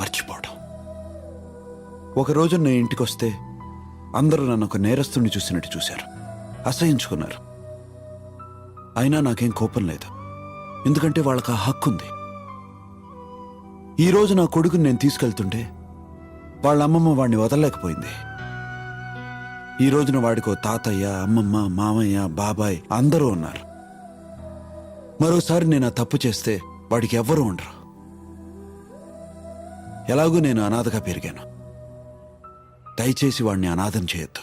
మర్చిపోవడం. ఒకరోజు నేను ఇంటికి వస్తే అందరూ నన్ను ఒక నేరస్తుడిని చూసినట్టు చూశారు, అసహించుకున్నారు. అయినా నాకేం కోపం లేదు, ఎందుకంటే వాళ్ళకి ఆ హక్కు ఉంది. ఈరోజు నా కొడుకుని నేను తీసుకెళ్తుంటే వాళ్ళ అమ్మమ్మ వాడిని వదలలేకపోయింది. ఈ రోజున వాడికో తాతయ్య, అమ్మమ్మ, మామయ్య, బాబాయ్ అందరూ ఉన్నారు. మరోసారి నేను ఆ తప్పు చేస్తే వాడికి ఎవ్వరూ ఉండరు. ఎలాగూ నేను అనాథగా పెరిగాను. దయచేసి వాడిని అనాథం చేయొద్దు.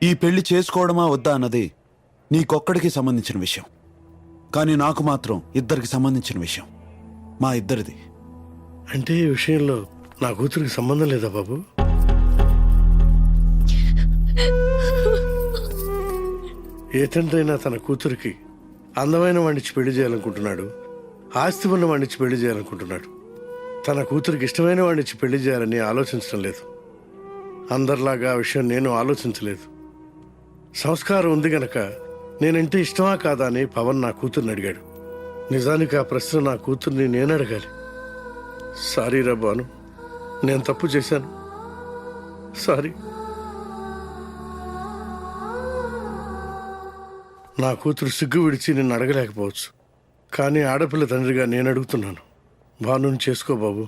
ఈ పెళ్లి చేసుకోవడమా వద్దా అన్నది నీకొక్కడికి సంబంధించిన విషయం, కానీ నాకు మాత్రం ఇద్దరికి సంబంధించిన విషయం, మా ఇద్దరిది. అంటే ఈ విషయంలో నా కూతురికి సంబంధం లేదా బాబు? ఏ తండ్రి అయినా తన కూతురికి అందమైన వాడిచ్చి పెళ్లి చేయాలనుకుంటున్నాడు, ఆస్తి ఉన్న వాడిచ్చి పెళ్లి చేయాలనుకుంటున్నాడు. తన కూతురికి ఇష్టమైన వాడిచ్చి పెళ్లి చేయాలని ఆలోచించడం లేదు. అందరిలాగా ఆ విషయం నేను ఆలోచించలేదు. సంస్కారం ఉంది గనక నేనంటే ఇష్టమా కాదా అని పవన్ నా కూతుర్ని అడిగాడు. నిజానికి ఆ ప్రశ్న నా కూతుర్ని నేను అడగాలి. సారీ రా బాను, నేను తప్పు చేశాను, సారీ. నా కూతురు సిగ్గు విడిచి నిన్ను అడగలేకపోవచ్చు, కానీ ఆడపిల్ల తండ్రిగా నేను అడుగుతున్నాను. భానుని చేసుకో బాబు.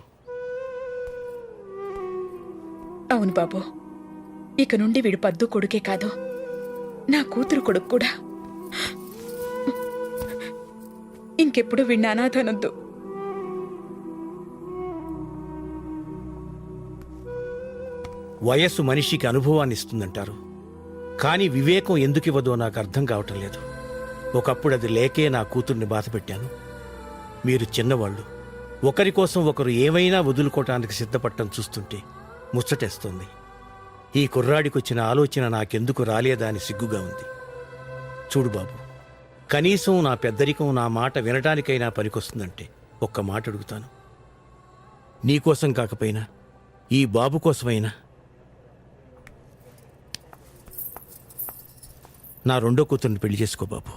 అవును బాబు, ఇక నుండి వీడు పద్దు కొడుకే కాదు, నా కూతురు కొడుకు కూడా. ఇంకెప్పుడు వీడిని అనాథనొద్దు. వయస్సు మనిషికి అనుభవాన్ని ఇస్తుందంటారు, కానీ వివేకం ఎందుకు ఇవ్వదో నాకు అర్థం కావటం లేదు. ఒకప్పుడు అది లేకే నా కూతుర్ని బాధ పెట్టాను. మీరు చిన్నవాళ్ళు, ఒకరి కోసం ఒకరు ఏమైనా వదులుకోవటానికి సిద్ధపడటం చూస్తుంటే ముచ్చటేస్తోంది. ఈ కుర్రాడికొచ్చిన ఆలోచన నాకెందుకు రాలేదా అని సిగ్గుగా ఉంది. చూడు బాబు, కనీసం నా పెద్దరికం నా మాట వినటానికైనా పనికొస్తుందంటే ఒక్క మాట అడుగుతాను. నీకోసం కాకపోయినా ఈ బాబు కోసమైనా నా రెండో కూతుర్ని పెళ్లి చేసుకో బాబు.